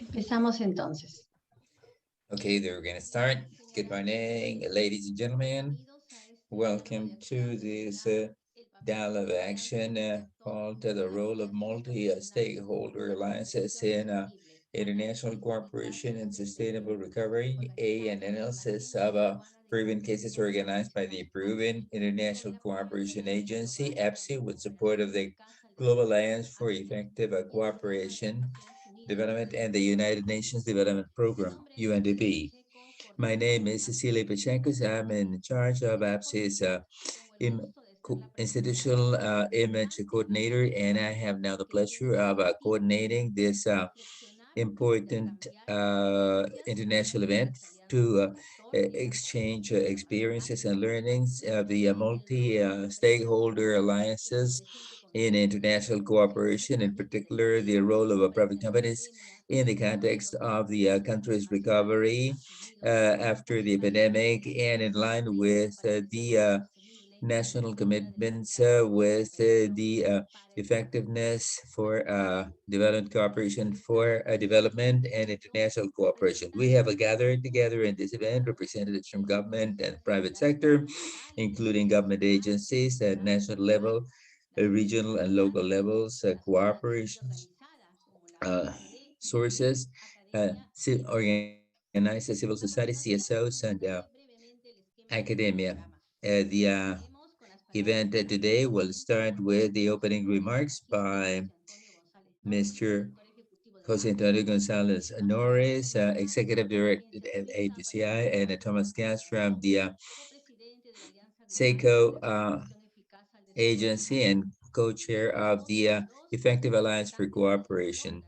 Empezamos entonces. Okay, we're going to start. Good morning, ladies and gentlemen. Welcome to this dialogue action called the role of multi-stakeholder alliances in international cooperation and sustainable recovery, an analysis of proven cases organized by the Peruvian International Cooperation Agency, APCI, with support of the Global Alliance for Effective Cooperation, Development, and the United Nations Development Program, UNDP. My name is Cecilia Pacheco. I'm in charge of APCI's institutional image coordinator, and I have now the pleasure of coordinating this important international event to exchange experiences and learnings of the multi-stakeholder alliances in international cooperation, in particular the role of private companies in the context of the country's recovery after the epidemic, and in line with the national commitments with the effectiveness for development cooperation for development and international cooperation. We have gathered together in this event representatives from government and private sector, including government agencies at national level, regional and local levels, cooperations, sources, organized civil society, CSOs, and academia. The event today will start with the opening remarks by Mr. Jose Antonio Gonzalez Norris, Executive Director at APCI, and Thomas Gas from the SECO Agency and co-chair of the Effective Alliance for Cooperation.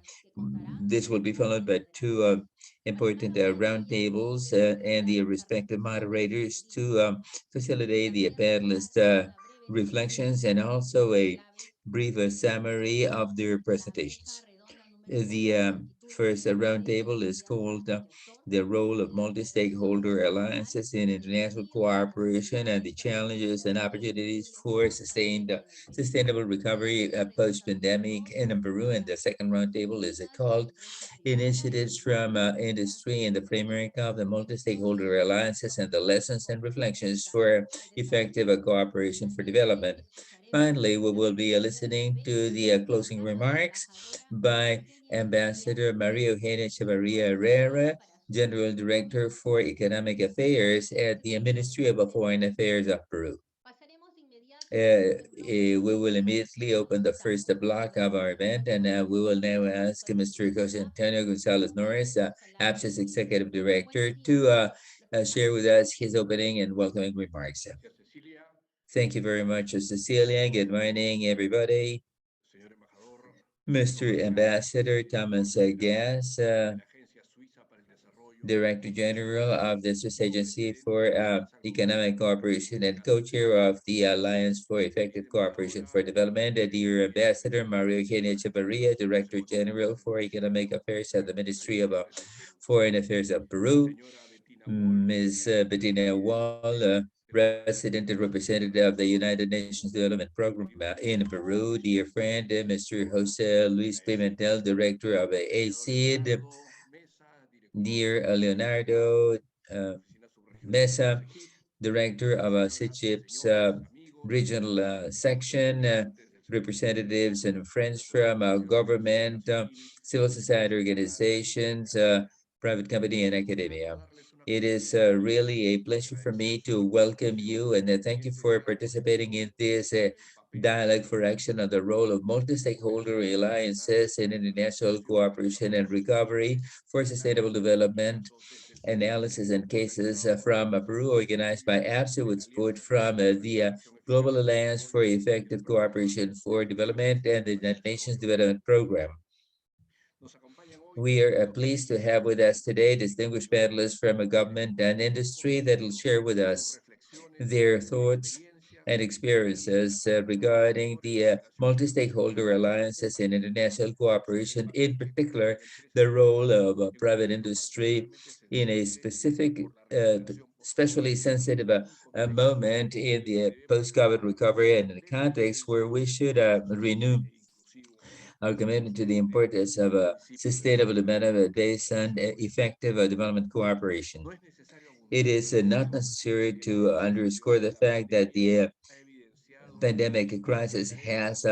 This will be followed by two important roundtables and the respective moderators to facilitate the panelist reflections and also a brief summary of their presentations. The first roundtable is called The Role of Multi-Stakeholder Alliances in International Cooperation and the Challenges and Opportunities for Sustainable Recovery Post-Pandemic in Peru. And the second roundtable is called Initiatives from Industry in the Framework of the Multi-Stakeholder Alliances and the Lessons and Reflections for Effective Cooperation for Development. Finally, we will be listening to the closing remarks by Ambassador Maria Eugenia Echevarria Herrera, General Director for Economic Affairs at the Ministry of Foreign Affairs of Peru. We will immediately open the first block of our event, and we will now ask Mr. Jose Antonio Gonzalez Norris, APCI's Executive Director, to share with us his opening and welcoming remarks. Thank you very much, Cecilia. Good morning, everybody. Mr. Ambassador Thomas Gas, Director General of the Swiss Agency for Economic Cooperation and co-chair of the Alliance for Effective Cooperation for Development, dear Ambassador Maria Eugenia Echevarria, Director General for Economic Affairs at the Ministry of Foreign Affairs of Peru, Ms. Bettina Wall, President and Representative of the United Nations Development Program in Peru, dear friend, Mr. Jose Luis Pimentel, Director of ACID, dear Leonardo Mesa, Director of CICHIP's regional section, representatives and friends from government, civil society organizations, private company, and academia. It is really a pleasure for me to welcome you and thank you for participating in this dialogue for action on the role of multi-stakeholder alliances in international cooperation and recovery for sustainable development, analysis and cases from Peru, organized by APCI with support from the Global Alliance for Effective Cooperation for Development and the United Nations Development Program. We are pleased to have with us today distinguished panelists from a government and industry that will share with us their thoughts and experiences regarding the multi-stakeholder alliances and international cooperation, in particular, the role of private industry in a specific, especially sensitive moment in the post-COVID recovery and in a context where we should renew our commitment to the importance of sustainable development based on effective development cooperation. It is not necessary to underscore the fact that the pandemic crisis has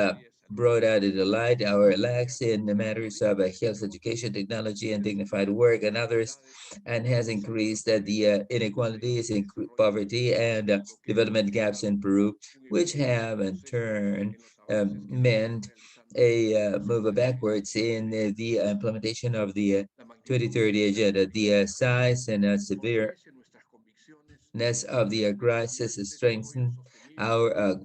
brought out into light our lacks in the matters of health education, technology, and dignified work, and others, and has increased the inequalities, poverty, and development gaps in Peru, which have in turn meant a move backwards in the implementation of the 2030 agenda. The size and severe of the crisis strengthen our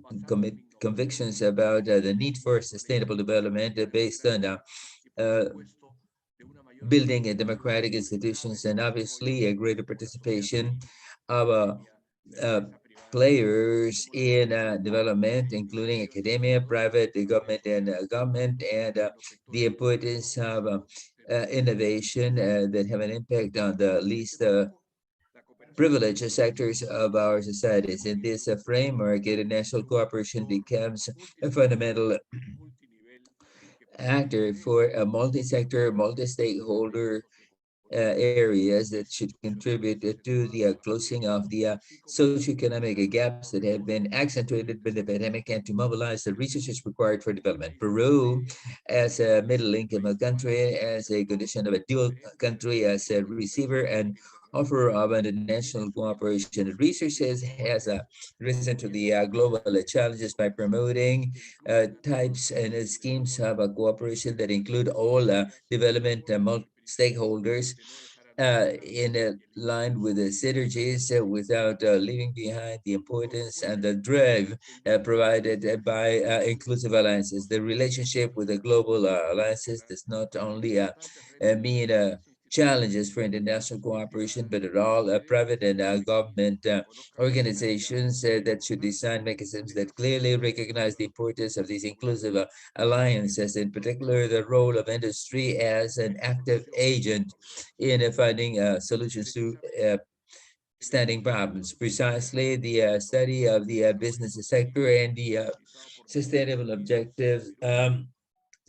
convictions about the need for sustainable development based on uh, building a democratic institutions and obviously a greater participation of uh, players in development, including academia, private, the government, and the importance of innovation that have an impact on the least privileged sectors of our societies. In this framework, international cooperation becomes a fundamental actor for a multi-sector, multi-stakeholder areas that should contribute to the closing of the socioeconomic gaps that have been accentuated by the pandemic and to mobilize the resources required for development. Peru, as a middle-income country, as a condition of a dual country, as a receiver and offer of international cooperation and resources, has risen to the global challenges by promoting types and schemes of cooperation that include all development stakeholders in line with the synergies without leaving behind the importance and the drive provided by inclusive alliances. The relationship with the global alliances does not only mean challenges for international cooperation, but at all private and government organizations that should design mechanisms that clearly recognize the importance of these inclusive alliances, in particular the role of industry as an active agent in finding solutions to standing problems. Precisely the study of the business sector and the sustainable objectives,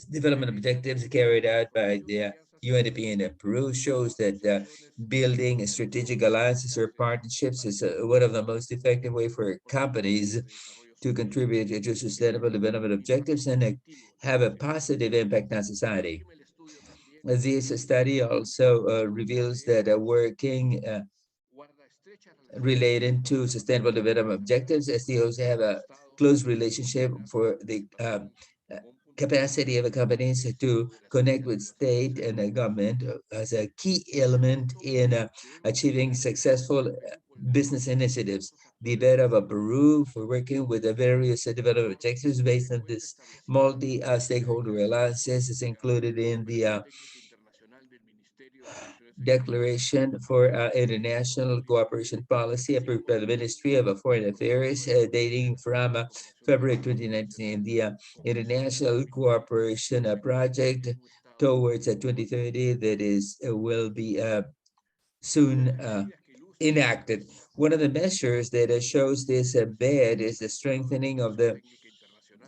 development objectives carried out by the UNDP in Peru shows that building strategic alliances or partnerships is one of the most effective way for companies to contribute to sustainable development objectives and have a positive impact on society. This study also reveals that working related to sustainable development objectives, SDOs have a close relationship for the capacity of companies to connect with state and government as a key element in achieving successful business initiatives. The bed of Peru for working with the various development objectives based on this multi-stakeholder alliances is included in the Declaration for International Cooperation Policy approved by the Ministry of Foreign Affairs dating from February 2019. The International Cooperation Project towards 2030 that is will be soon enacted. One of the measures that shows this bed is the strengthening of the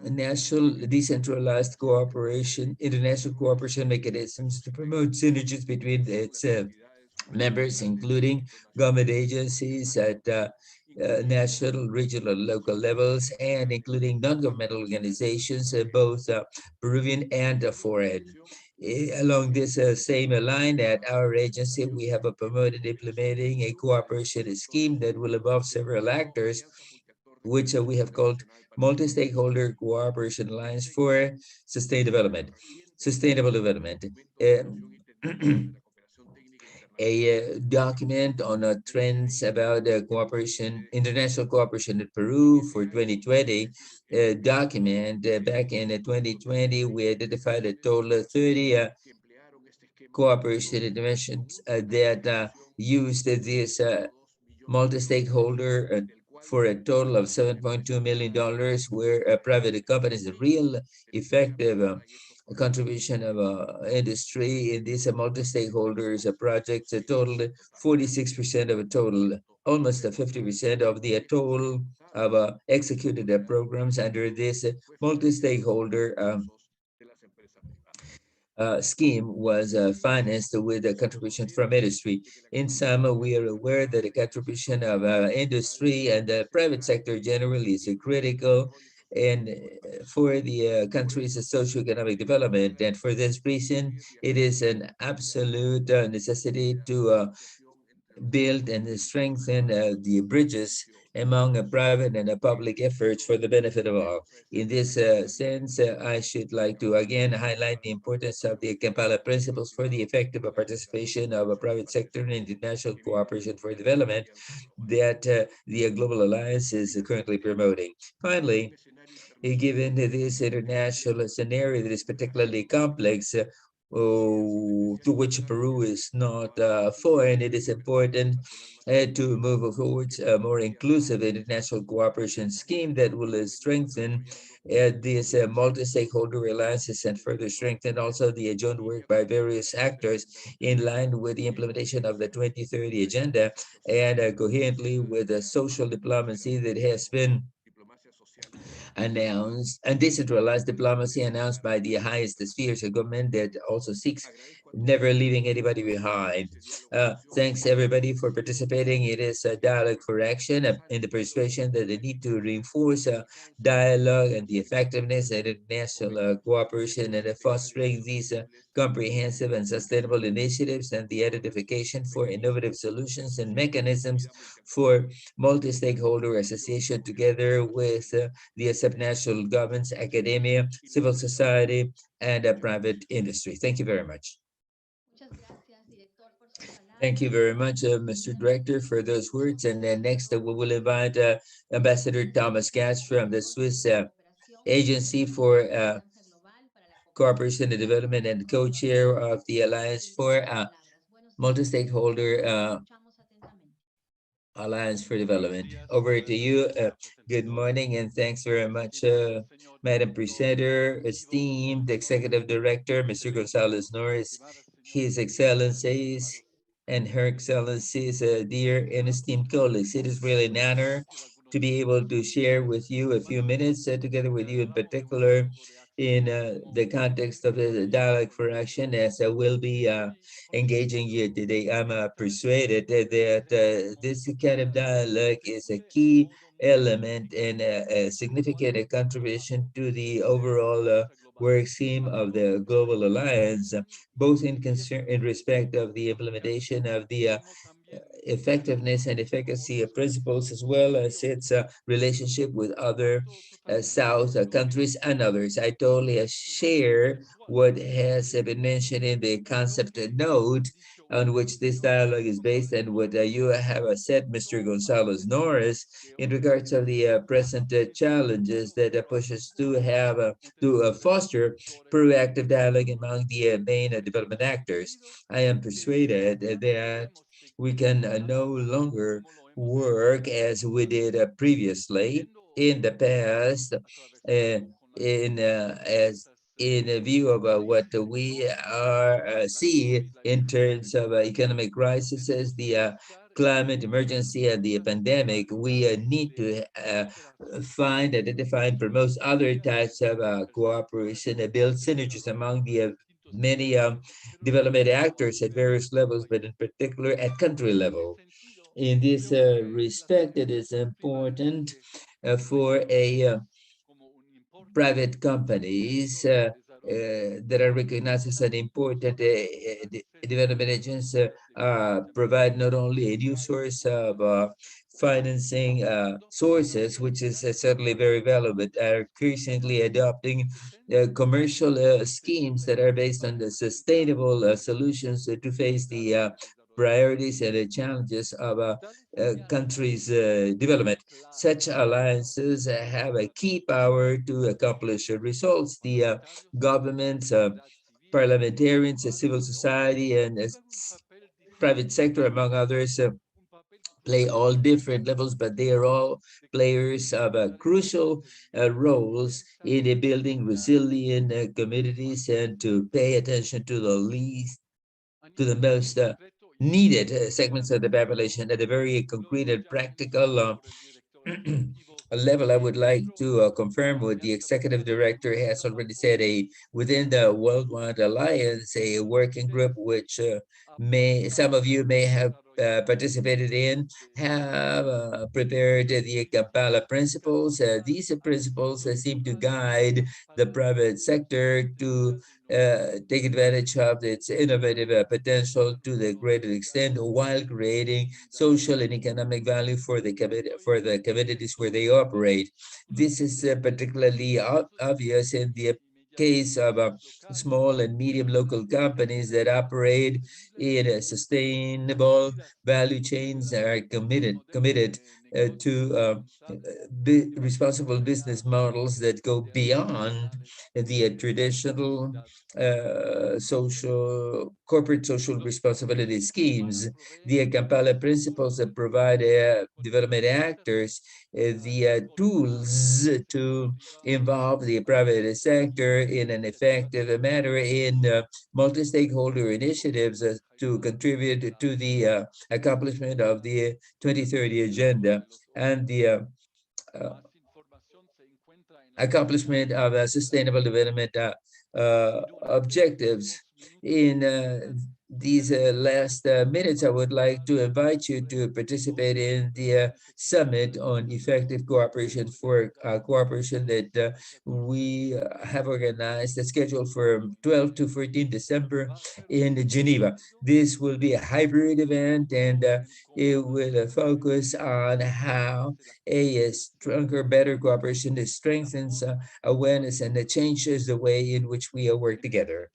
national decentralized cooperation, international cooperation mechanisms to promote synergies between its members, including government agencies at national, regional, local levels, and including non-governmental organizations, both Peruvian and foreign. Along this same line at our agency, we have promoted implementing a cooperation scheme that will involve several actors, which we have called Multi-Stakeholder Cooperation Alliance for Sustainable Development. A document on trends about cooperation, international cooperation in Peru for 2020. Document back in 2020, we identified a total of 30 cooperation interventions that used this multi-stakeholder for a total of $7.2 million, where private companies, the real effective contribution of industry in these multi-stakeholders projects totaled 46% of a total, almost 50% of the total of executed programs under this multi-stakeholder scheme was financed with a contribution from industry. In sum, we are aware that the contribution of industry and the private sector generally is critical and for the country's socioeconomic development. And for this reason, it is an absolute necessity to build and strengthen the bridges among private and public efforts for the benefit of all. In this sense, I should like to again highlight the importance of the Kampala principles for the effective participation of a private sector in international cooperation for development that the Global Alliance is currently promoting. Finally, given this international scenario that is particularly complex, to which Peru is not foreign, it is important to move towards a more inclusive international cooperation scheme that will strengthen these multi-stakeholder alliances and further strengthen also the joint work by various actors in line with the implementation of the 2030 agenda and coherently with the social diplomacy that has been announced and decentralized diplomacy announced by the highest spheres of government that also seeks never leaving anybody behind. Thanks everybody for participating. It is a dialogue for action in the persuasion that they need to reinforce dialogue and the effectiveness of international cooperation and fostering these comprehensive and sustainable initiatives and the identification for innovative solutions and mechanisms for multi-stakeholder association together with the subnational governments, academia, civil society, and private industry. Thank you very much. Thank you very much, Mr. Director, for those words. And then next, we will invite Ambassador Thomas Gatz from the Swiss Agency for Cooperation and Development and co-chair of the Alliance for Multi-Stakeholder Alliance for Development. Over to you. Good morning and thanks very much, Madam Presenter, esteemed Executive Director, Mr. Gonzalez Norris, His Excellencies, and Her Excellencies, dear and esteemed colleagues. It is really an honor to be able to share with you a few minutes together with you in particular in the context of the Dialogue for Action as I will be engaging you today. I'm persuaded that this kind of dialogue is a key element and a significant contribution to the overall work scheme of the Global Alliance, both in respect of the implementation of the effectiveness and efficacy of principles, as well as its relationship with other South countries and others. I totally share what has been mentioned in the concept note on which this dialogue is based and what you have said, Mr. Gonzalez Norris, in regards of the present challenges that push us to have to foster proactive dialogue among the main development actors. I am persuaded that we can no longer work as we did previously in the past, as in a view of what we are see in terms of economic crises, the climate emergency and the pandemic. We need to find, identify, and promote other types of cooperation and build synergies among the many development actors at various levels, but in particular at country level. In this respect, it is important for a private companies that are recognized as an important development agents provide not only a new source of financing sources, which is certainly very valuable, but are increasingly adopting commercial schemes that are based on the sustainable solutions to face the priorities and the challenges of a country's development. Such alliances have a key power to accomplish results. The governments, parliamentarians, civil society, and private sector, among others, play all different levels, but they are all players of crucial roles in building resilient communities and to pay attention to the most needed segments of the population at a very concrete and practical a level. I would like to confirm what the executive director has already said. Within the Worldwide Alliance, a working group which some of you may have participated in, have prepared the Kampala principles. These principles seem to guide the private sector to take advantage of its innovative potential to the greatest extent, while creating social and economic value for the communities where they operate. This is particularly obvious in the case of small and medium local companies that operate in a sustainable value chains, are committed to responsible business models that go beyond the traditional corporate social responsibility schemes. The Kampala principles that provide development actors the tools to involve the private sector in an effective manner in multi-stakeholder initiatives to contribute to the accomplishment of the 2030 agenda and the accomplishment of sustainable development objectives. In these last minutes, I would like to invite you to participate in the summit on effective cooperation that we have organized, scheduled for 12 to 14 December in Geneva. This will be a hybrid event, and it will focus on how a stronger, better cooperation strengthens awareness and changes the way in which we work together.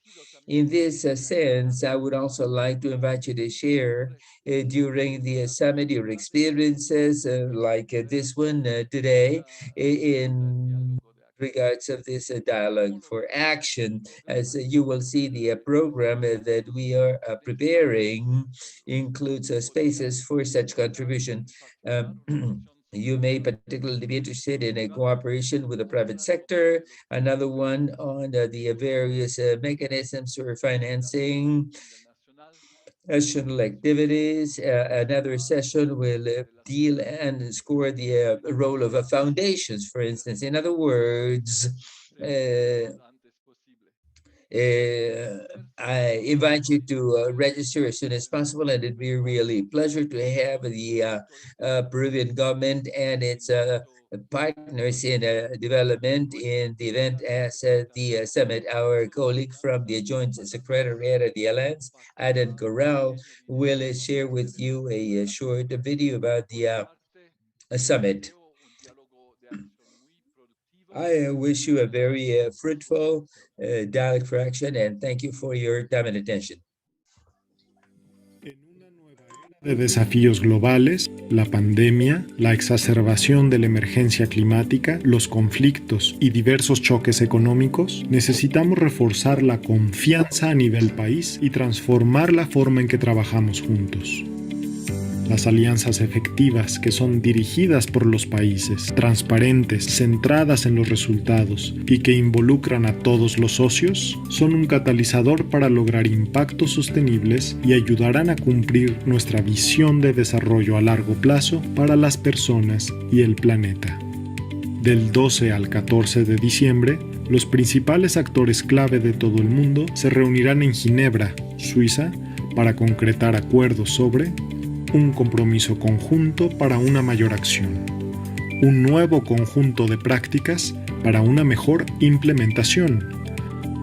In this sense, I would also like to invite you to share during the summit your experiences like this one today in regards of this dialogue for action. As you will see, the program that we are preparing includes spaces for such contribution. You may particularly be interested in a cooperation with the private sector, another one on the various mechanisms for financing national activities. Another session will deal and score the role of foundations, for instance. In other words, I invite you to register as soon as possible, and it'd be really a pleasure to have the Peruvian government and its partners in development in the event as the summit. Our colleague from the Joint Secretariat of the Alliance, Adan Corral, will share with you a short video about the summit. I wish you a very fruitful dialogue for action, and thank you for your time and attention. De desafíos globales, la pandemia, la exacerbación de la emergencia climática, los conflictos y diversos choques económicos, necesitamos reforzar la confianza a nivel país y transformar la forma en que trabajamos juntos. Las alianzas efectivas que son dirigidas por los países, transparentes, centradas en los resultados y que involucran a todos los socios, son un catalizador para lograr impactos sostenibles y ayudarán a cumplir nuestra visión de desarrollo a largo plazo para las personas y el planeta. Del 12 al 14 de diciembre, los principales actores clave de todo el mundo se reunirán en Ginebra, Suiza, para concretar acuerdos sobre un compromiso conjunto para una mayor acción, un nuevo conjunto de prácticas para una mejor implementación,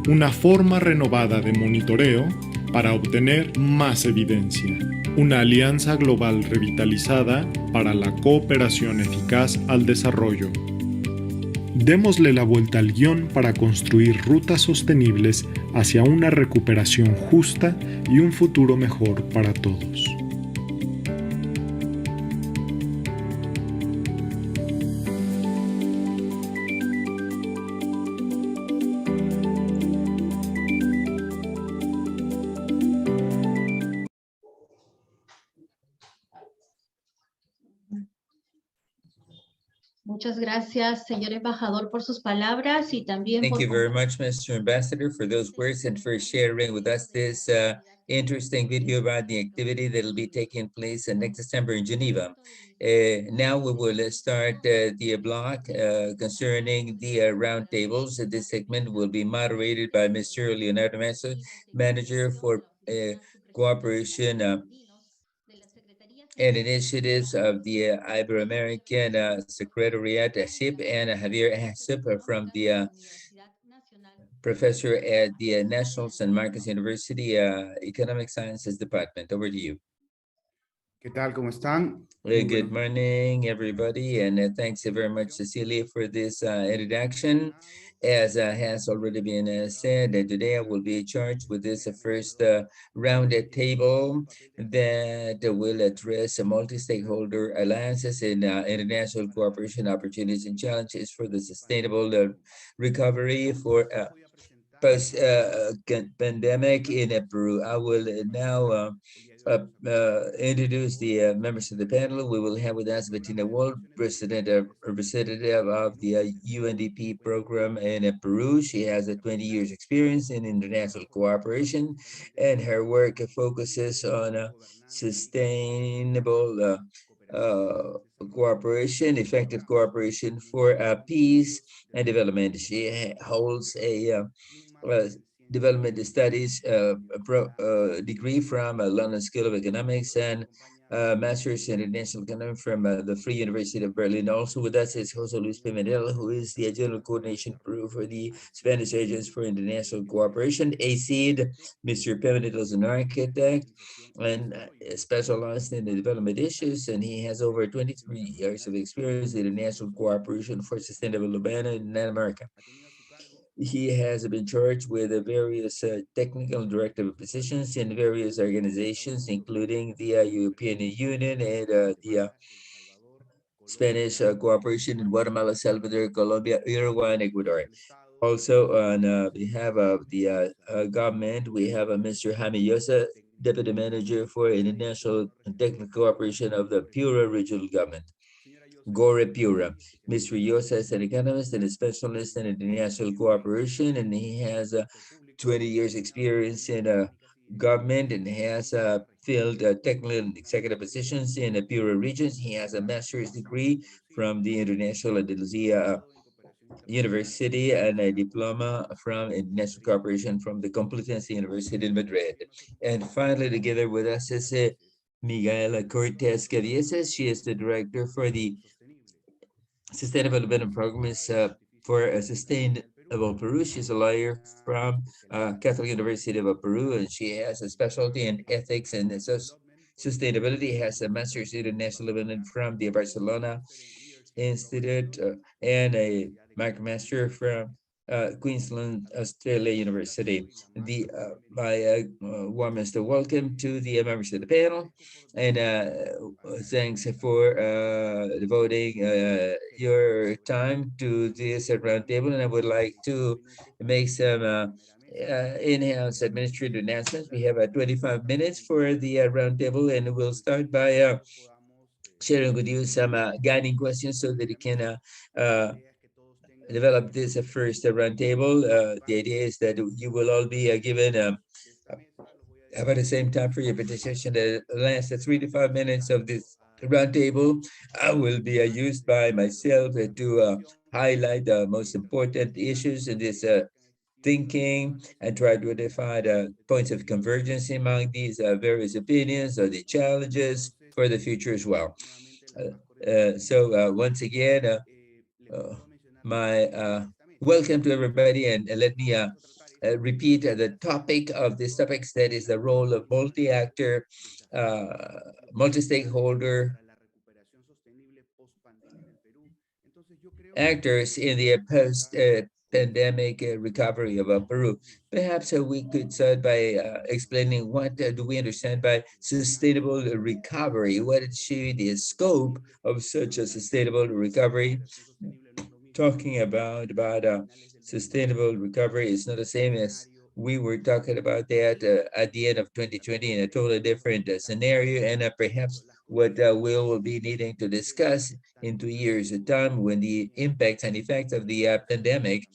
una forma renovada de monitoreo para obtener más evidencia, una alianza global revitalizada para la cooperación eficaz al desarrollo. Démosle la vuelta al guión para construir rutas sostenibles hacia una recuperación justa y un futuro mejor para todos. Muchas gracias, señor embajador, por sus palabras y también Thank por you very much, Mr. Ambassador, for those words and for sharing with us this interesting video about the activity that will be taking place next December in Geneva. Now we will start the block concerning the roundtables. This segment will be moderated by Mr. Leonardo Mesa, Manager for Cooperation and Initiatives of the Ibero-American Secretariat, SIP, and Javier Hasip from the Professor at the National San Marcos University Economic Sciences Department. Over to you. ¿Qué tal? ¿Cómo están? Muy Good buenos morning, everybody, and thanks very much, Cecilia, for this introduction. As has already been said, today I will be charged with this first round table that will address multi-stakeholder alliances in international cooperation opportunities and challenges for the sustainable recovery for post-pandemic in Peru. I will now introduce the members of the panel. We will have with us Bettina Wald, representative of the UNDP program in Peru. She has 20 years experience in international cooperation, and her work focuses on sustainable cooperation, effective cooperation for peace and development. She holds a development studies degree from London School of Economics and Master's in International Economics from the Free University of Berlin. Also with us is Jose Luis Pimentel, who is the General Coordination Peru for the Spanish Agency for International Cooperation, ACID. Mr. Pimentel is an architect and specialized in the development issues, and he has over 23 years of experience in international cooperation for sustainable development in Latin America. He has been charged with various technical and directive positions in various organizations, including the European Union and the Spanish cooperation in Guatemala, Salvador, Colombia, Uruguay, and Ecuador. Also, on behalf of the government, we have Mr. Jaime Llosa, Deputy Manager for International and Technical Cooperation of the Piura Regional Government. Gore Pura. Mr. Llosa is an economist and a specialist in international cooperation, and he has 20 years experience in government and has filled technical and executive positions in the Piura regions. He has a master's degree from the International Andalusia University and a diploma from International Cooperation from the Complutense University in Madrid. And finally, together with us is Miguel Cortez Cavieses. She is the director for the Sustainable Development Programs for a Sustainable Peru. She's a lawyer from Catholic University of Peru, and she has a specialty in ethics and sustainability, has a master's in international development from the Barcelona Institute and a master from Queensland, Australia University. My warmest welcome to the members of the panel, and thanks for devoting your time to this roundtable. And I would like to make some in-house administrative announcements. We have 25 minutes for the roundtable, and we'll start by sharing with you some guiding questions so that you can develop this first roundtable. The idea is that you will all be given about the same time for your participation. The last 3 to 5 minutes of this roundtable will be used by myself to highlight the most important issues in this thinking and try to identify the points of convergence among these various opinions or the challenges for the future as well. So once again, my welcome to everybody, and let me repeat the topic of this topic, that is the role of multi-actor, multi-stakeholder actors in the post-pandemic recovery of Peru. Perhaps we could start by explaining what do we understand by sustainable recovery? What should be the scope of such a sustainable recovery? Talking about sustainable recovery is not the same as we were talking about that at the end of 2020 in a totally different scenario, and perhaps what we'll be needing to discuss in 2 years' time when the impacts and effects of the pandemic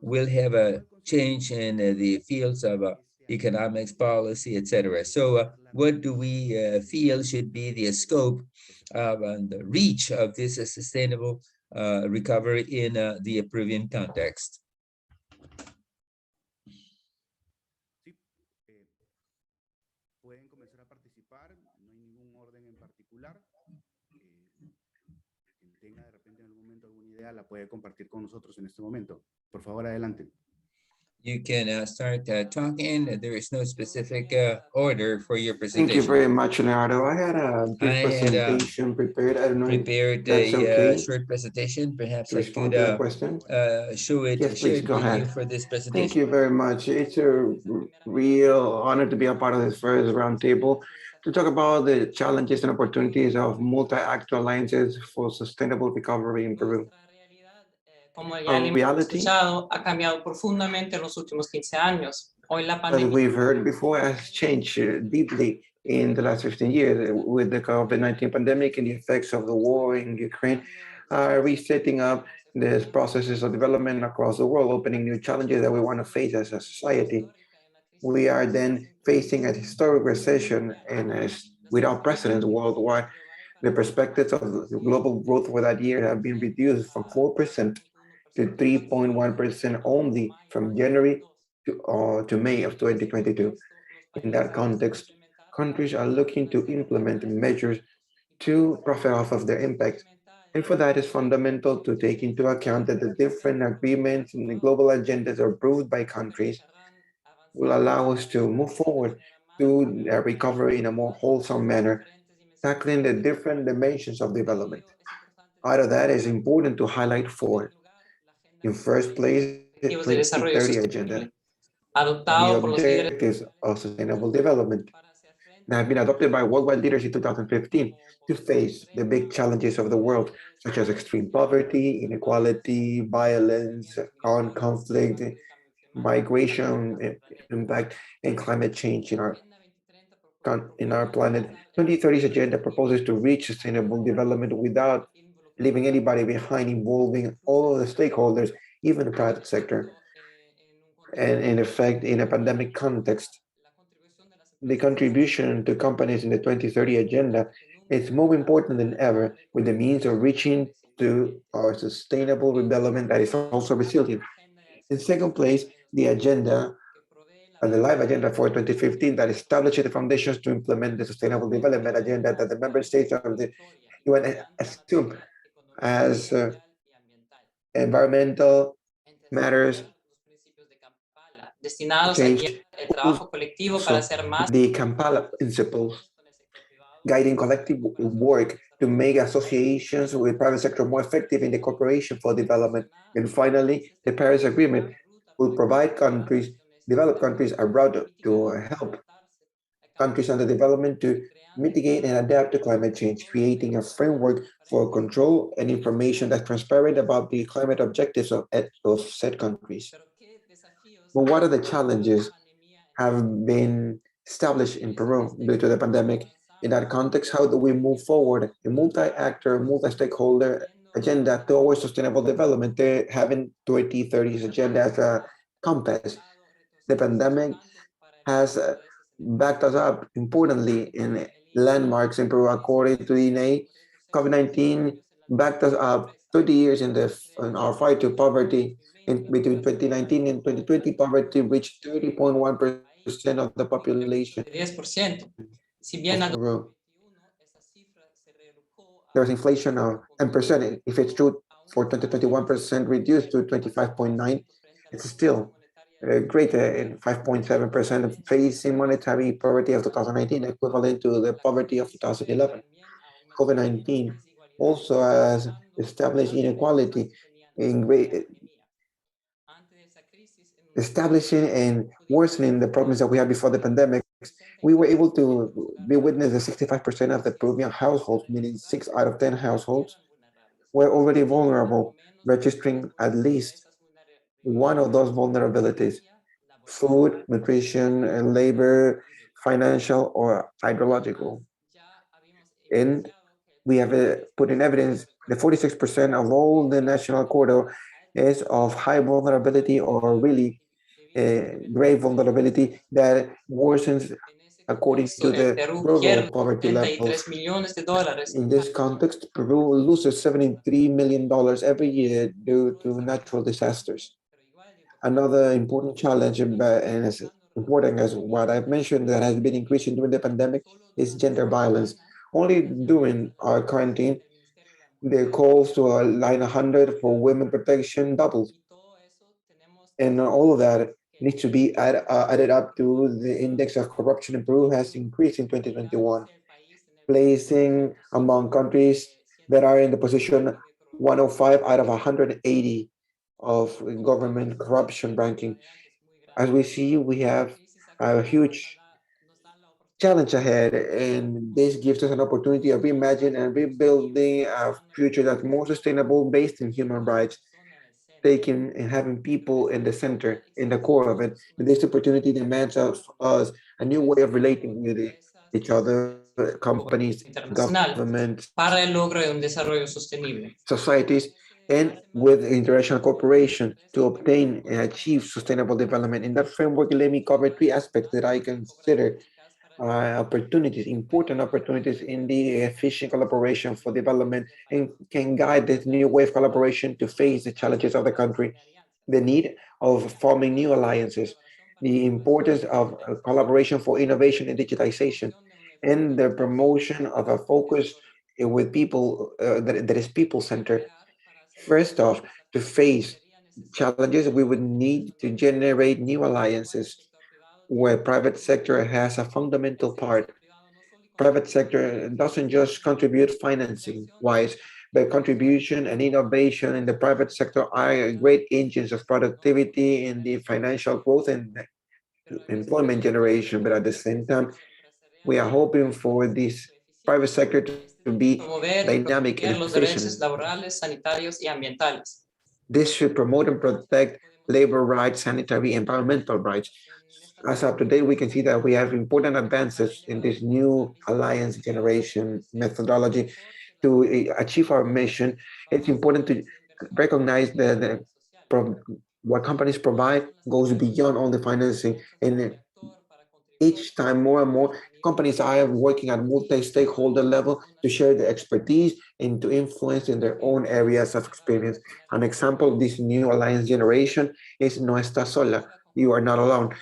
will have a change in the fields of economics, policy, etc. So what do we feel should be the scope and the reach of this sustainable recovery in the Peruvian context? Pueden comenzar a participar, no hay ningún orden en particular. Quien tenga de repente en algún momento alguna idea la puede compartir con nosotros en este momento. Por favor, adelante. You can start talking. There is no specific order for your presentation. Thank you very much, Leonardo. I had a brief presentation prepared. I don't know prepared if that's a okay short presentation. Perhaps to I respond to that could question. show it, Yes, share please, it go with you ahead. for this Thank presentation. you very much. It's a real honor to be a part of this first roundtable to talk about the challenges and opportunities of multi-actor alliances for sustainable recovery in Peru. Como ya le hemos escuchado, ha cambiado profundamente en los últimos 15 años. Hoy la As pandemia we've heard before, has changed deeply in the last 15 years with the COVID-19 pandemic and the effects of the war in Ukraine, resetting up these processes of development across the world, opening new challenges that we want to face as a society. We are then facing a historic recession and without precedent worldwide. The perspectives of the global growth for that year have been reduced from 4% to 3.1% only from January to May of 2022. In that context, countries are looking to implement measures to profit off of their impact. And for that, it's fundamental to take into account that the different agreements and the global agendas approved by countries will allow us to move forward to a recovery in a more wholesome manner, tackling the different dimensions of development. Out of that, it's important to highlight four. In first place, the 2030 agenda, and the objectives of sustainable development that have been adopted by worldwide leaders in 2015 to face the big challenges of the world, such as extreme poverty, inequality, violence, armed conflict, migration impact, and climate change in our planet. 2030's agenda proposes to reach sustainable development without leaving anybody behind, involving all of the stakeholders, even the private sector. And in effect, in a pandemic context, the contribution to companies in the 2030 agenda is more important than ever, with the means of reaching to our sustainable development that is also resilient. In second place, the agenda, the live agenda for 2015 that establishes the foundations to implement the sustainable development agenda that the member states of the UN assume as environmental matters, change the Kampala principles, guiding collective work to make associations with private sector more effective in the cooperation for development. And finally, the Paris Agreement will provide countries, developed countries, a route to help countries under development to mitigate and adapt to climate change, creating a framework for control and information that's transparent about the climate objectives of said countries. But what are the challenges have been established in Peru due to the pandemic? In that context, how do we move forward a multi-actor, multi-stakeholder agenda towards sustainable development, having 2030's agenda as a compass? The pandemic has backed us up importantly in landmarks in Peru. According to the INE, COVID-19 backed us up 30 years in our fight to poverty. Between 2019 and 2020, poverty reached 30.1% of the population. 10%. Si bien there's inflation of 10%. If it's true for 2021% reduced to 25.9, it's still greater in 5.7% facing monetary poverty of 2019, equivalent to the poverty of 2011. COVID-19 also has established inequality in establishing and worsening the problems that we had before the pandemic. We were able to be witness that 65% of the Peruvian households, meaning 6 out of 10 households, were already vulnerable, registering at least one of those vulnerabilities: food, nutrition, and labor, financial, or hydrological. And we have put in evidence that 46% of all the national corridor is of high vulnerability or really grave vulnerability that worsens according to the Perú rural pierde poverty levels. 33 millones de dólares In this context, Peru loses $73 million every year due to natural disasters. Another important challenge, and as important as what I've mentioned that has been increasing during the pandemic, is gender violence. Only during our quarantine, the calls to a line 100 for women protection doubled. And all of that needs to be added up to the index of corruption in Peru has increased in 2021, placing among countries that are in the position 105 out of 180 of government corruption ranking. As we see, we have a huge challenge ahead, and this gives us an opportunity of reimagine and rebuilding a future that's more sustainable based in human rights, taking and having people in the center, in the core of it. And this opportunity demands of us a new way of relating with each other, companies, internacional governments, para el logro de un desarrollo sostenible. societies, and with international cooperation to obtain and achieve sustainable development. In that framework, let me cover three aspects that I consider opportunities, important opportunities in the efficient collaboration for development and can guide this new way of collaboration to face the challenges of the country, the need of forming new alliances, the importance of collaboration for innovation and digitization, and the promotion of a focus with people that is people-centered. First off, to face challenges, we would need to generate new alliances where private sector has a fundamental part. Private sector doesn't just contribute financing wise, but contribution and innovation in the private sector are great engines of productivity in the financial growth and employment generation. But at the same time, we are hoping for this private sector to be Promover y dynamic and proteger los derechos efficient. laborales, sanitarios y ambientales. This should promote and protect labor rights, sanitary, environmental rights. As of today, we can see that we have important advances in this new alliance generation methodology to achieve our mission. It's important to recognize that what companies provide goes beyond only financing, and each time more and more companies are working at multi-stakeholder level to share their expertise and to influence in their own areas of experience. An example of this new alliance generation is No Estás Sola, You Are Not Alone,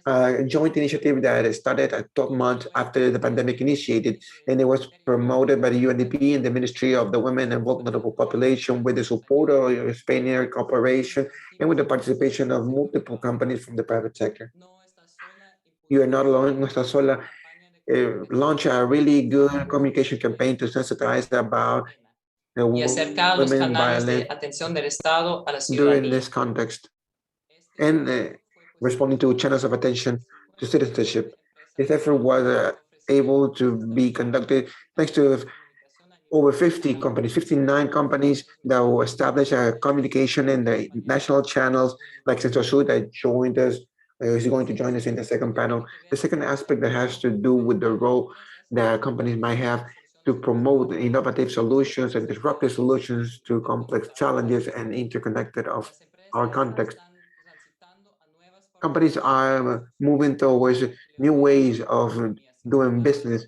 a joint initiative that started at 12 months after the pandemic initiated, and it was promoted by the UNDP and the Ministry of the Women and Vulnerable Population with the support of Spanish cooperation and with the participation of multiple companies from the private sector. You Are Not Alone, No Estás Sola, launched a really good communication campaign to sensitize about the Y acercar los women canales de violence atención del Estado a la during ciudadanía. this context, and responding to channels of attention to citizenship. This effort was able to be conducted thanks to over 50 companies, 59 companies that will establish a communication in the national channels like Centro Sur that joined us, is going to join us in the second panel. The second aspect that has to do with the role that companies might have to promote innovative solutions and disruptive solutions to complex challenges and interconnected of our context. Companies are moving towards new ways of doing business,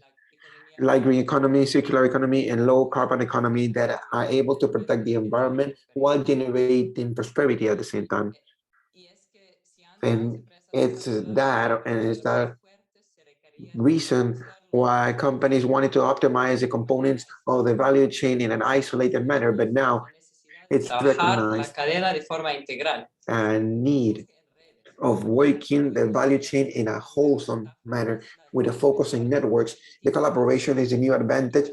like green economy, circular economy, and low carbon economy that are able to protect the environment while generating prosperity at the same time. And it's that reason why companies wanted to optimize the components of the value chain in an isolated manner, but now it's recognized la cadena de forma integral. a need of working the value chain in a wholesome manner with a focus on networks. The collaboration is a new advantage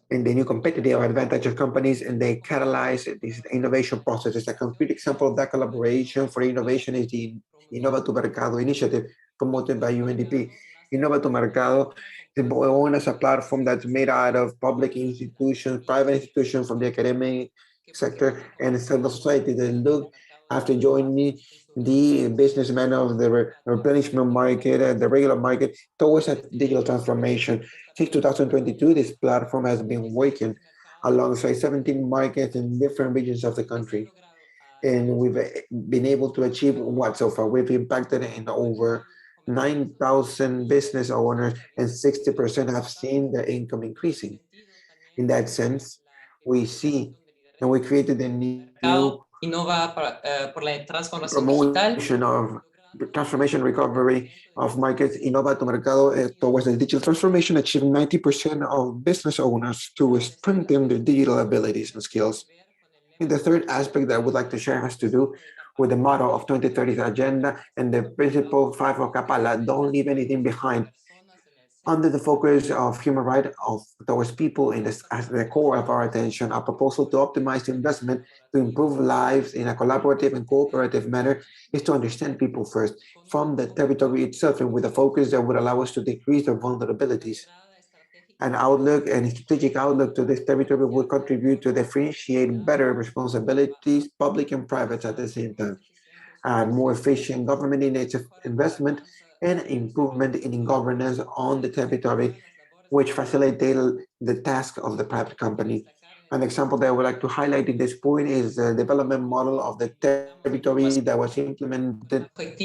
and the new competitive advantage of companies, and they catalyze these innovation processes. A concrete example of that collaboration for innovation is the Innova tu Mercado initiative promoted by UNDP. Innova tu Mercado is born as a platform that's made out of public institutions, private institutions from the academic sector and civil society that look after joining the businessmen of the replenishment market, the regular market, towards a digital transformation. Since 2022, this platform has been working alongside 17 markets in different regions of the country. And we've been able to achieve what so far? We've impacted in over 9,000 business owners, and 60% have seen their income increasing. In that sense, we see, and we created a new Innova por la transformación digital. promotion of transformation recovery of markets, Innova tu Mercado, towards the digital transformation, achieving 90% of business owners to strengthen their digital abilities and skills. And the third aspect that I would like to share has to do with the motto of 2030's agenda and the principle 5 of Capala, don't leave anything behind. Under the focus of human rights towards people as the core of our attention, our proposal to optimize investment to improve lives in a collaborative and cooperative manner is to understand people first from the territory itself, and with a focus that would allow us to decrease their vulnerabilities. An outlook and strategic outlook to this territory will contribute to differentiate better responsibilities, public and private at the same time, and more efficient government investment and improvement in governance on the territory, which facilitate the task of the private company. An example that I would like to highlight in this point is the development model of the territory that was implemented in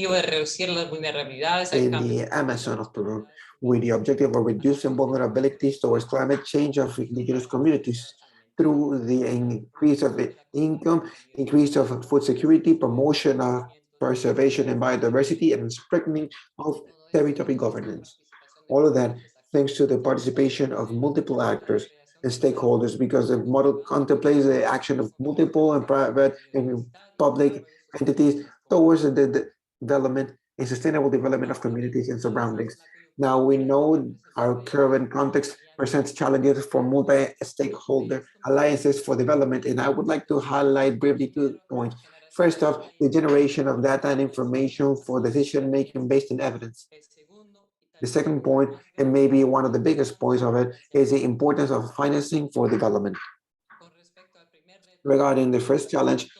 the Amazon of Peru, with the objective of reducing vulnerabilities towards climate change of indigenous communities through the increase of income, increase of food security, promotion of preservation and biodiversity, and strengthening of territory governance. All of that thanks to the participation of multiple actors and stakeholders, because the model contemplates the action of multiple and private and public entities towards the development and sustainable development of communities and surroundings. Now, we know our current context presents challenges for multi-stakeholder alliances for development, and I would like to highlight briefly 2 points. First off, the generation of data and information for decision-making based on evidence. The second point, and maybe one of the biggest points of it, is the importance of financing for development. Regarding the first challenge,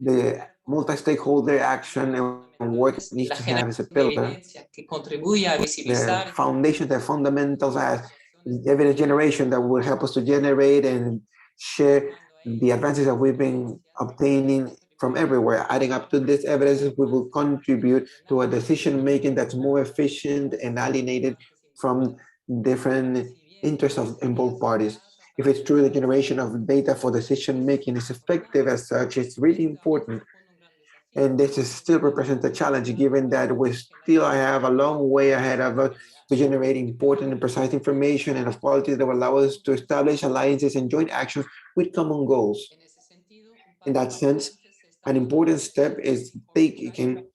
the multi-stakeholder action and work needs to have as a pillar the foundation, the fundamentals as evidence generation that will help us to generate and share the advances that we've been obtaining from everywhere. Adding up to this evidence, we will contribute to a decision making that's more efficient and alienated from different interests in both parties. If it's true, the generation of data for decision making is effective as such, it's really important. And this is still represents a challenge, given that we still have a long way ahead of us to generate important and precise information and of quality that will allow us to establish alliances and joint actions with common goals. In that sense, an important step is taken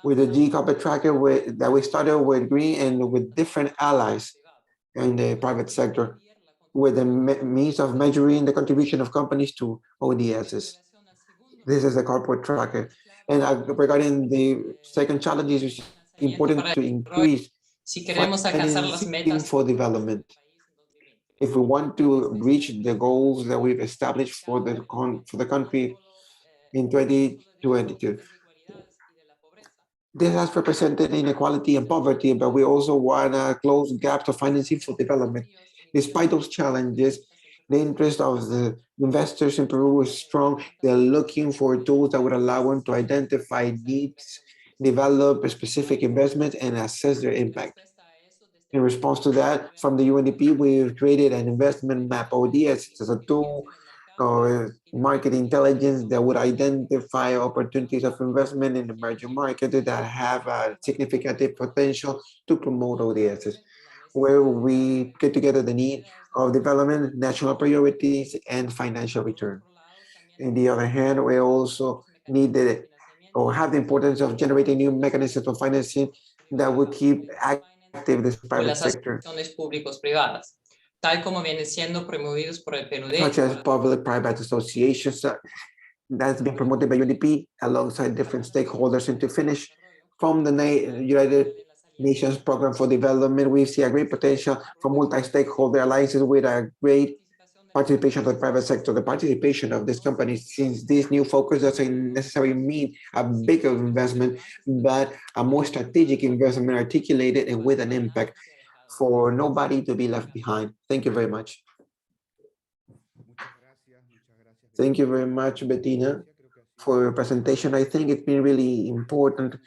with the G-Copper tracker that we started with Green and with different allies in the private sector, with the means of measuring the contribution of companies to ODSs. This is the corporate tracker. And regarding the second challenge, it's important to increase financing for development. If we want to reach the goals that we've established for the country in 2022. This has represented inequality and poverty, but we also want to close gaps of financing for development. Despite those challenges, the interest of the investors in Peru is strong. They're looking for tools that would allow them to identify needs, develop a specific investment, and assess their impact. In response to that, from the UNDP, we've created an investment map, ODS, as a tool or market intelligence that would identify opportunities of investment in emerging markets that have a significant potential to promote ODSs, where we get together the need of development, national priorities, and financial return. On the other hand, we also need or have the importance of generating new mechanisms of financing that will keep active this private sector, such as public-private associations that's been promoted by UNDP alongside different stakeholders. And to finish, from the United Nations Program for Development, we see a great potential for multi-stakeholder alliances with a great participation of the private sector, the participation of this company, since this new focus doesn't necessarily mean a bigger investment, but a more strategic investment articulated and with an impact for nobody to be left behind. Thank you very much. Thank you very much, Bettina, for your presentation. I think it's been really important.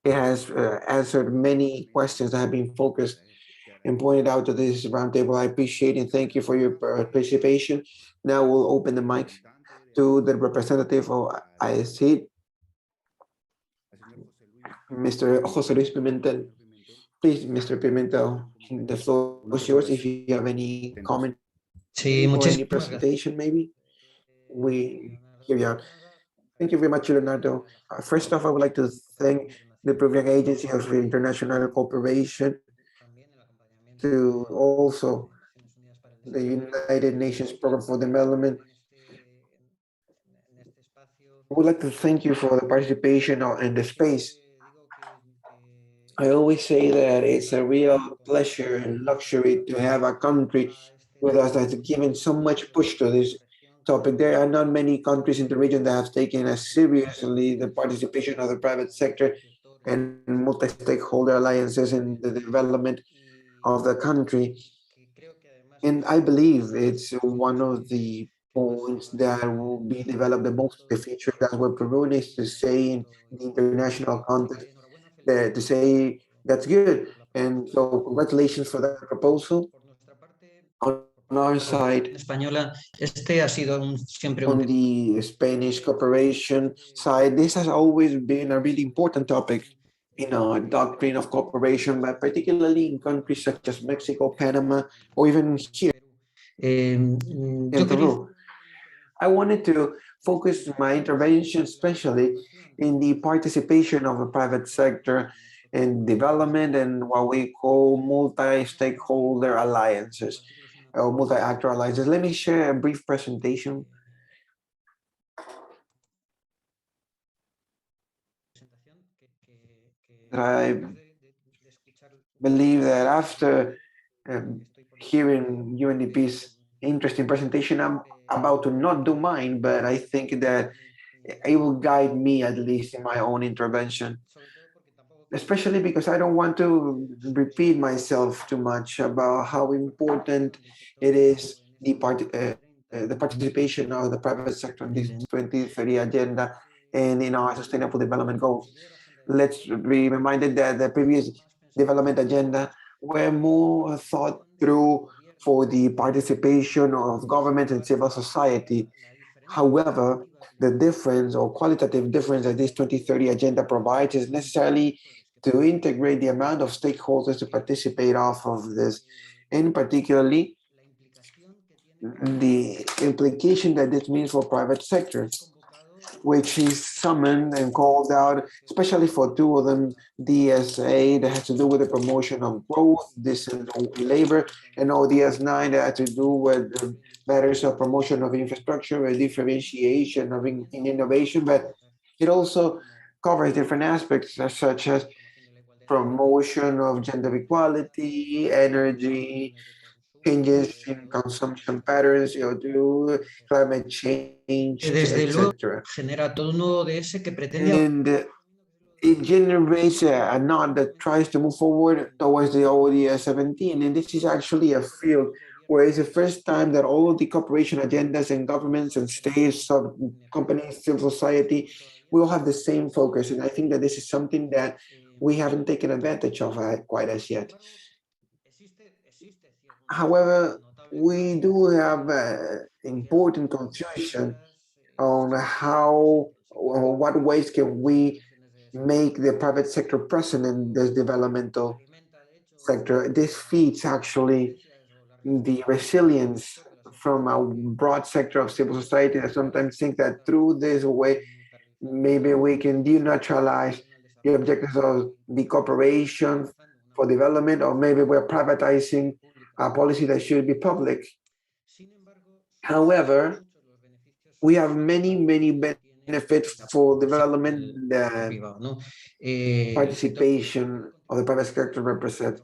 It has answered many questions that have been focused and pointed out to this roundtable. I appreciate and thank you for your participation. Now we'll open the mic to the representative of APCI, Mr. José Luis Pimentel. Please, Mr. Pimentel, the floor is yours if you have any comment or any presentation, maybe. We hear you out. Thank you very much, Leonardo. First off, I would like to thank the Peruvian Agency of International Cooperation, to also the United Nations Program for Development. I would like to thank you for the participation in the space. I always say that it's a real pleasure and luxury to have a country with us that's given so much push to this topic. There are not many countries in the region that have taken as seriously the participation of the private sector and multi-stakeholder alliances in the development of the country. And I believe it's one of the points that will be developed the most in the future. That's what Peru needs to say in the international context, to say that's good. And so congratulations for that proposal. On our side, on the Spanish cooperation side, this has always been a really important topic in our doctrine of cooperation, but particularly in countries such as Mexico, Panama, or even here in Peru. I wanted to focus my intervention especially in the participation of the private sector in development and what we call multi-stakeholder alliances or multi-actor alliances. Let me share a brief presentation. I believe that after hearing UNDP's interesting presentation, I'm about to not do mine, but I think that it will guide me at least in my own intervention, especially because I don't want to repeat myself too much about how important it is the participation of the private sector in this 2030 agenda and in our sustainable development goals. Let's be reminded that the previous development agenda were more thought through for the participation of government and civil society. However, the difference or qualitative difference that this 2030 agenda provides is necessarily to integrate the amount of stakeholders to participate off of this, and particularly the implication that this means for private sectors, which is summoned and called out, especially for two of them, DSA, that has to do with the promotion of growth, decent labor, and ODS9 that has to do with the matters of promotion of infrastructure and differentiation of in innovation, but it also covers different aspects such as promotion of gender equality, energy, changes in consumption patterns, CO2, climate change, etc. And it generates a knot that tries to move forward towards the ODS 17. And this is actually a field where it's the first time that all of the cooperation agendas and governments and states, companies, civil society will have the same focus. And I think that this is something that we haven't taken advantage of quite as yet. However, we do have important confusion on how or what ways can we make the private sector present in this developmental sector. This feeds actually the resilience from a broad sector of civil society. I sometimes think that through this way, maybe we can denaturalize the objectives of the cooperation for development, or maybe we're privatizing a policy that should be public. However, we have many benefits for development that participation of the private sector represents.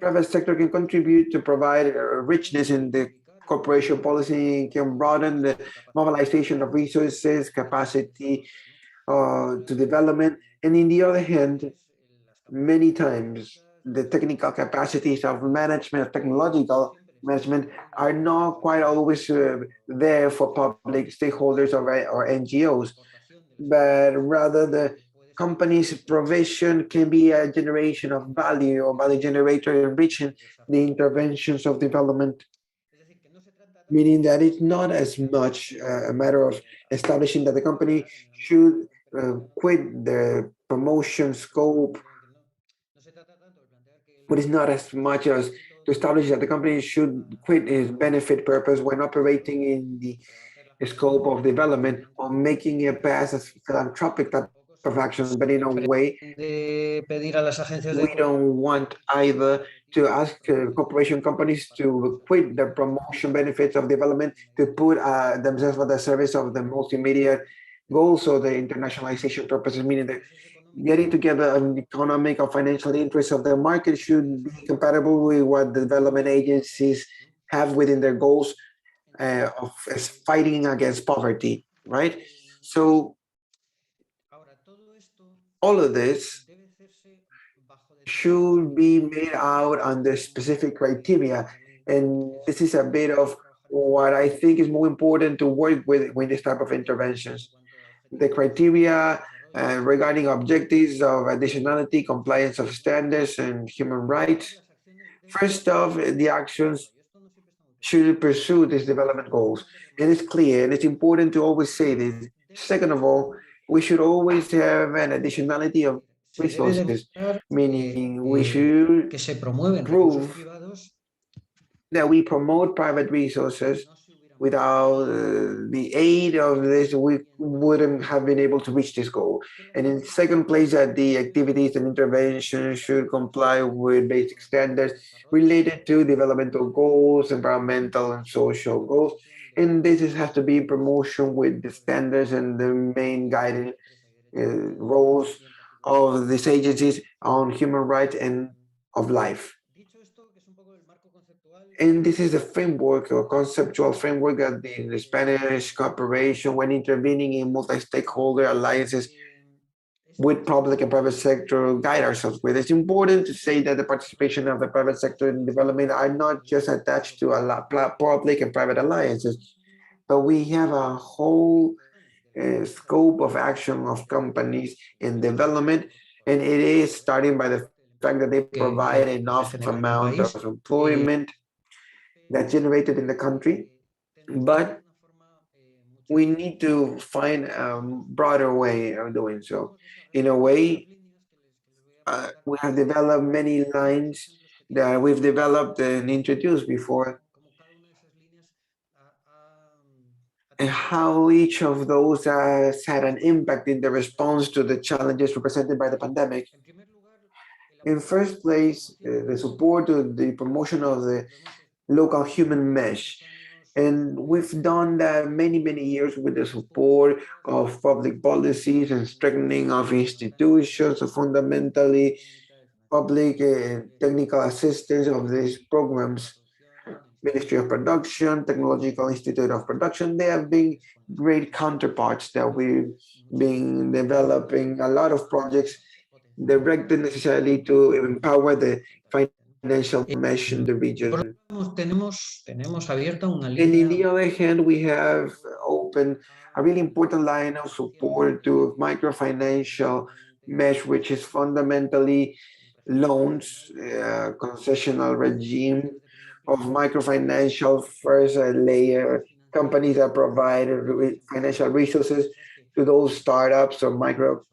Private sector can contribute to provide a richness in the corporation policy can broaden the mobilization of resources, capacity to development. And in the other hand, many times the technical capacities of management, technological management are not quite always there for public stakeholders or NGOs, but rather the company's provision can be a generation of value or value generator enriching the interventions of development, meaning that it's not as much a matter of establishing that the company should quit the promotion scope, but it's not as much as to establish that the company should quit its benefit purpose when operating in the scope of development or making it pass as philanthropic type of actions, but in a way, we don't want either to ask corporation companies to quit the promotion benefits of development to put themselves at the service of the multimedia goals or the internationalization purposes, meaning that getting together an economic or financial interest of the market should be compatible with what the development agencies have within their goals of fighting against poverty, right? So all of this should be made out under specific criteria. And this is a bit of what I think is more important to work with this type of interventions. The criteria regarding objectives of additionality, compliance of standards, and human rights. First off, the actions should pursue these development goals. And it's clear, and it's important to always say this. Second of all, we should always have an additionality of resources, meaning we should prove that we promote private resources. Without the aid of this, we wouldn't have been able to reach this goal. And in second place, that the activities and interventions should comply with basic standards related to developmental goals, environmental and social goals. And this has to be in promotion with the standards and the main guiding roles of these agencies on human rights and of life. And this is a framework or conceptual framework that the Spanish cooperation when intervening in multi-stakeholder alliances with public and private sector guide ourselves with. It's important to say that the participation of the private sector in development are not just attached to public and private alliances, but we have a whole scope of action of companies in development, and it is starting by the fact that they provide enough amount of employment that's generated in the country, but we need to find a broader way of doing so. In a way, we have developed many lines that we've developed and introduced before, and how each of those has had an impact in the response to the challenges represented by the pandemic. In first place, the support to the promotion of the local human mesh. And we've done that many years with the support of public policies and strengthening of institutions, so fundamentally public technical assistance of these programs. Ministry of Production, Technological Institute of Production, they have been great counterparts that we've been developing a lot of projects directed necessarily to empower the financial mesh in the region. And in the other hand, we have opened a really important line of support to microfinancial mesh, which is fundamentally loans, concessional regime of microfinancial first layer companies that provide financial resources to those startups or micro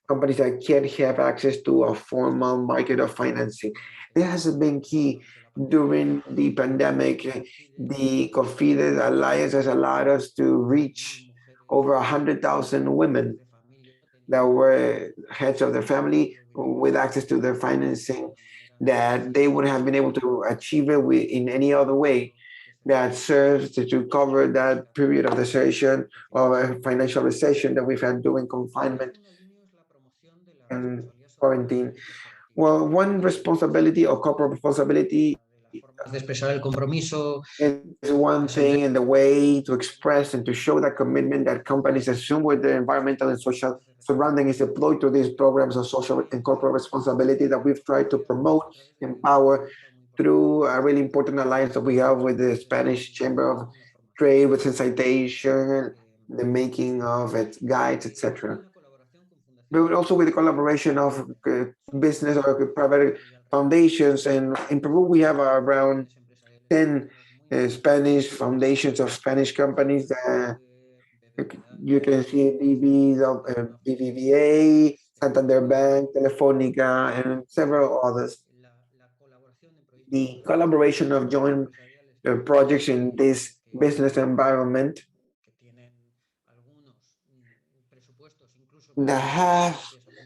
companies that can't have access to a formal market of financing. This has been key during the pandemic. The Confided Alliance has allowed us to reach over 100,000 women that were heads of their family with access to their financing that they wouldn't have been able to achieve it in any other way that serves to cover that period of recession or financial recession that we've had during confinement and quarantine. Well, one responsibility or corporate responsibility de expresar el compromiso. It's one thing in the way to express and to show that commitment that companies assume with the environmental and social surrounding is deployed to these programs of social and corporate responsibility that we've tried to promote, empower through a really important alliance that we have with the Spanish Chamber of Trade, with sensitization, the making of its guides, etc. But also with the collaboration of business or private foundations. And in Peru, we have around 10 Spanish foundations of Spanish companies that you can see BBVA, Santander Bank, Telefónica, and several others. The collaboration of joint projects in this business environment that have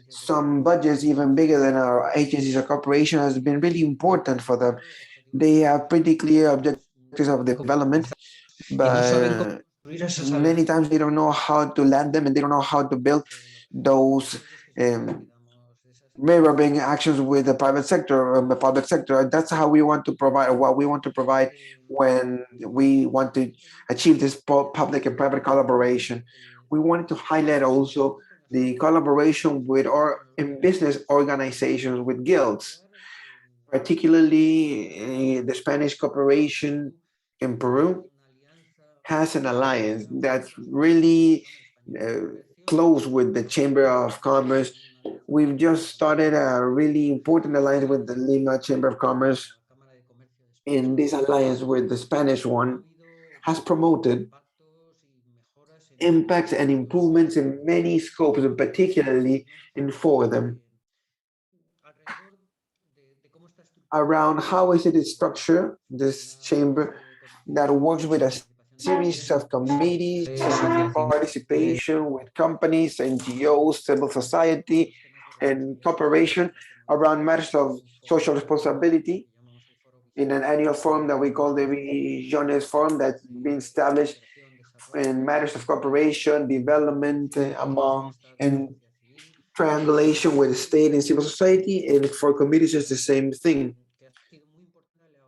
some budgets even bigger than our agencies or corporation has been really important for them. They have pretty clear objectives of development, but many times they don't know how to land them and they don't know how to build those mirroring actions with the private sector or the public sector. That's how we want to provide, or what we want to provide when we want to achieve this public and private collaboration. We wanted to highlight also the collaboration with our in business organizations, with guilds, particularly the Spanish Corporation in Peru has an alliance that's really close with the Chamber of Commerce. We've just started a really important alliance with the Lima Chamber of Commerce, and this alliance with the Spanish one has promoted impacts and improvements in many scopes, and particularly in 4 of them. Around how is it structured, this chamber that works with a series of committees and participation with companies, NGOs, civil society, and cooperation around matters of social responsibility in an annual forum that we call the Visiones Forum, that's been established in matters of cooperation, development among, and triangulation with the state and civil society, and for committees it's the same thing.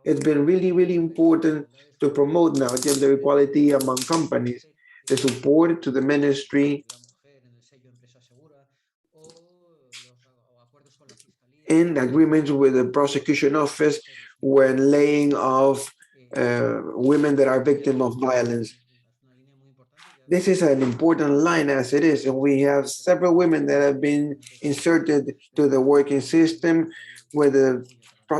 It's been really, really important to promote now gender equality among companies, the support to the ministry, and agreements with the prosecution office when laying off women that are victims of violence. This is an important line as it is, and we have several women that have been inserted to the working system with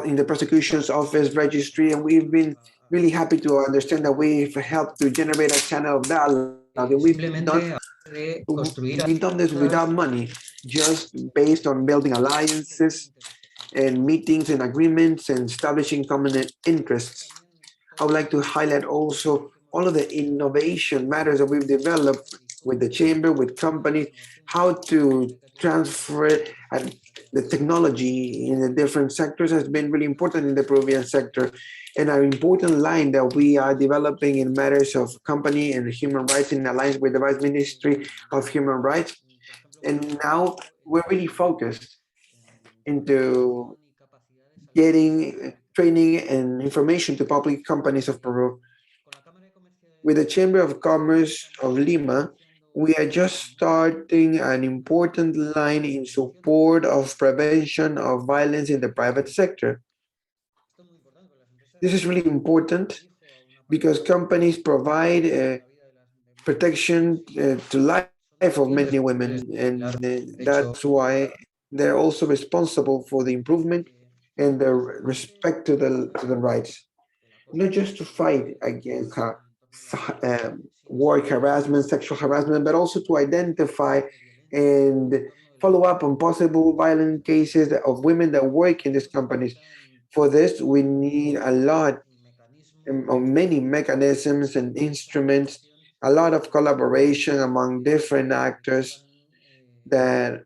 in the prosecution's office registry, and we've been really happy to understand that we've helped to generate a channel of dialogue. We've done this without money, just based on building alliances and meetings and agreements and establishing common interests. I would like to highlight also all of the innovation matters that we've developed with the chamber, with companies, how to transfer the technology in the different sectors has been really important in the Peruvian sector. And an important line that we are developing in matters of company and human rights in alliance with the Vice Ministry of Human Rights. And now we're really focused into getting training and information to public companies of Peru. With the Chamber of Commerce of Lima, we are just starting an important line in support of prevention of violence in the private sector. This is really important because companies provide protection to life of many women, and that's why they're also responsible for the improvement and the respect to the rights, not just to fight against work harassment, sexual harassment, but also to identify and follow up on possible violent cases of women that work in these companies. For this, we need a lot of many mechanisms and instruments, a lot of collaboration among different actors that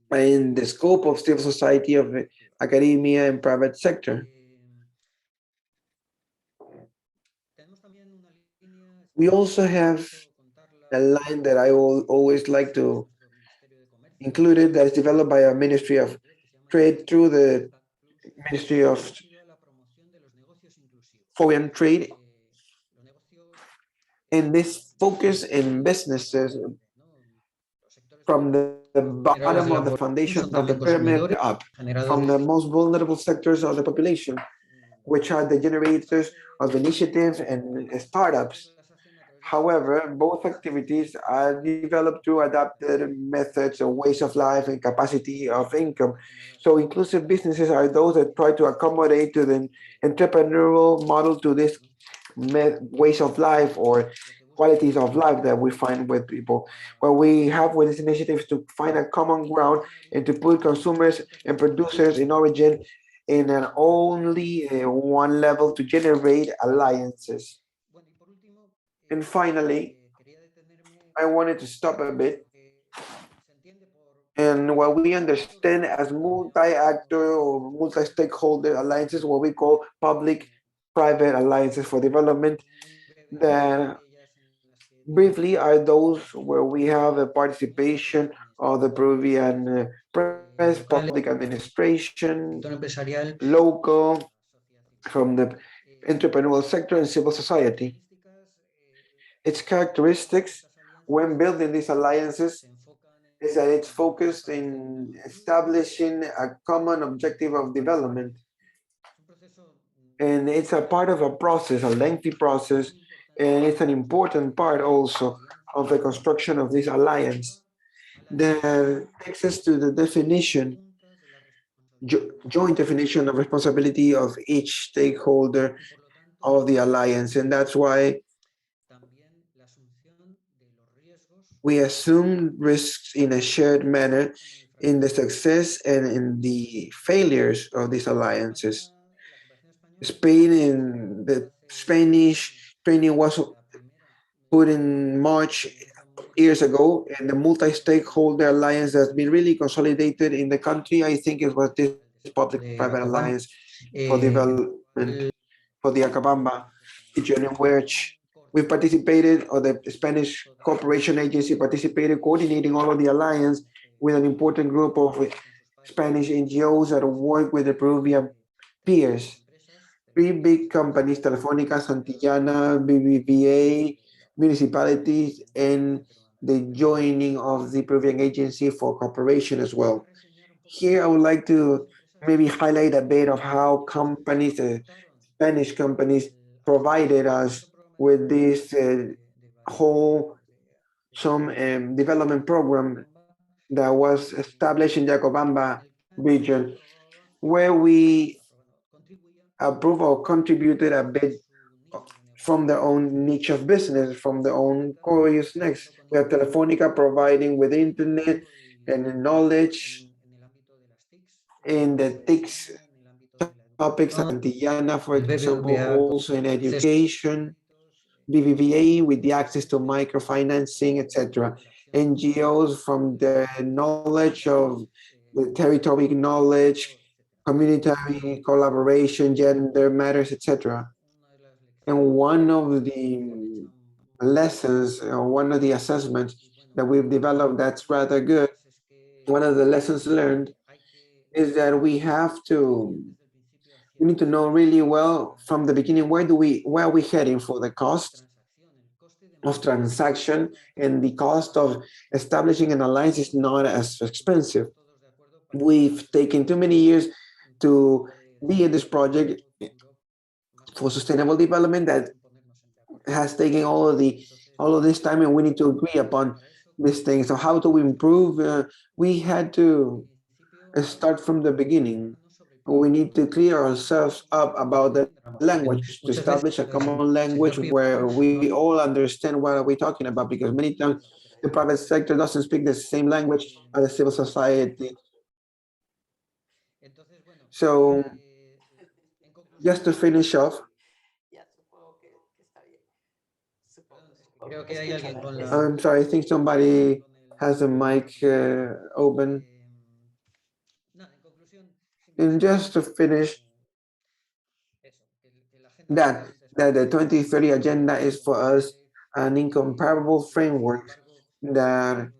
are in the scope of civil society, of academia, and private sector. We also have a line that I always like to include it, that is developed by our Ministry of Trade through the Ministry of foreign trade, and this focus in businesses from the bottom of the foundation of the pyramid up, from the most vulnerable sectors of the population, which are the generators of initiatives and startups. However, both activities are developed through adapted methods of ways of life and capacity of income. So inclusive businesses are those that try to accommodate to the entrepreneurial model to this ways of life or qualities of life that we find with people. What we have with this initiative is to find a common ground and to put consumers and producers in origin in an only one level to generate alliances. And finally, I wanted to stop a bit. And what we understand as multi-actor or multi-stakeholder alliances, what we call public-private alliances for development, that briefly are those where we have a participation of the Peruvian press, public administration, local, from the entrepreneurial sector and civil society. Its characteristics when building these alliances is that it's focused in establishing a common objective of development. And it's a part of a process, a lengthy process, and it's an important part also of the construction of this alliance that takes us to the definition, joint definition of responsibility of each stakeholder of the alliance. And that's why we assume risks in a shared manner in the success and in the failures of these alliances. Spain and the Spanish training was put in March years ago, and the multi-stakeholder alliance that's been really consolidated in the country, I think it was this public-private alliance for development for the Acabamba region, in which we participated, or the Spanish Cooperation Agency participated, coordinating all of the alliance with an important group of Spanish NGOs that work with the Peruvian peers. 3 big companies, Telefónica, Santillana, BBVA, municipalities, and the joining of the Peruvian Agency for Cooperation as well. Here, I would like to maybe highlight a bit of how companies, Spanish companies, provided us with this whole development program that was established in Jacobamba region, where we approved or contributed a bit from their own niche of business, from their own core business. We have Telefonica providing with internet and knowledge in the TICs topics, Santillana, for example, also in education, BBVA with the access to microfinancing, etc. NGOs from the knowledge of the territory knowledge, community collaboration, gender matters, etc. And one of the lessons, or one of the assessments that we've developed that's rather good, one of the lessons learned is that we need to know really well from the beginning, where are we heading for the cost of transaction, and the cost of establishing an alliance is not as expensive. We've taken too many years to be in this project for sustainable development that has taken all of this time, and we need to agree upon these things. So how do we improve? We had to start from the beginning. We need to clear ourselves up about the language, to establish a common language where we all understand what are we talking about, because many times the private sector doesn't speak the same language as the civil society. So just to finish off, I'm sorry, I think somebody has a mic open. And just to finish, that the 2030 agenda is for us an incomparable framework that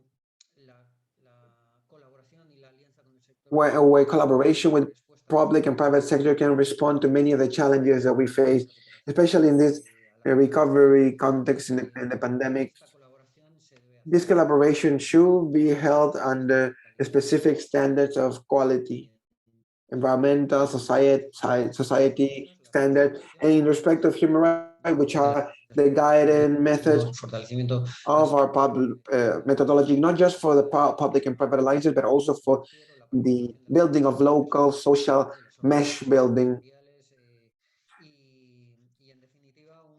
where collaboration with public and private sector can respond to many of the challenges that we face, especially in this recovery context in the pandemic. This collaboration should be held under specific standards of quality, environmental, society standards, and in respect of human rights, which are the guiding methods of our public methodology, not just for the public and private alliances, but also for the building of local social mesh building.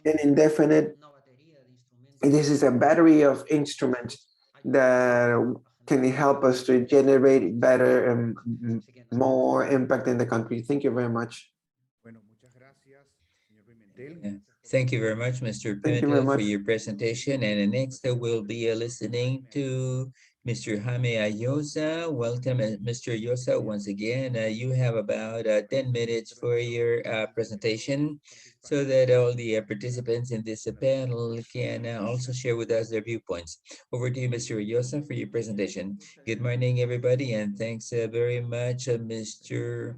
And indefinite, this is a battery of instruments that can help us to generate better and more impact in the country. Thank you very much. Thank you very much, Mr. Pimentel, for your presentation. And next, we'll be listening to Mr. Jaime Ayosa. Welcome, Mr. Ayosa. Once again, you have about 10 minutes for your presentation so that all the participants in this panel can also share with us their viewpoints. Over to you, Mr. Ayosa, for your presentation. Good morning, everybody, and thanks very much, Mr.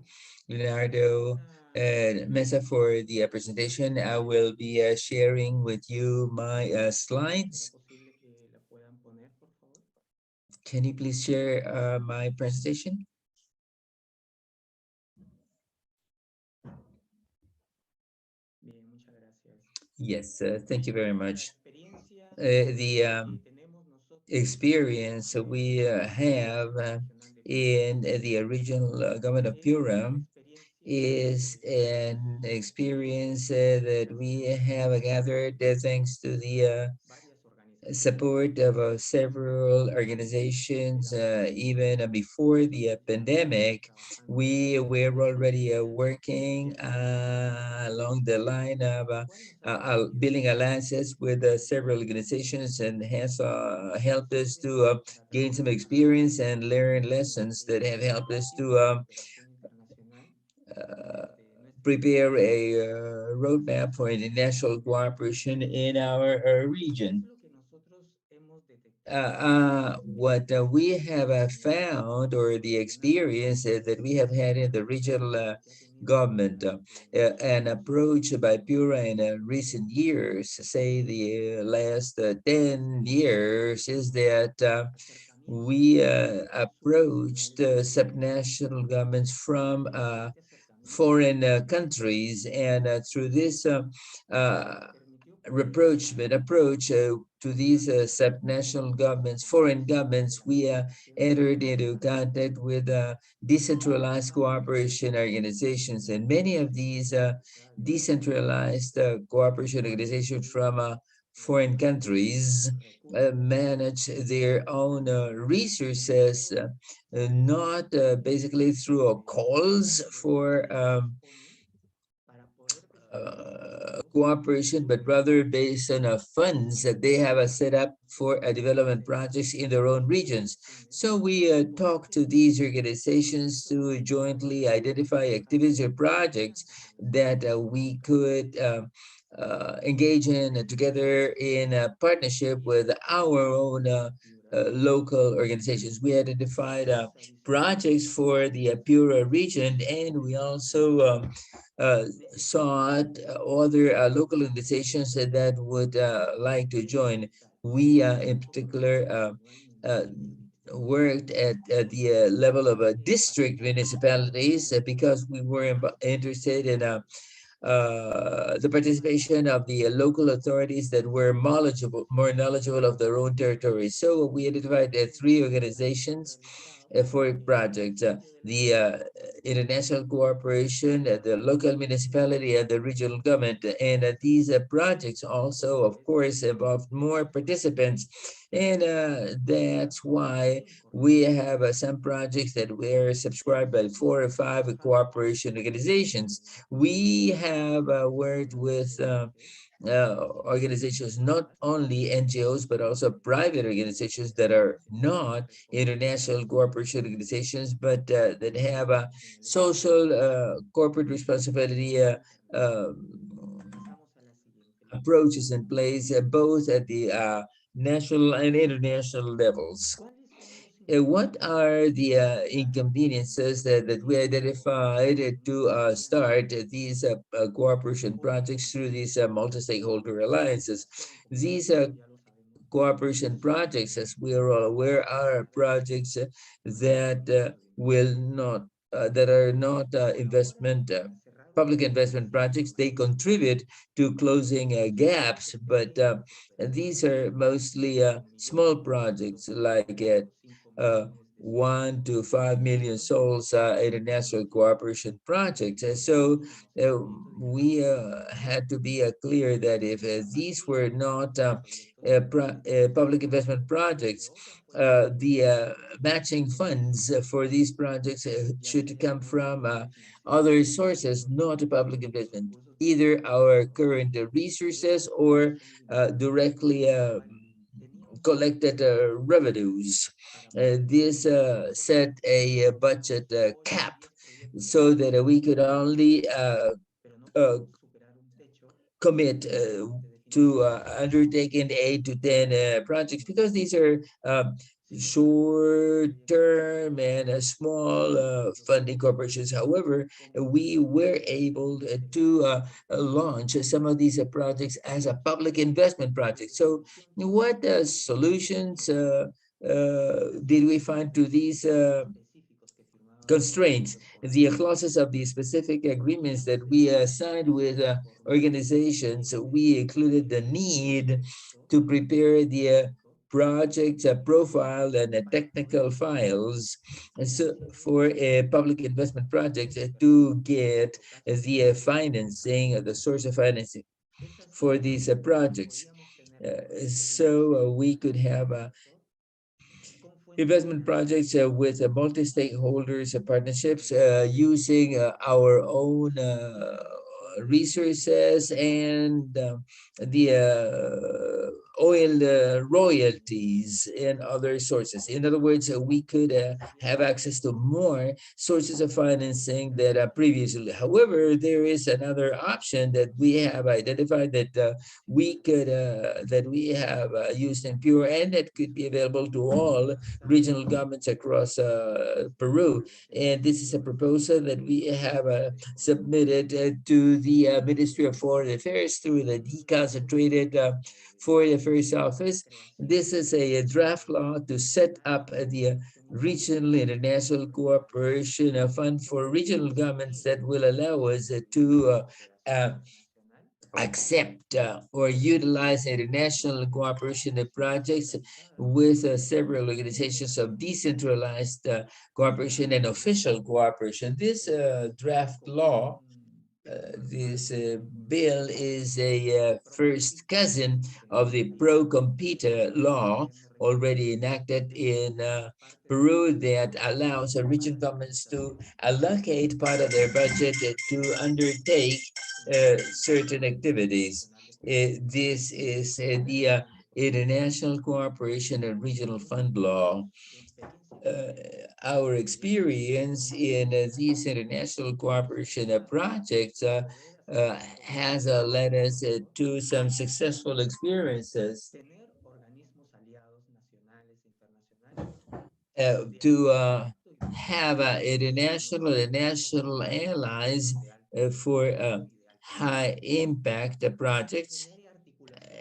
Leonardo Mesa, for the presentation. I will be sharing with you my slides. Can you please share my presentation? Yes, thank you very much. The experience we have in the regional government of Peru is an experience that we have gathered thanks to the support of several organizations. Even before the pandemic, we were already working along the line of building alliances with several organizations, and has helped us to gain some experience and learn lessons that have helped us to prepare a roadmap for international cooperation in our region. What we have found, or the experience that we have had in the regional government, an approach by Peru in recent years, say the last 10 years, is that we approached subnational governments from foreign countries, and through this approach to these subnational governments, foreign governments, we entered into contact with decentralized cooperation organizations, and many of these decentralized cooperation organizations from foreign countries manage their own resources, not basically through calls for cooperation, but rather based on funds that they have set up for development projects in their own regions. So we talk to these organizations to jointly identify activities or projects that we could engage in together in a partnership with our own local organizations. We identified projects for the Peru region, and we also sought other local organizations that would like to join. We in particular worked at the level of district municipalities because we were interested in the participation of the local authorities that were more knowledgeable of their own territories. So we identified 3 organizations for projects: the international cooperation, the local municipality, and the regional government. And these projects also, of course, involved more participants. And that's why we have some projects that were subscribed by 4 or 5 cooperation organizations. We have worked with organizations, not only NGOs, but also private organizations that are not international cooperation organizations, but that have a social corporate responsibility approaches in place, both at the national and international levels. What are the inconveniences that we identified to start these cooperation projects through these multi-stakeholder alliances? These cooperation projects, as we are all aware, are projects that will not, that are not investment, public investment projects. They contribute to closing gaps, but these are mostly small projects like 1 to 5 million souls international cooperation projects. And so we had to be clear that if these were not public investment projects, the matching funds for these projects should come from other sources, not public investment, either our current resources or directly collected revenues. This set a budget cap so that we could only commit to undertaking 8 to 10 projects, because these are short-term and small funding corporations. However, we were able to launch some of these projects as a public investment project. So what solutions did we find to these constraints? The clauses of the specific agreements that we signed with organizations, we included the need to prepare the project profile and technical files. And so for public investment projects to get the financing, the source of financing for these projects. So we could have investment projects with multi-stakeholders partnerships using our own resources and the oil royalties and other sources. In other words, we could have access to more sources of financing than previously. However, there is another option that we have identified that we could that we have used in Peru, and that could be available to all regional governments across Peru. And this is a proposal that we have submitted to the Ministry of Foreign Affairs through the Deconcentrated Foreign Affairs Office. This is a draft law to set up the Regional International Cooperation Fund for regional governments that will allow us to accept or utilize international cooperation projects with several organizations of decentralized cooperation and official cooperation. This draft law, this bill is a first cousin of the pro-compete law already enacted in Peru that allows regional governments to allocate part of their budget to undertake certain activities. This is the International Cooperation and Regional Fund Law. Our experience in these international cooperation projects has led us to some successful experiences to have international and national allies for high impact projects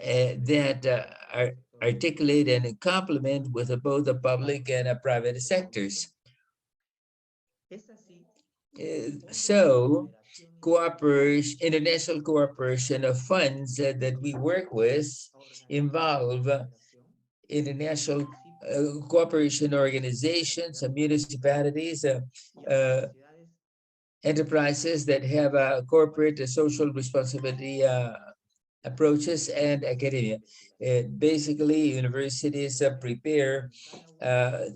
that are articulate and complement with both the public and private sectors. So cooperation, international cooperation of funds that we work with involve international cooperation organizations, municipalities, enterprises that have a corporate social responsibility approaches, and academia. Basically, universities prepare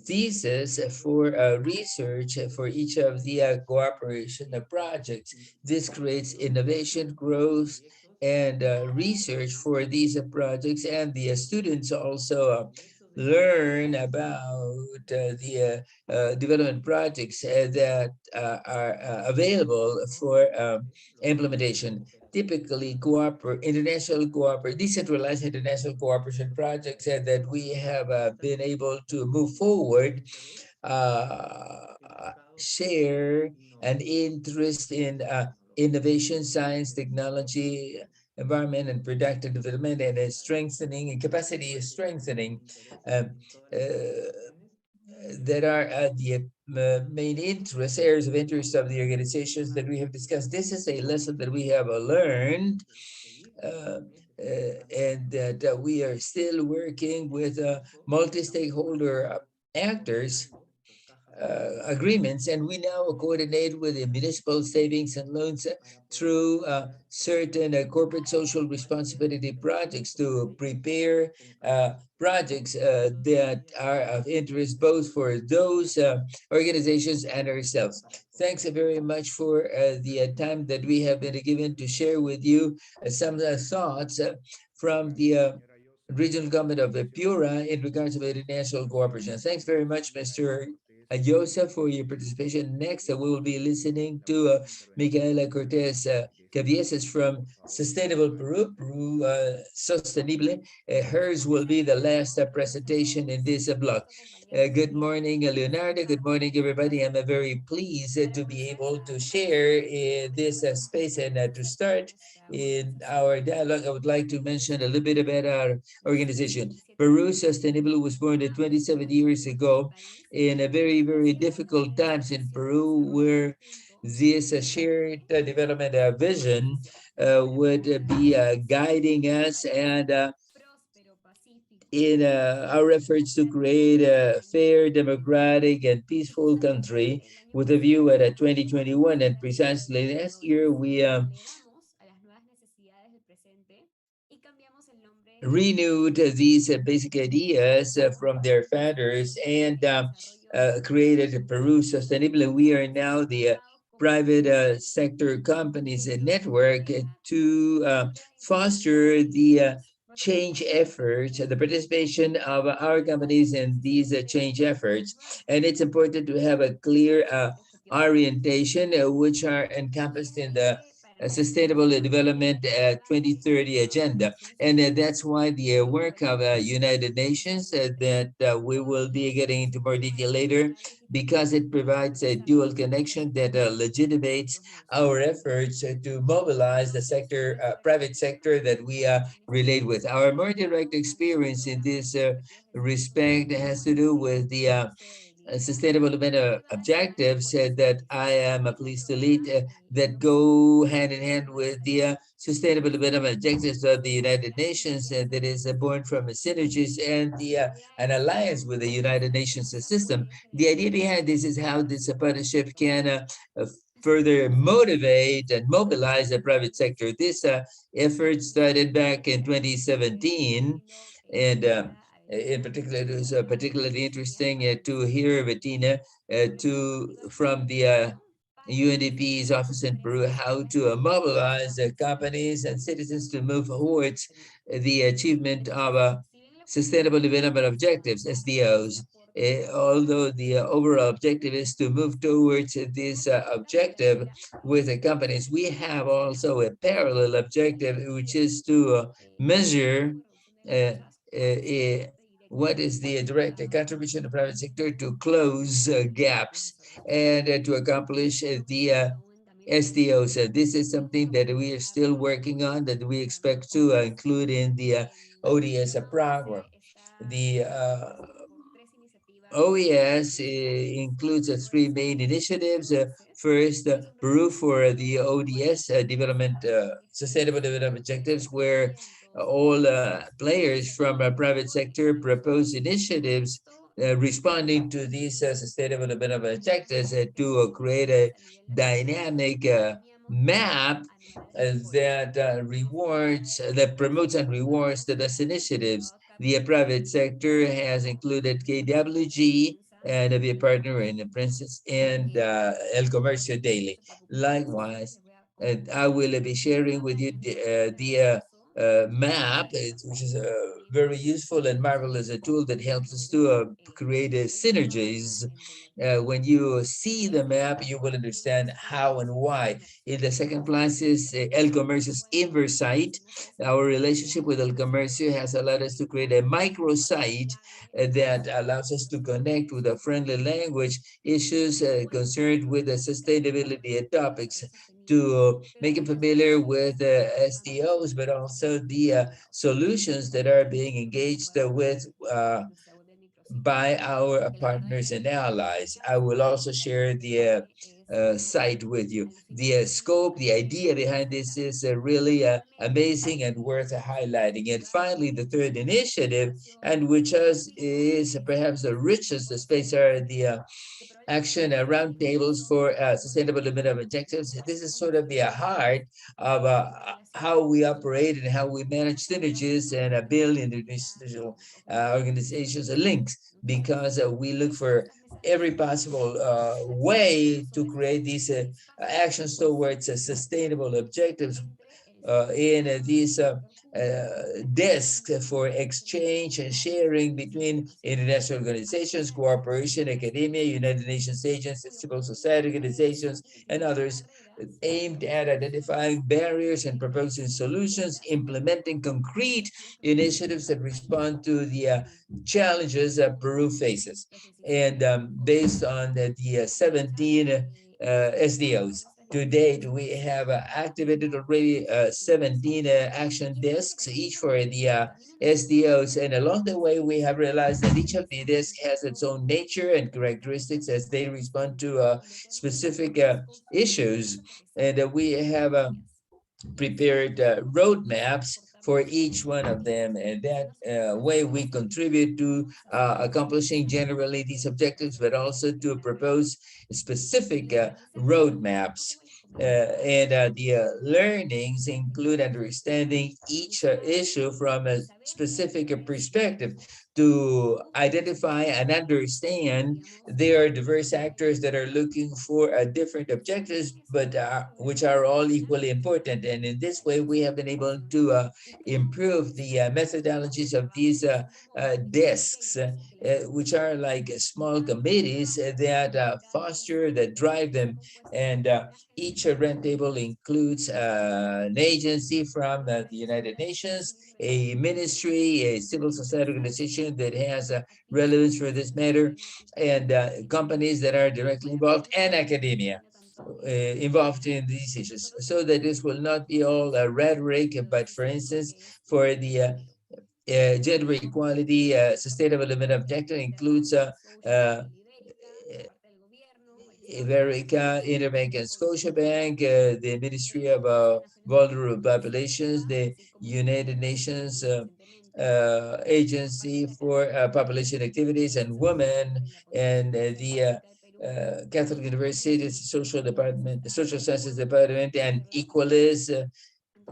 thesis for research for each of the cooperation projects. This creates innovation, growth, and research for these projects, and the students also learn about the development projects that are available for implementation. typically decentralized international cooperation projects that we have been able to move forward, share an interest in innovation, science, technology, environment, and productive development, and strengthening and capacity strengthening. That are the main areas of interest of the organizations that we have discussed. This is a lesson that we have learned, and that we are still working with multi-stakeholder actors agreements, and we now coordinate with the municipal savings and loans through certain corporate social responsibility projects to prepare projects that are of interest both for those organizations and ourselves. Thanks very much for the time that we have been given to share with you some thoughts from the regional government of Peru in regards to international cooperation. Thanks very much, Mr. Joseph, for your participation. Next, we will be listening to Micaela Cortez Cavieses from Sustainable Peru, Sostenible. Hers will be the last presentation in this block. Good morning, Leonardo. Good morning, everybody. I'm very pleased to be able to share this space, and to start in our dialogue, I would like to mention a little bit about our organization. Peru Sustainable was born 27 years ago in a very, very difficult times in Peru, where this shared development vision would be guiding us, and in our efforts to create a fair, democratic, and peaceful country with a view at 2021. And precisely last year, we renewed these basic ideas from their founders, and created Peru Sustainable. We are now the private sector companies network to foster the change efforts, the participation of our companies in these change efforts. And it's important to have a clear orientation, which are encompassed in the Sustainable Development 2030 agenda. And that's why the work of United Nations that we will be getting into more detail later, because it provides a dual connection that legitimates our efforts to mobilize the sector, private sector that we relate with. Our more direct experience in this respect has to do with the sustainable development objectives that I am pleased to lead, that go hand in hand with the sustainable development objectives of the United Nations, that is born from synergies and an alliance with the United Nations system. The idea behind this is how this partnership can further motivate and mobilize the private sector. This effort started back in 2017, and in particular, it was particularly interesting to hear Bettina from the UNDP's office in Peru how to mobilize companies and citizens to move towards the achievement of sustainable development objectives, SDOs. Although the overall objective is to move towards this objective with the companies, we have also a parallel objective, which is to measure what is the direct contribution of the private sector to close gaps and to accomplish the SDOs. This is something that we are still working on, that we expect to include in the ODS program. The OES includes three main initiatives. First, Peru for the ODS development, sustainable development objectives, where all players from a private sector propose initiatives responding to these sustainable development objectives to create a dynamic map that rewards, that promotes and rewards the best initiatives. The private sector has included KWG and a partner in the Princess and El Comercio Daily. Likewise, I will be sharing with you the map, which is very useful and marvelous a tool that helps us to create synergies. When you see the map, you will understand how and why. In the second place is El Comercio's Inversight. Our relationship with El Comercio has allowed us to create a microsite that allows us to connect with a friendly language issues concerned with the sustainability topics, to make it familiar with SDOs, but also the solutions that are being engaged with by our partners and allies. I will also share the site with you. The scope, the idea behind this is really amazing and worth highlighting. And finally, the third initiative, and which is perhaps the richest, the space are the action roundtables for sustainable development objectives. This is sort of the heart of how we operate and how we manage synergies and build international organizations links, because we look for every possible way to create these actions towards sustainable objectives in these desks for exchange and sharing between international organizations, cooperation, academia, United Nations agencies, civil society organizations, and others, aimed at identifying barriers and proposing solutions, implementing concrete initiatives that respond to the challenges Peru faces. And based on the 17 SDOs. To date, we have activated already 17 action desks, each for the SDOs. And along the way, we have realized that each of the desks has its own nature and characteristics as they respond to specific issues. And we have prepared roadmaps for each one of them, and that way we contribute to accomplishing generally these objectives, but also to propose specific roadmaps. The learnings include understanding each issue from a specific perspective, to identify and understand there are diverse actors that are looking for different objectives, but which are all equally important. And in this way, we have been able to improve the methodologies of these desks, which are like small committees that foster, that drive them. And each rent table includes an agency from the United Nations, a ministry, a civil society organization that has relevance for this matter, and companies that are directly involved, and academia involved in these issues, so that this will not be all rhetoric. But for instance, for the gender equality sustainable development objective includes Iberica, Interbank, and Scotiabank, the Ministry of Vulnerable Populations, the United Nations Agency for Population Activities and Women, and the Catholic University, the Social Department, the Social Sciences Department, and Equalis,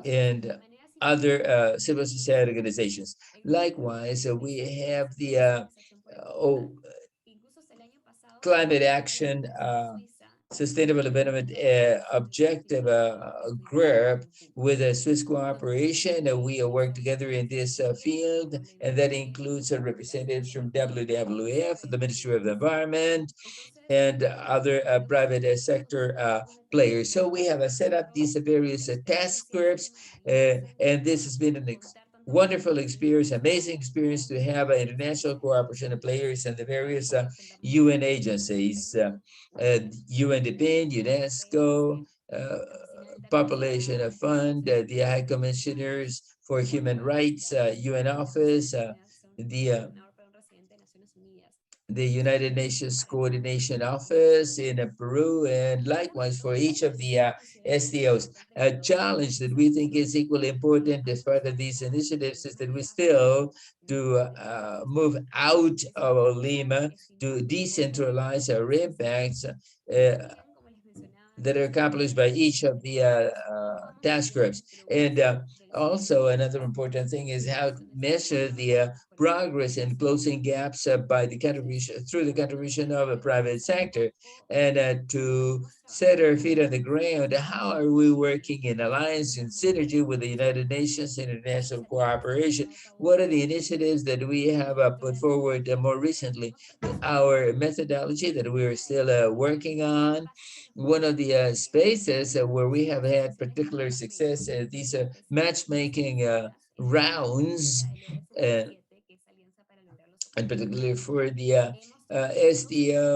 and other civil society organizations. Likewise, we have the climate action sustainable development objective group with a Swiss cooperation. We work together in this field, and that includes representatives from WWF, the Ministry of the Environment, and other private sector players. So we have set up these various task groups, and this has been an wonderful experience, amazing experience to have international cooperation of players and the various UN agencies, UNDP, UNESCO, Population Fund, the High Commissioners for Human Rights, UN Office, the United Nations Coordination Office in Peru, and likewise for each of the SDOs. A challenge that we think is equally important as part of these initiatives is that we still to move out of Lima to decentralize our impacts that are accomplished by each of the task groups. And Also, another important thing is how to measure the progress in closing gaps by the contribution through the contribution of a private sector, and to set our feet on the ground. How are we working in alliance and synergy with the United Nations and international cooperation? What are the initiatives that we have put forward more recently? Our methodology that we are still working on. One of the spaces where we have had particular success, these matchmaking rounds, and particularly for the SDO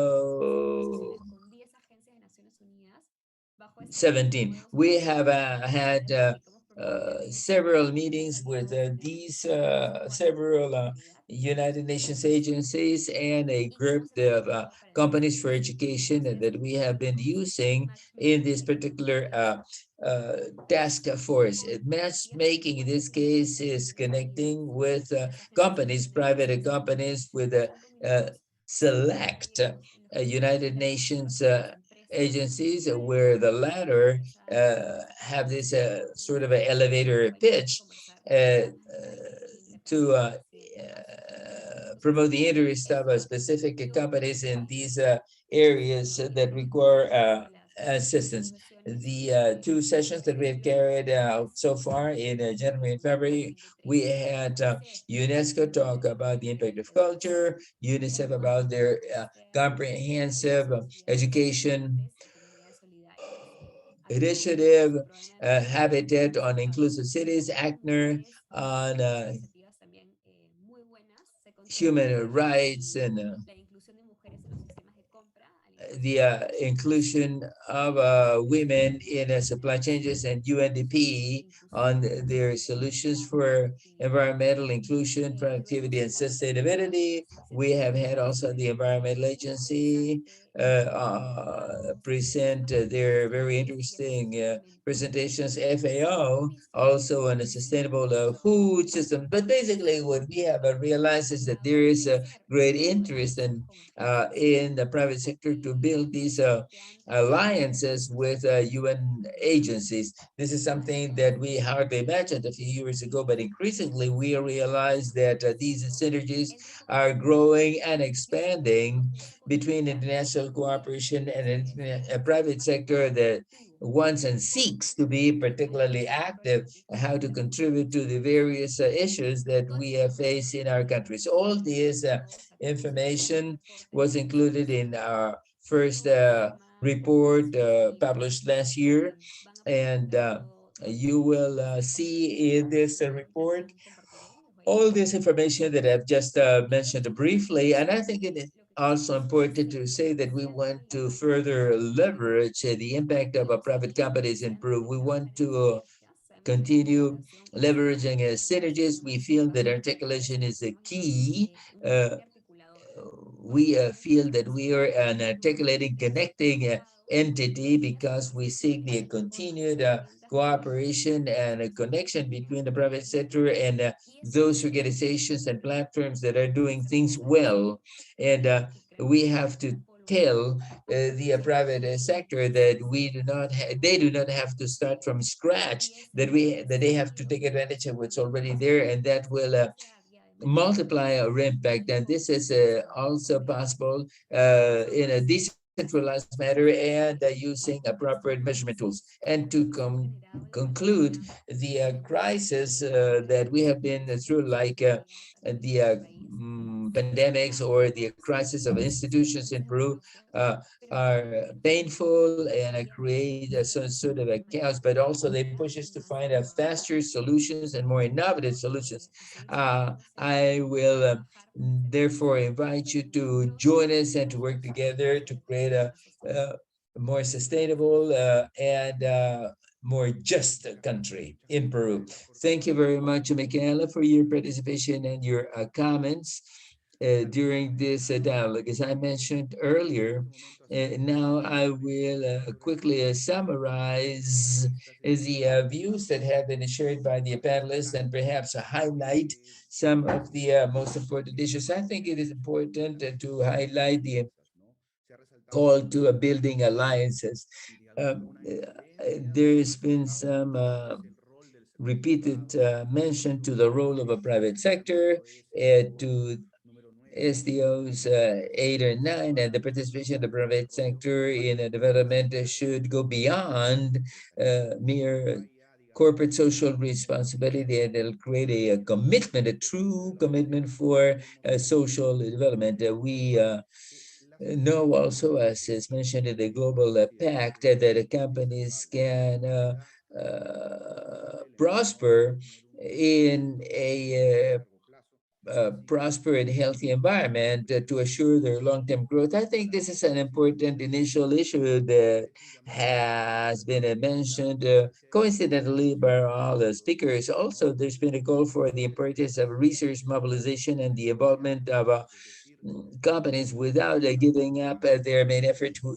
17. We have had several meetings with these several United Nations agencies and a group of companies for education that we have been using in this particular task force. Matchmaking in this case is connecting with companies, private companies with select United Nations agencies, where the latter have this sort of an elevator pitch to promote the interest of specific companies in these areas that require assistance. The two sessions that we have carried out so far in January and February, we had UNESCO talk about the impact of culture, UNICEF about their comprehensive education initiative, Habitat on Inclusive Cities, ACNR on human rights, and the inclusion of women in supply chains, and UNDP on their solutions for environmental inclusion, productivity, and sustainability. We have had also the Environmental Agency present their very interesting presentations, FAO, also on a sustainable food system. But basically what we have realized is that there is a great interest in the private sector to build these alliances with UN agencies. This is something that we hardly imagined a few years ago, but increasingly we realize that these synergies are growing and expanding between international cooperation and a private sector that wants and seeks to be particularly active, how to contribute to the various issues that we face in our countries. All this information was included in our first report published last year, and you will see in this report all this information that I've just mentioned briefly. And I think it is also important to say that we want to further leverage the impact of private companies in Peru. We want to continue leveraging synergies. We feel that articulation is a key. We feel that we are an articulating, connecting entity, because we seek the continued cooperation and a connection between the private sector and those organizations and platforms that are doing things well. And we have to tell the private sector that they do not have to start from scratch, that they have to take advantage of what's already there, and that will multiply our impact. And this is also possible in a decentralized manner and using appropriate measurement tools. And to conclude, the crisis that we have been through, like the pandemics or the crisis of institutions in Peru, are painful and create some sort of a chaos, but also they push us to find faster solutions and more innovative solutions. I will therefore invite you to join us and to work together to create a more sustainable and more just country in Peru. Thank you very much, Michaela, for your participation and your comments during this dialogue. As I mentioned earlier, now I will quickly summarize the views that have been shared by the panelists and perhaps highlight some of the most important issues. I think it is important to highlight the call to building alliances. There's been some repeated mention to the role of a private sector, to SDOs 8 or 9, and the participation of the private sector in development should go beyond mere corporate social responsibility, and it'll create a commitment, a true commitment for social development. We know also, as is mentioned in the Global Pact, that companies can prosper in a prosper and healthy environment to assure their long-term growth. I think this is an important initial issue that has been mentioned coincidentally by all the speakers. Also, there's been a call for the importance of research mobilization and the involvement of companies without giving up their main effort to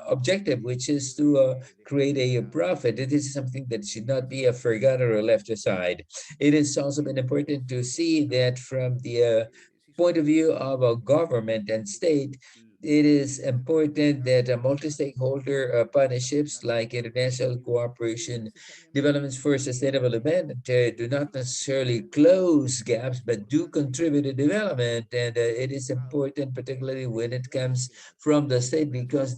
objective, which is to create a profit. This is something that should not be forgotten or left aside. It has also been important to see that from the point of view of a government and state, it is important that multi-stakeholder partnerships like international cooperation developments for sustainable development do not necessarily close gaps, but do contribute to development. And it is important, particularly when it comes from the state, because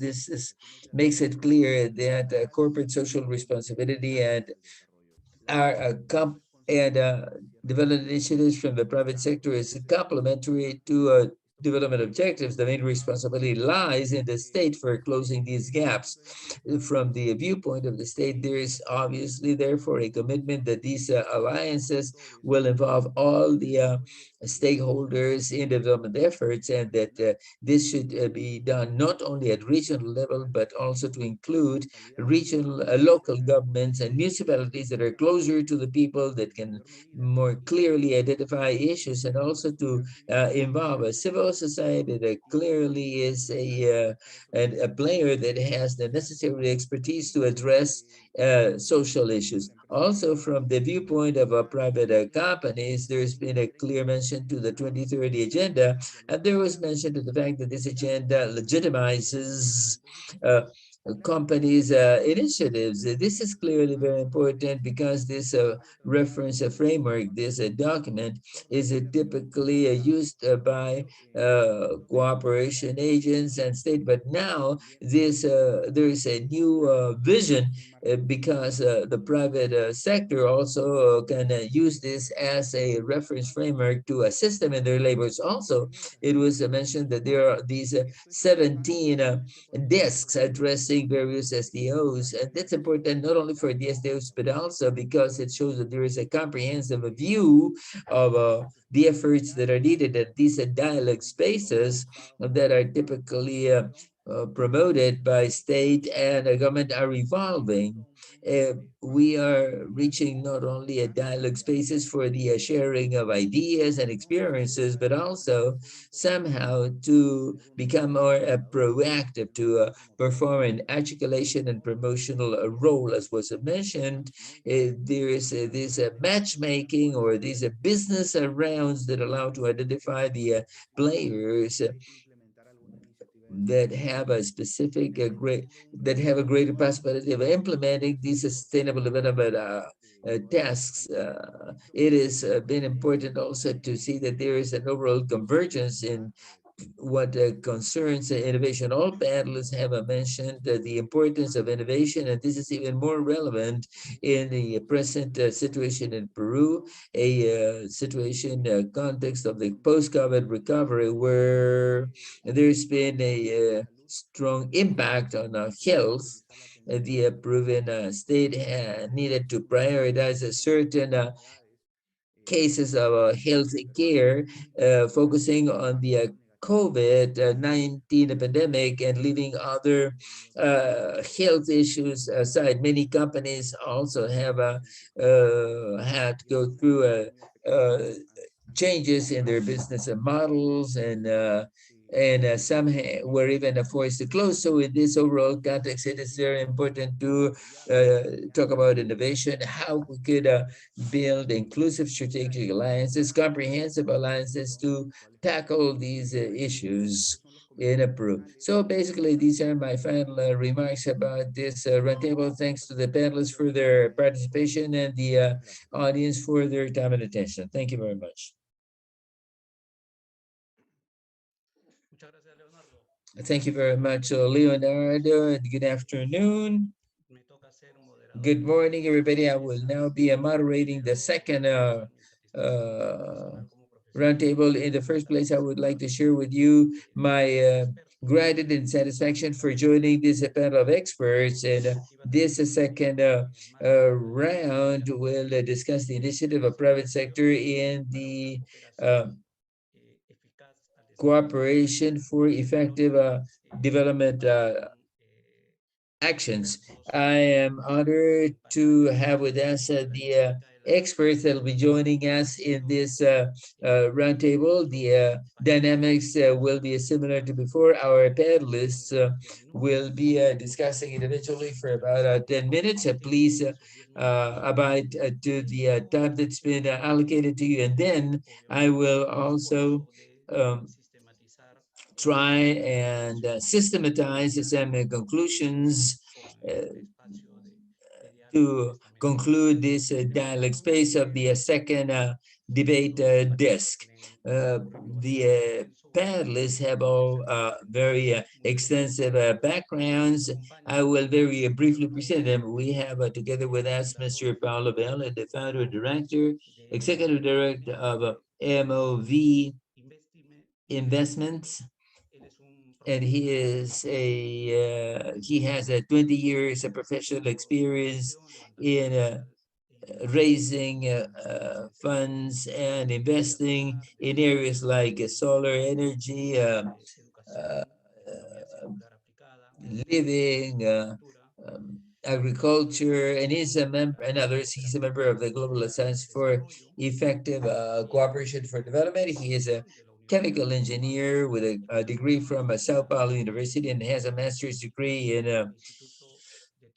makes it clear that corporate social responsibility and our development initiatives from the private sector is complementary to development objectives. The main responsibility lies in the state for closing these gaps. From the viewpoint of the state, there is obviously therefore a commitment that these alliances will involve all the stakeholders in development efforts, and that this should be done not only at regional level, but also to include regional, local governments and municipalities that are closer to the people, that can more clearly identify issues, and also to involve a civil society that clearly is a player that has the necessary expertise to address social issues. Also, from the viewpoint of private companies, there's been a clear mention to the 2030 agenda, and there was mention to the fact that this agenda legitimizes companies' initiatives. This is clearly very important because this reference framework, this document, is typically used by cooperation agents and state. But now there is a new vision because the private sector also can use this as a reference framework to assist them in their labors. Also, it was mentioned that there are these 17 desks addressing various SDOs, and that's important not only for the SDOs, but also because it shows that there is a comprehensive view of the efforts that are needed at these dialogue spaces that are typically promoted by state and government are evolving. We are reaching not only a dialogue spaces for the sharing of ideas and experiences, but also somehow to become more proactive, to perform an articulation and promotional role, as was mentioned. There is this matchmaking or these business rounds that allow to identify the players that have a specific that have a greater possibility of implementing these sustainable development tasks. It has been important also to see that there is an overall convergence in what concerns innovation. All panelists have mentioned the importance of innovation, and this is even more relevant in the present situation in Peru, a situation context of the post-COVID recovery, where there's been a strong impact on health. The Peruvian state needed to prioritize a certain cases of health care, focusing on the COVID-19 pandemic and leaving other health issues aside. Many companies also have had to go through changes in their business models, and some were even forced to close. So in this overall context, it is very important to talk about innovation, how we could build inclusive strategic alliances, comprehensive alliances to tackle these issues. in Peru. So basically, these are my final remarks about this roundtable. Thanks to the panelists for their participation and the audience for their time and attention. Thank you very much. Thank you very much, Leonardo, and good afternoon. Good morning, everybody. I will now be moderating the second roundtable. In the first place, I would like to share with you my gratitude and satisfaction for joining this panel of experts. And this second round will discuss the initiative of private sector in the cooperation for effective development actions. I am honored to have with us the experts that will be joining us in this roundtable. The dynamics will be similar to before. Our panelists will be discussing individually for about 10 minutes. Please abide to the time that's been allocated to you. And then I will also try and systematize some conclusions to conclude this dialogue space of the second debate disc. The panelists have all very extensive backgrounds. I will very briefly present them. We have together with us Mr. Paulo Vela, the founder and director, executive director of MOV Investments, and he is he has a 20 years of professional experience in raising funds and investing in areas like solar energy, living, agriculture, and he's a member, and others. He's a member of the Global Alliance for Effective Cooperation for Development. He is a chemical engineer with a degree from Sao Paulo University and has a master's degree in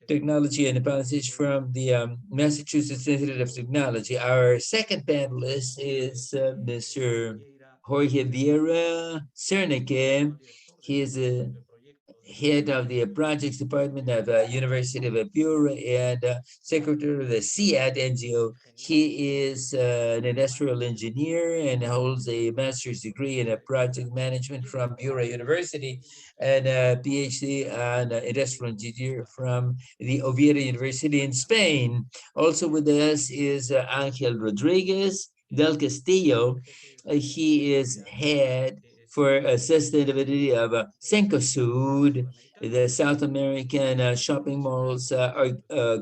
technology and policies from the Massachusetts Institute of Technology. Our second panelist is Mr. Jorge Vieira Cernique. He is a head of the projects department of University of Peru and secretary of the CIAT NGO. He is an industrial engineer and holds a master's degree in project management from Peru University and a PhD on industrial engineer from the Oviedo University in Spain. Also with us is Angel Rodriguez del Castillo. He is head for sustainability of Cencosud, the South American shopping malls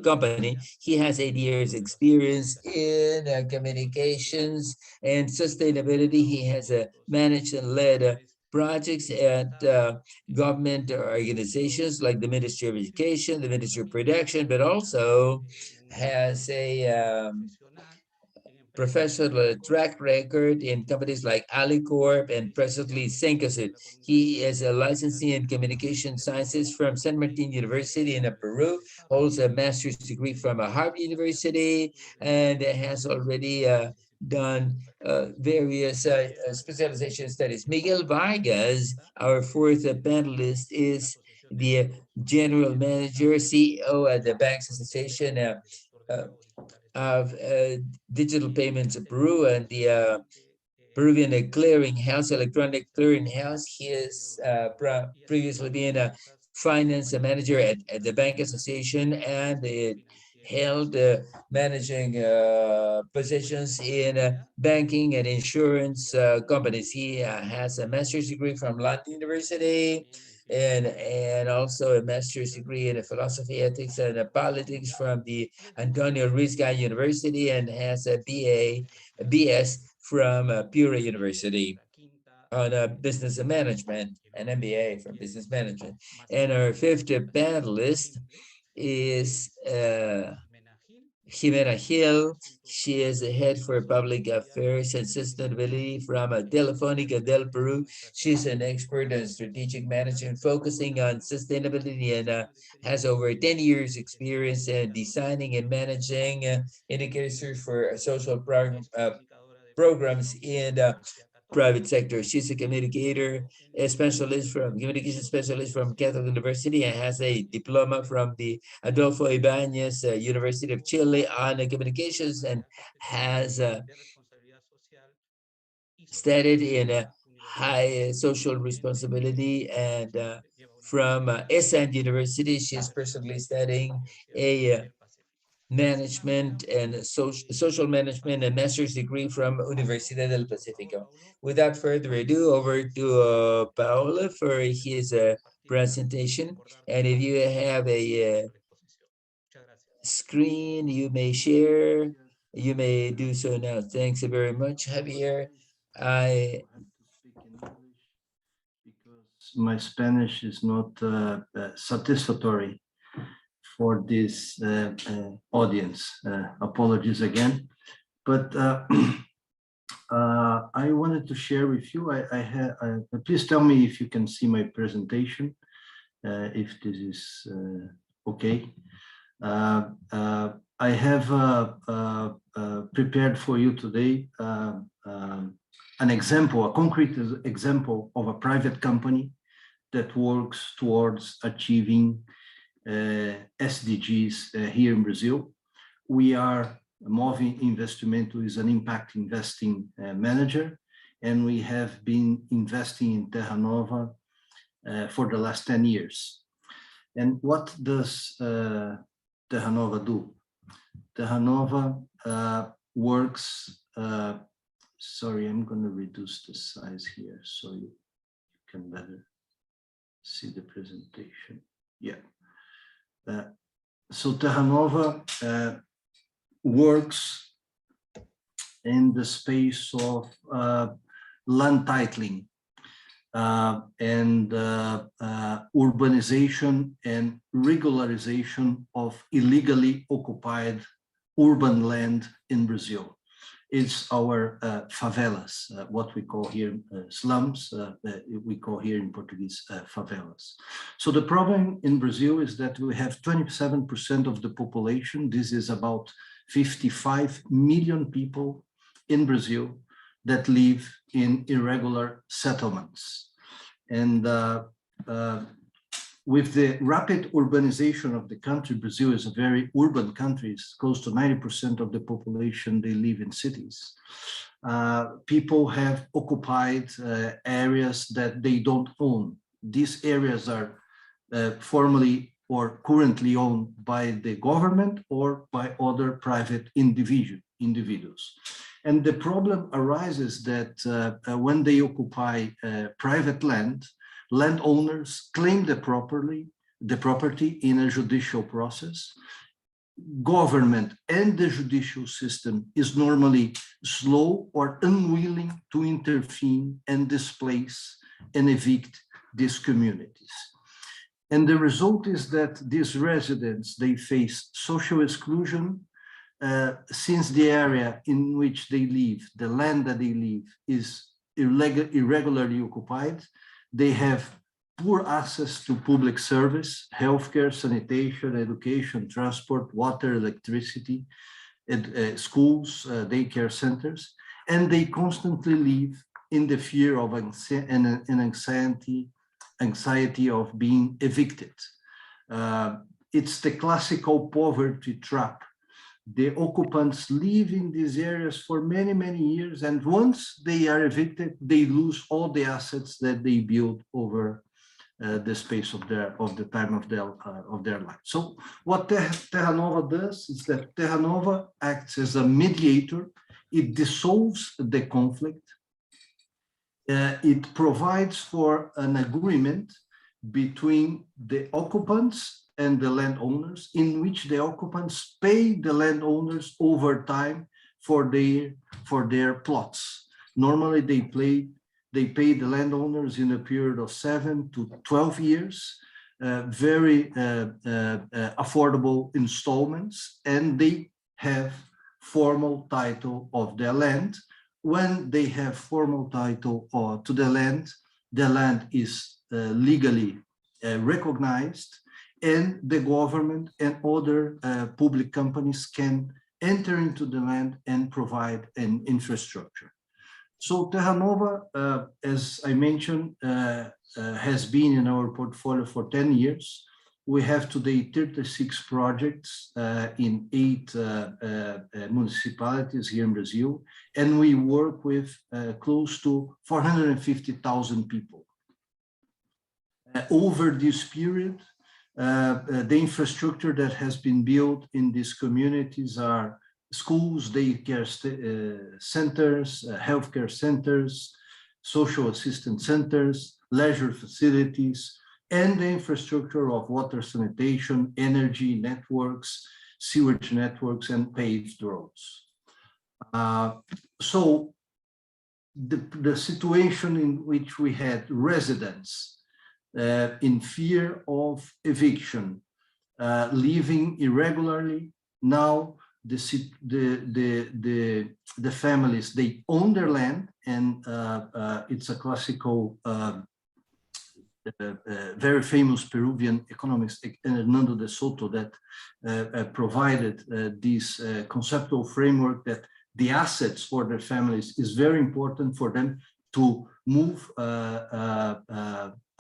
company. He has 8 years experience in communications and sustainability. He has managed and led projects at government organizations like the Ministry of Education, the Ministry of Production, but also has a professional track record in companies like Alicorp and presently Cencosud. He is a licensee in communication sciences from San Martin University in Peru, holds a master's degree from Harvard University, and has already done various specialization studies. Miguel Vargas, our fourth panelist, is the general manager, CEO at the Banks Association of digital payments in Peru and the Peruvian clearing house, electronic clearing house. He has previously been a finance manager at the Bank Association and held managing positions in banking and insurance companies. He has a master's degree from London University and also a master's degree in philosophy, ethics, and politics from the Antonio Ruiz Gal University and has a BS from Peru University on business management, an MBA from business management. And our fifth panelist is Jimena Gil. She is the head for public affairs and sustainability from Telefónica del Peru. She's an expert in strategic management focusing on sustainability and has over 10 years experience in designing and managing indicators for social programs in private sector. She's a communication specialist from Catholic University and has a diploma from the Adolfo Ibáñez University of Chile on communications, and has studied in high social responsibility. And from ESAN University, she's personally studying a management and social management and master's degree from Universidad del Pacífico. Without further ado, over to Paolo for his presentation. And if you have a screen you may share, you may do so now. Thanks very much, Javier. Because my Spanish is not satisfactory for this audience. Apologies again, but I wanted to share with you. Please tell me if you can see my presentation, if this is okay. I have prepared for you today an example, a concrete example of a private company that works towards achieving SDGs here in Brazil. We are Move Investimento is an impact investing manager, and we have been investing in Terra Nova for the last 10 years. And what does Terra Nova do? Terra Nova works, sorry, I'm going to reduce the size here so you can better see the presentation. Yeah. So Terra Nova works in the space of land titling and urbanization and regularization of illegally occupied urban land in Brazil. It's our favelas, what we call here slums, we call here in Portuguese favelas. So the problem in Brazil is that we have 27% of the population. This is about 55 million people in Brazil that live in irregular settlements. And with the rapid urbanization of the country, Brazil is a very urban country. It's close to 90% of the population, they live in cities. People have occupied areas that they don't own. These areas are formerly or currently owned by the government or by other private individuals. And the problem arises that when they occupy private land, landowners claim the property in a judicial process. Government and the judicial system is normally slow or unwilling to intervene and displace and evict these communities. And the result is that these residents, they face social exclusion since the area in which they live, the land that they live, is irregularly occupied. They have poor access to public service, healthcare, sanitation, education, transport, water, electricity, schools, daycare centers, and they constantly live in the fear of anxiety of being evicted. It's the classical poverty trap. The occupants live in these areas for many, many years, and once they are evicted, they lose all the assets that they built over the space of the time of their life. So what Terra Nova does is that Terra Nova acts as a mediator. It dissolves the conflict. It provides for an agreement between the occupants and the landowners, in which the occupants pay the landowners over time for their plots. Normally, they pay the landowners in a period of 7 to 12 years, very affordable installments, and they have formal title of their land. When they have formal title to the land is legally recognized, and the government and other public companies can enter into the land and provide an infrastructure. So Terra Nova, as I mentioned, has been in our portfolio for 10 years. We have today 36 projects in 8 municipalities here in Brazil, and we work with close to 450,000 people. Over this period, the infrastructure that has been built in these communities are schools, daycare centers, healthcare centers, social assistance centers, leisure facilities, and the infrastructure of water sanitation, energy networks, sewage networks, and paved roads. So the situation in which we had residents in fear of eviction, living irregularly, now the families, they own their land, and it's a classical, very famous Peruvian economist, Hernando de Soto, that provided this conceptual framework that the assets for their families is very important for them to move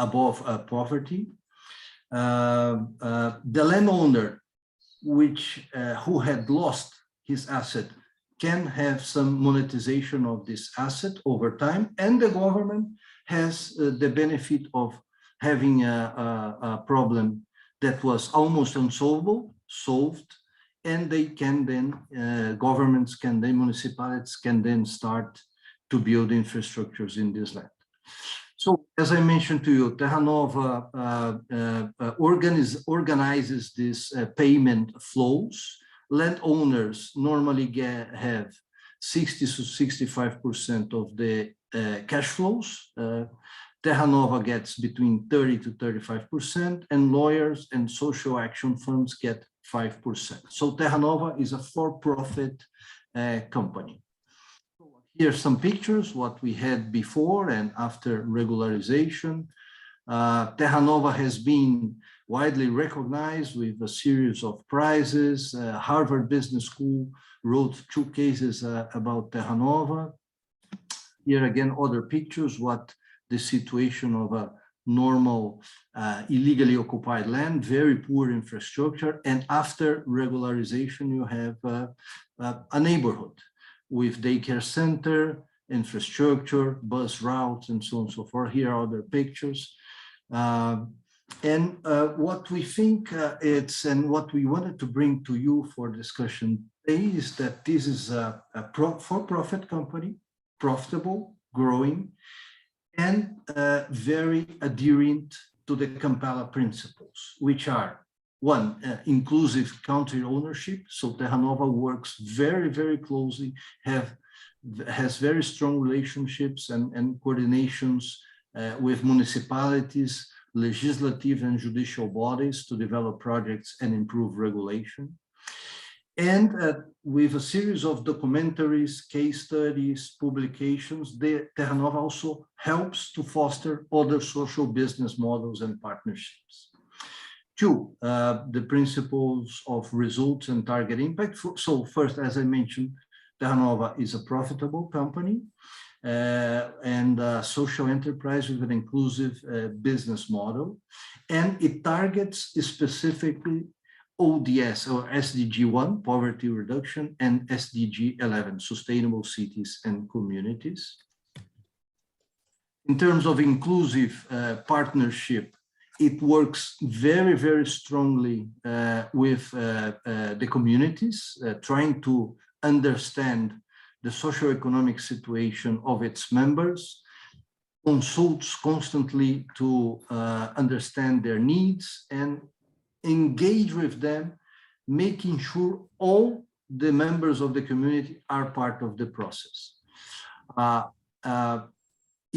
above poverty. The landowner, who had lost his asset, can have some monetization of this asset over time, and the government has the benefit of having a problem that was almost unsolvable, solved, and they can then, governments can then, municipalities can then start to build infrastructures in this land. So, as I mentioned to you, Terra Nova organizes these payment flows. Landowners normally have 60 to 65% of the cash flows. Terra Nova gets between 30 to 35%, and lawyers and social action funds get 5%. So Terra Nova is a for-profit company. Here's some pictures, what we had before and after regularization. Terra Nova has been widely recognized with a series of prizes. Harvard Business School wrote 2 cases about Terra Nova. Here again, other pictures, what the situation of a normal illegally occupied land, very poor infrastructure, and after regularization you have a neighborhood with daycare center, infrastructure, bus routes, and so on and so forth. Here are other pictures. What we think and what we wanted to bring to you for discussion today is that this is a for-profit company, profitable, growing, and very adherent to the Kampala principles, which are: 1, inclusive country ownership. So Terra Nova works very, very closely, has very strong relationships and coordinations with municipalities, legislative and judicial bodies to develop projects and improve regulation. And with a series of documentaries, case studies, publications, Terra Nova also helps to foster other social business models and partnerships. 2, the principles of results and target impact. So first, as I mentioned, Terra Nova is a profitable company and a social enterprise with an inclusive business model. And it targets specifically ODS or SDG 1, poverty reduction, and SDG 11, sustainable cities and communities. In terms of inclusive partnership, it works very, very strongly with the communities, trying to understand the socioeconomic situation of its members, consults constantly to understand their needs, and engage with them, making sure all the members of the community are part of the process.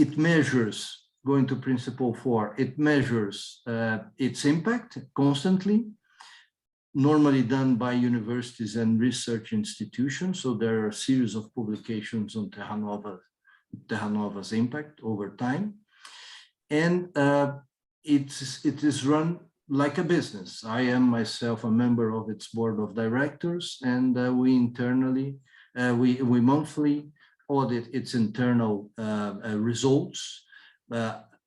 It measures, going to principle 4, it measures its impact constantly, normally done by universities and research institutions. So there are a series of publications on Terra Nova's impact over time. And it is run like a business. I am myself a member of its board of directors, and we internally, we monthly audit its internal results,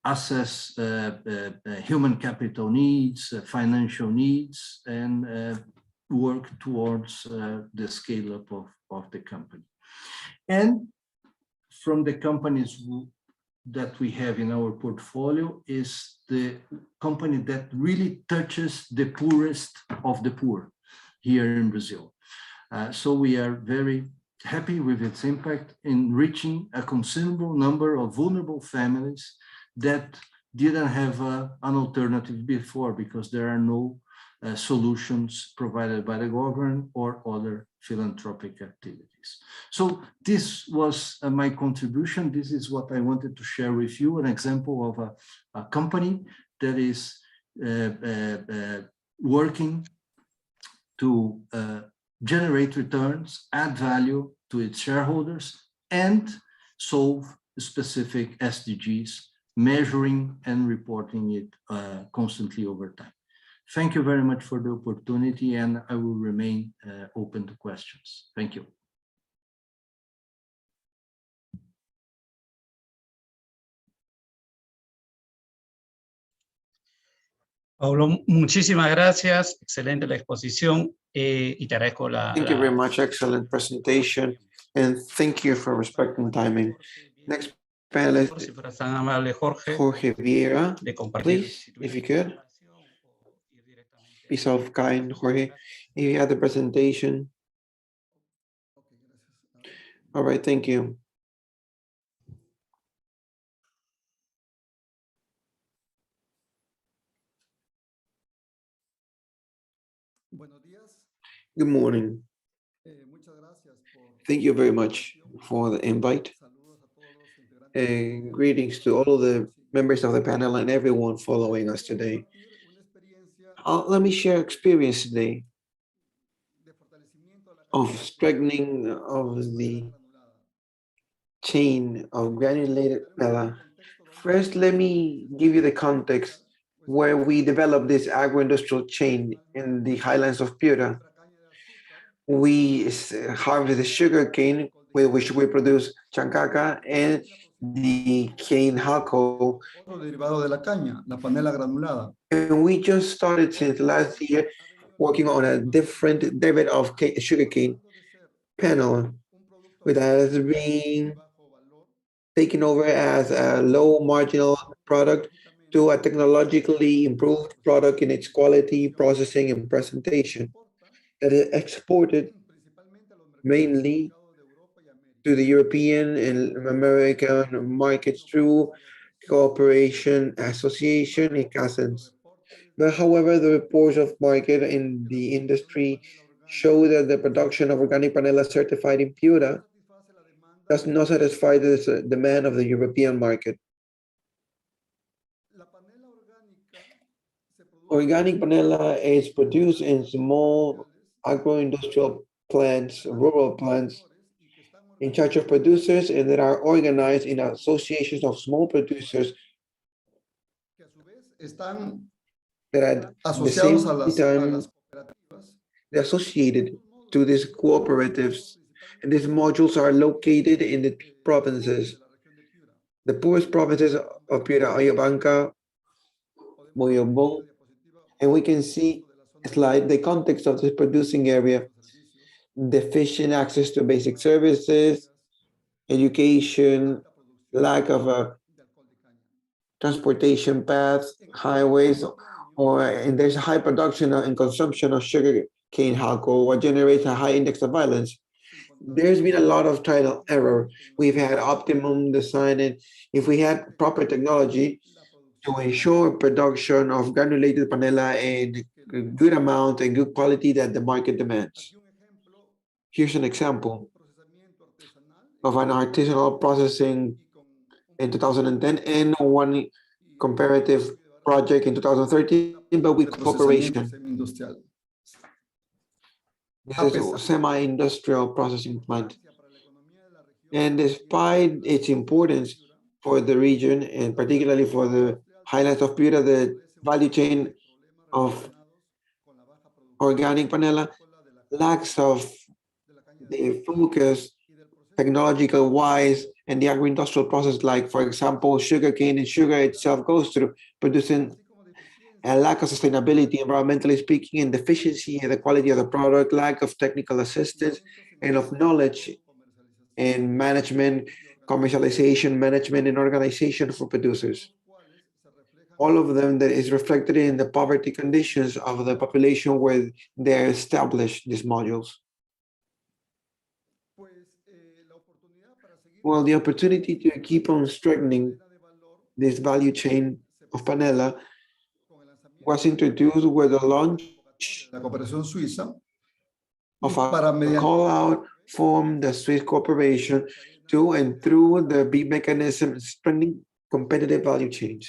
assess human capital needs, financial needs, and work towards the scale-up of the company. And from the companies that we have in our portfolio is the company that really touches the poorest of the poor here in Brazil. So we are very happy with its impact in reaching a considerable number of vulnerable families that didn't have an alternative before, because there are no solutions provided by the government or other philanthropic activities. So this was my contribution. This is what I wanted to share with you, an example of a company that is working to generate returns, add value to its shareholders, and solve specific SDGs, measuring and reporting it constantly over time. Thank you very much for the opportunity, and I will remain open to questions. Thank you. Paulo, muchísimas gracias. Excelente la exposición y te agradezco la... Thank you very much. Excellent presentation, and thank you for respecting timing. Next panelist, Si fueras tan amable, Jorge, Jorge Vieira, de compartir. please, if you could. Be so kind, Jorge. If you have the presentation. All right, thank you. Good morning. Thank you very much for the invite. And greetings to all of the members of the panel and everyone following us today. Let me share experience today of strengthening of the chain of granulated panela. First, let me give you the context where we developed this agro-industrial chain in the highlands of Piura. We harvest the sugar cane with which we produce chancaca and the cane jaco. And we just started since last year working on a different derivative of sugarcane panel, which has been taken over as a low marginal product to a technologically improved product in its quality, processing, and presentation that is exported mainly to the European and American markets through Cooperation, Association, and Cousins. But however, the reports of market in the industry show that the production of organic panela certified in Piura does not satisfy the demand of the European market. Organic panela is produced in small agro-industrial plants, rural plants, in charge of producers, and that are organized in associations of small producers that at the same time they're associated to these cooperatives, and these modules are located in the provinces. The poorest provinces of Piura, Ayabanca, Moyobó, and we can see a slide, the context of this producing area, deficient access to basic services, education, lack of a transportation paths, highways, and there's a high production and consumption of sugar cane jaco, what generates a high index of violence. There's been a lot of trial and error. We've had optimum design, and if we had proper technology to ensure production of granulated panela in good amount and good quality that the market demands. Here's an example of an artisanal processing in 2010 and one comparative project in 2013, but with cooperation. This is a semi-industrial processing plant. And despite its importance for the region, and particularly for the highlights of Piura, the value chain of organic panela lacks of the focus technological wise, and the agro-industrial process, like for example, sugarcane and sugar itself goes through, producing a lack of sustainability, environmentally speaking, and deficiency in the quality of the product, lack of technical assistance and of knowledge and management, commercialization, management, and organization for producers. All of them that is reflected in the poverty conditions of the population where they establish these modules. Well, the opportunity to keep on strengthening this value chain of panela was introduced with the launch La Cooperación Suiza of a call out from the Swiss Corporation to and through the B mechanism strengthening competitive value chains.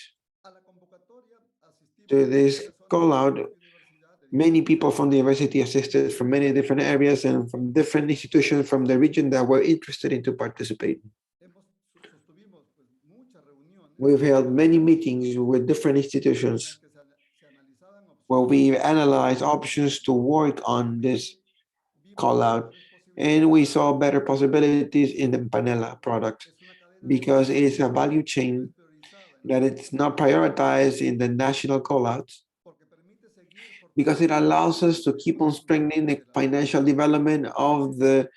To this call out, many people from the university assisted from many different areas and from different institutions from the region that were interested in to participate. We've held many meetings with different institutions where we analyzed options to work on this call out, and we saw better possibilities in the panela product because it is a value chain that it's not prioritized in the national call outs, because it allows us to keep on strengthening the financial development of the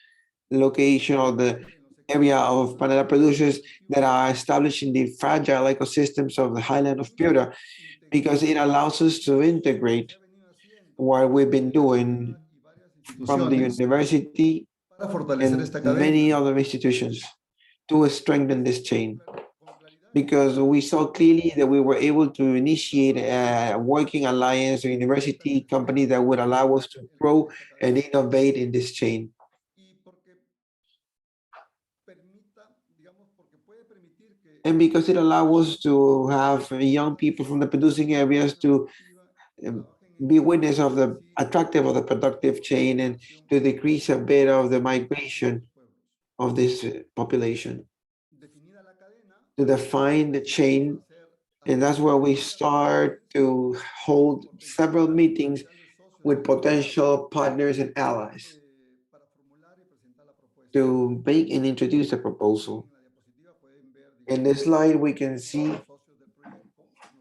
location or the area of panela producers that are established in the fragile ecosystems of the highland of Piura, because it allows us to integrate what we've been doing from the university and many other institutions to strengthen this chain. Because we saw clearly that we were able to initiate a working alliance, a university company that would allow us to grow and innovate in this chain. And because it allows us to have young people from the producing areas to be witness of the attractive of the productive chain and to decrease a bit of the migration of this population. To define the chain, and that's where we start to hold several meetings with potential partners and allies to make and introduce a proposal. In this slide, we can see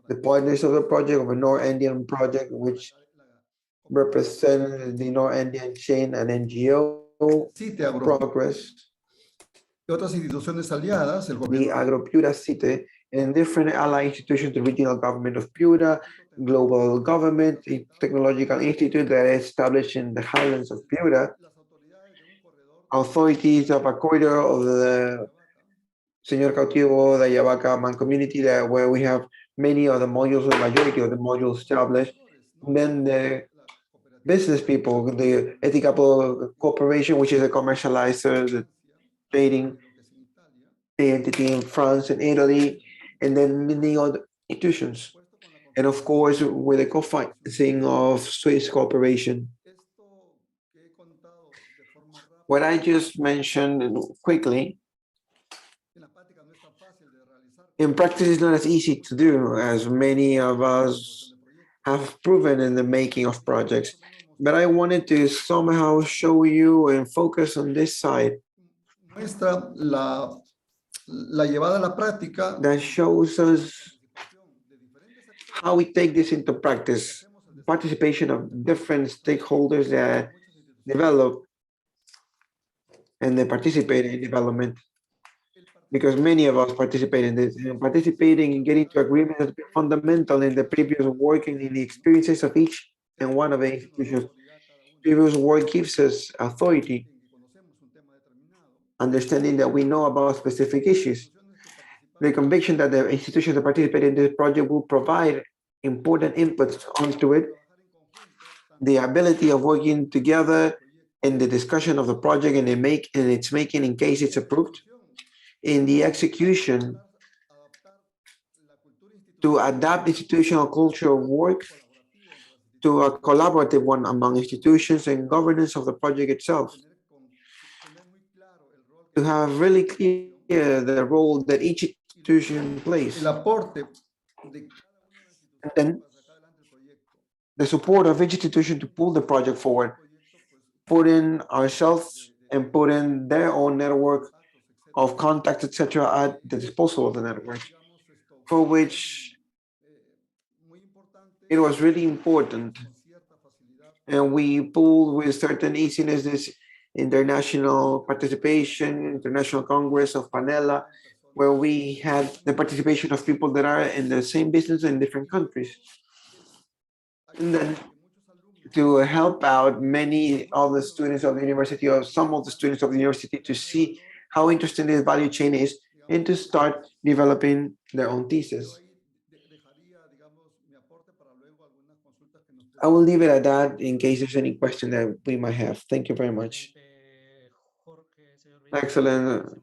the partners of the project, of a North Andean project, which represent the North Andean chain and NGO progress. Otras instituciones aliadas, el the Agro-Piura City, and different allied institutions, the regional government of Piura, global government, a technological institute that is established in the highlands of Piura, authorities of a corridor of the Señor Cautivo, the Yavaca community, that where we have many of the modules, the majority of the modules established. And then the business people, the Ethical Corporation, which is a commercializer, the trading, the entity in France and Italy, and then many other institutions. And of course, with the co-financing of Swiss Corporation. What I just mentioned quickly, in practice, it's not as easy to do as many of us have proven in the making of projects. But I wanted to somehow show you and focus on this side. La llevada a la práctica, that shows us how we take this into practice, participation of different stakeholders that develop and they participate in development, because many of us participate in this, and participating and getting to agreement has been fundamental in the previous work and in the experiences of each and one of the institutions. Previous work gives us authority, understanding that we know about specific issues. The conviction that the institutions that participate in this project will provide important inputs onto it, the ability of working together in the discussion of the project and its making in case it's approved, in the execution to adapt institutional culture of work to a collaborative one among institutions and governance of the project itself, to have really clear the role that each institution plays. And then the support of each institution to pull the project forward, put in ourselves and put in their own network of contacts, etc., at the disposal of the network, for which it was really important. And we pulled with certain easiness this international participation, International Congress of Panela, where we had the participation of people that are in the same business in different countries. And then to help out many of the students of the university, or some of the students of the university, to see how interesting this value chain is and to start developing their own thesis. I will leave it at that in case there's any question that we might have. Thank you very much. Excellent,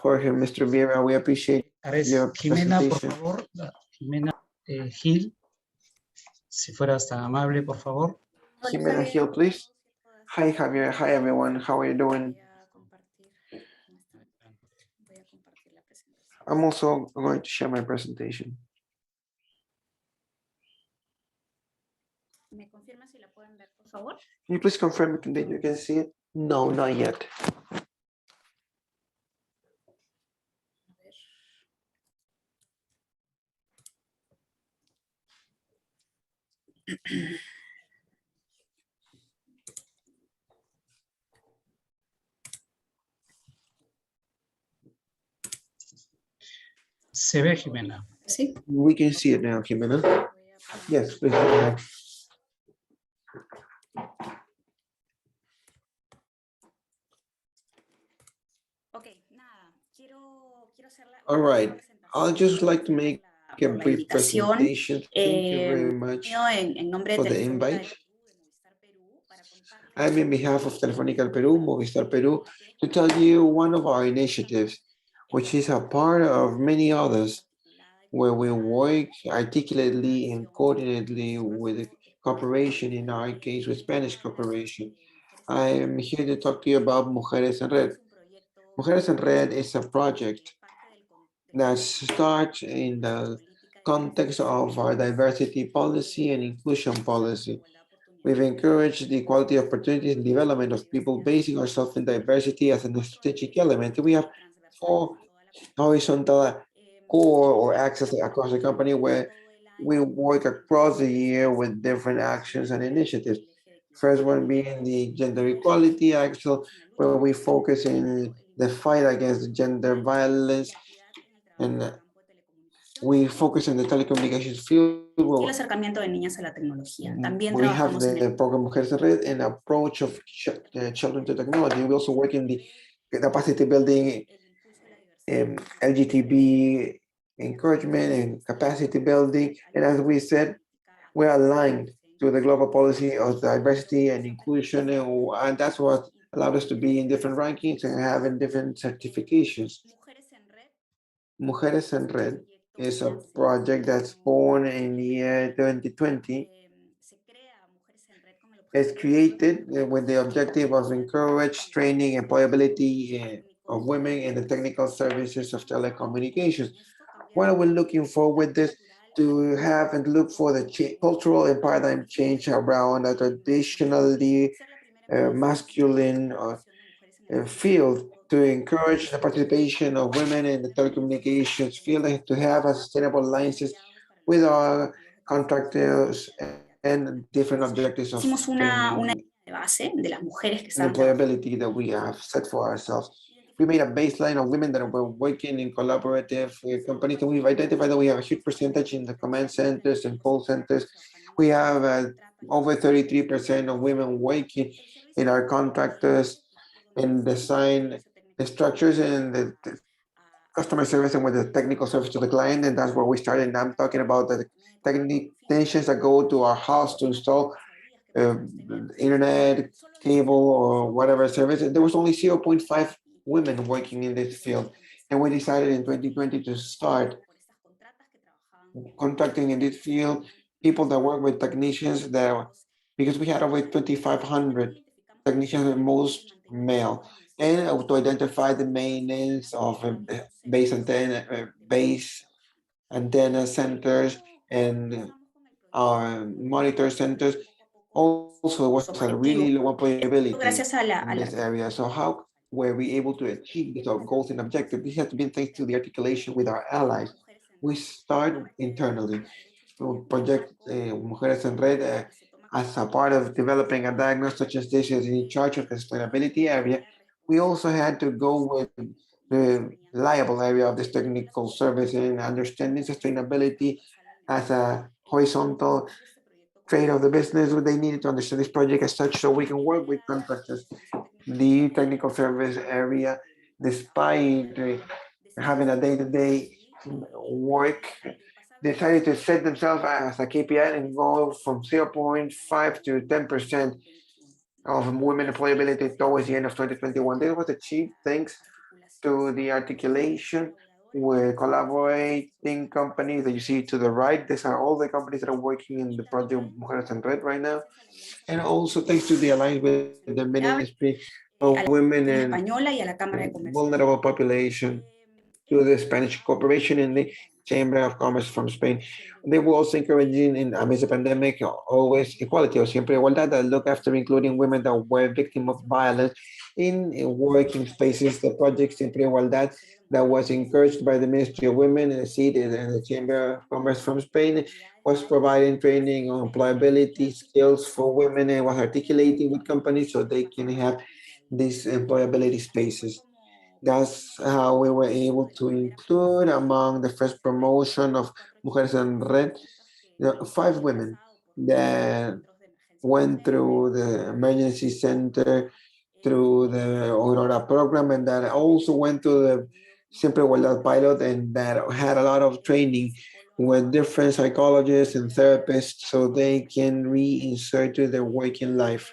Jorge, Mr. Vieira, we appreciate your Jimena, por presentation. favor. Jimena Gil, si fueras tan amable, por favor. Jimena Hill, please. Hi, Javier. Hi, everyone. How are you doing? I'm also going to share my presentation. Can you please confirm that you can see it? No, not yet. Se ve, Jimena. Sí. We can see it now, Jimena. Yes, please go ahead. All right. I'd just like to make a brief presentation. Thank you very much for the invite. I'm in behalf of Telefónica Peru, Movistar Peru, to tell you one of our initiatives, which is a part of many others, where we work articulately and coordinately with cooperation, in our case with Spanish cooperation. I am here to talk to you about Mujeres en Red. Mujeres en Red is a project that starts in the context of our diversity policy and inclusion policy. We've encouraged the equality of opportunities and development of people, basing ourselves in diversity as a strategic element. We have 4 horizontal core or axes across the company where we work across the year with different actions and initiatives. First one being the gender equality axle, where we focus in the fight against gender violence, and we focus on the telecommunications field. El acercamiento de niñas a la tecnología. También we have trabajamos en the program Mujeres en Red and approach of children to technology. We also work in the capacity building, LGTB encouragement and capacity building. And as we said, we're aligned to the global policy of diversity and inclusion, and that's what allowed us to be in different rankings and having different certifications. Mujeres en Red is a project that's born in the year 2020. It's created with the objective of encourage training, employability of women in the technical services of telecommunications. What are we looking for with this? To have and look for the cultural and paradigm change around a traditionally masculine field, to encourage the participation of women in the telecommunications field, and to have a sustainable alliances with our contractors and different objectives of una base de las mujeres que and employability that we have set for ourselves. We made a baseline of women that were working in collaborative companies, and we've identified that we have a huge percentage in the command centers and call centers. We have over 33% of women working in our contractors and design the structures and the customer service and with the technical service to the client, and that's where we started. And I'm talking about the technicians that go to our house to install internet, cable, or whatever service. There was only 0.5 women working in this field, and we decided in 2020 to start contracting in this field people that work with technicians because we had over 2,500 technicians, most male, and to identify the maintenance of base antenna centers and our monitor centers. Also, was a really low employability in this area. So how were we able to achieve these goals and objectives? This has been thanks to the articulation with our allies. We start internally. Project Mujeres en Red, as a part of developing a diagnosis such as this is in charge of the sustainability area, we also had to go with the liable area of this technical service and understanding sustainability as a horizontal trade of the business. They needed to understand this project as such so we can work with contractors. The technical service area, despite having a day-to-day work, decided to set themselves as a KPI and go from 0.5 to 10% of women employability towards the end of 2021. This was achieved thanks to the articulation with collaborating companies that you see to the right. These are all the companies that are working in the project Mujeres en Red right now. And also thanks to the alliance with the Ministry of Women and Vulnerable Population, to the Spanish Corporation and the Chamber of Commerce from Spain. They were also encouraging amidst the pandemic, always equality or siempre igualdad, that look after including women that were victims of violence in working spaces. The project Siempre Igualdad that was encouraged by the Ministry of Women and the seated and the Chamber of Commerce from Spain was providing training on employability skills for women and was articulating with companies so they can have these employability spaces. That's how we were able to include among the first promotion of Mujeres en Red, 5 women that went through the emergency center, through the Aurora program, and that also went to the Siempre Igualdad pilot, and that had a lot of training with different psychologists and therapists so they can reinsert to their working life.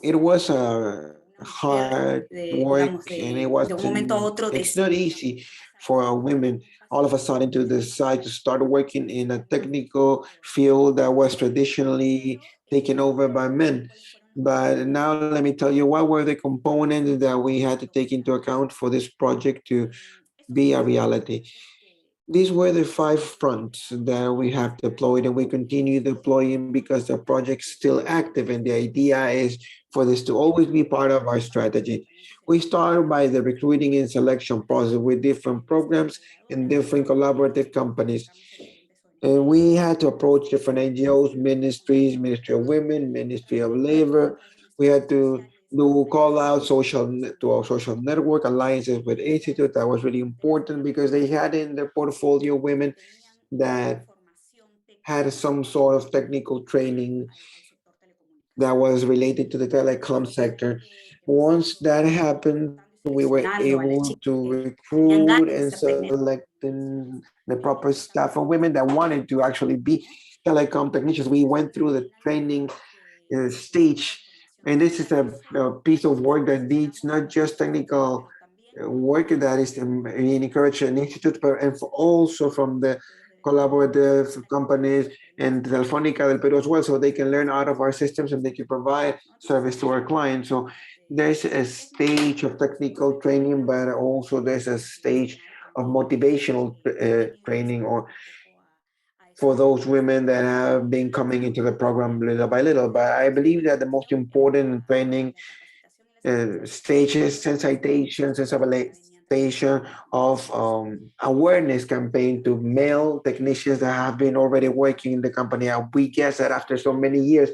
It was a hard work, and it's not easy for women all of a sudden to decide to start working in a technical field that was traditionally taken over by men. But now let me tell you what were the components that we had to take into account for this project to be a reality. These were the 5 fronts that we have deployed, and we continue deploying because the project's still active, and the idea is for this to always be part of our strategy. We start by the recruiting and selection process with different programs and different collaborative companies. And we had to approach different NGOs, ministries, Ministry of Women, Ministry of Labor. We had to do call out to our social network alliances with institute. That was really important because they had in their portfolio women that had some sort of technical training that was related to the telecom sector. Once that happened, we were able to recruit and select the proper staff of women that wanted to actually be telecom technicians. We went through the training stage, and this is a piece of work that needs not just technical work that is being encouraged in institutes, but also from the collaborative companies and Telefónica del Peru as well, so they can learn out of our systems and they can provide service to our clients. So there's a stage of technical training, but also there's a stage of motivational training or for those women that have been coming into the program little by little. But I believe that the most important training stages, sensitization, sensibilization of awareness campaign to male technicians that have been already working in the company. We guess that after so many years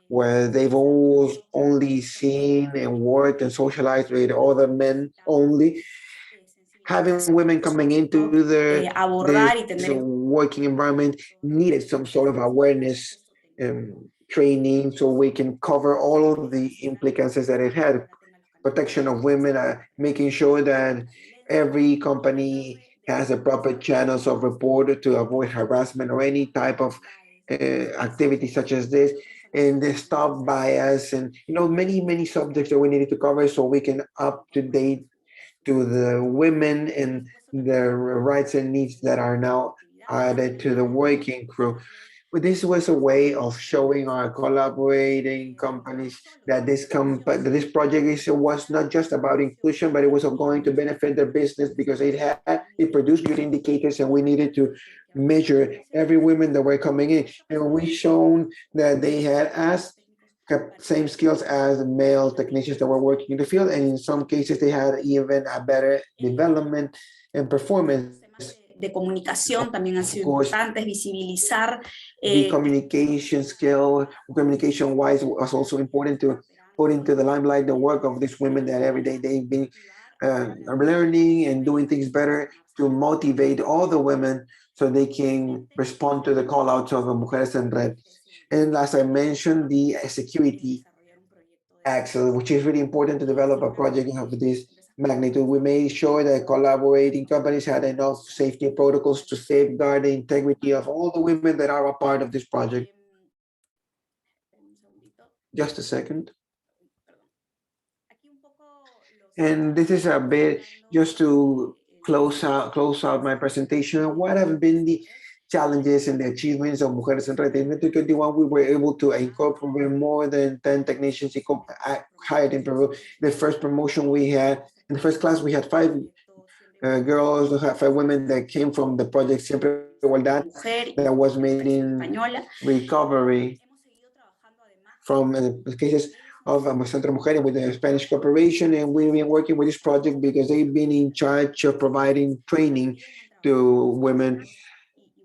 where they've always only seen and worked and socialized with other men only, having women coming into their working environment needed some sort of awareness training so we can cover all of the implications that it had. Protection of women, making sure that every company has the proper channels of report to avoid harassment or any type of activity such as this, and the stop bias, and many subjects that we needed to cover so we can up to date to the women and their rights and needs that are now added to the working crew. But this was a way of showing our collaborating companies that this project was not just about inclusion, but it was going to benefit their business because it produced good indicators, and we needed to measure every woman that were coming in. And we shown that they had as kept same skills as male technicians that were working in the field, and in some cases they had even a better development and performance. De comunicación también han sido importantes, visibilizar. The communication skill, communication-wise, was also important to put into the limelight the work of these women that every day they've been learning and doing things better to motivate all the women so they can respond to the call-outs of Mujeres en Red. And as I mentioned, the security axis, which is really important to develop a project of this magnitude. We made sure that collaborating companies had enough safety protocols to safeguard the integrity of all the women that are a part of this project. Just a second. And this is a bit just to close out my presentation. What have been the challenges and the achievements of Mujeres en Red? In 2021, we were able to incorporate more than 10 technicians hired in Peru. The first promotion we had, in the first class, we had 5 girls, 5 women that came from the project Siempre Igualdad that was made in recovery from the cases of Centro Mujer with the Spanish Corporation. And we've been working with this project because they've been in charge of providing training to women,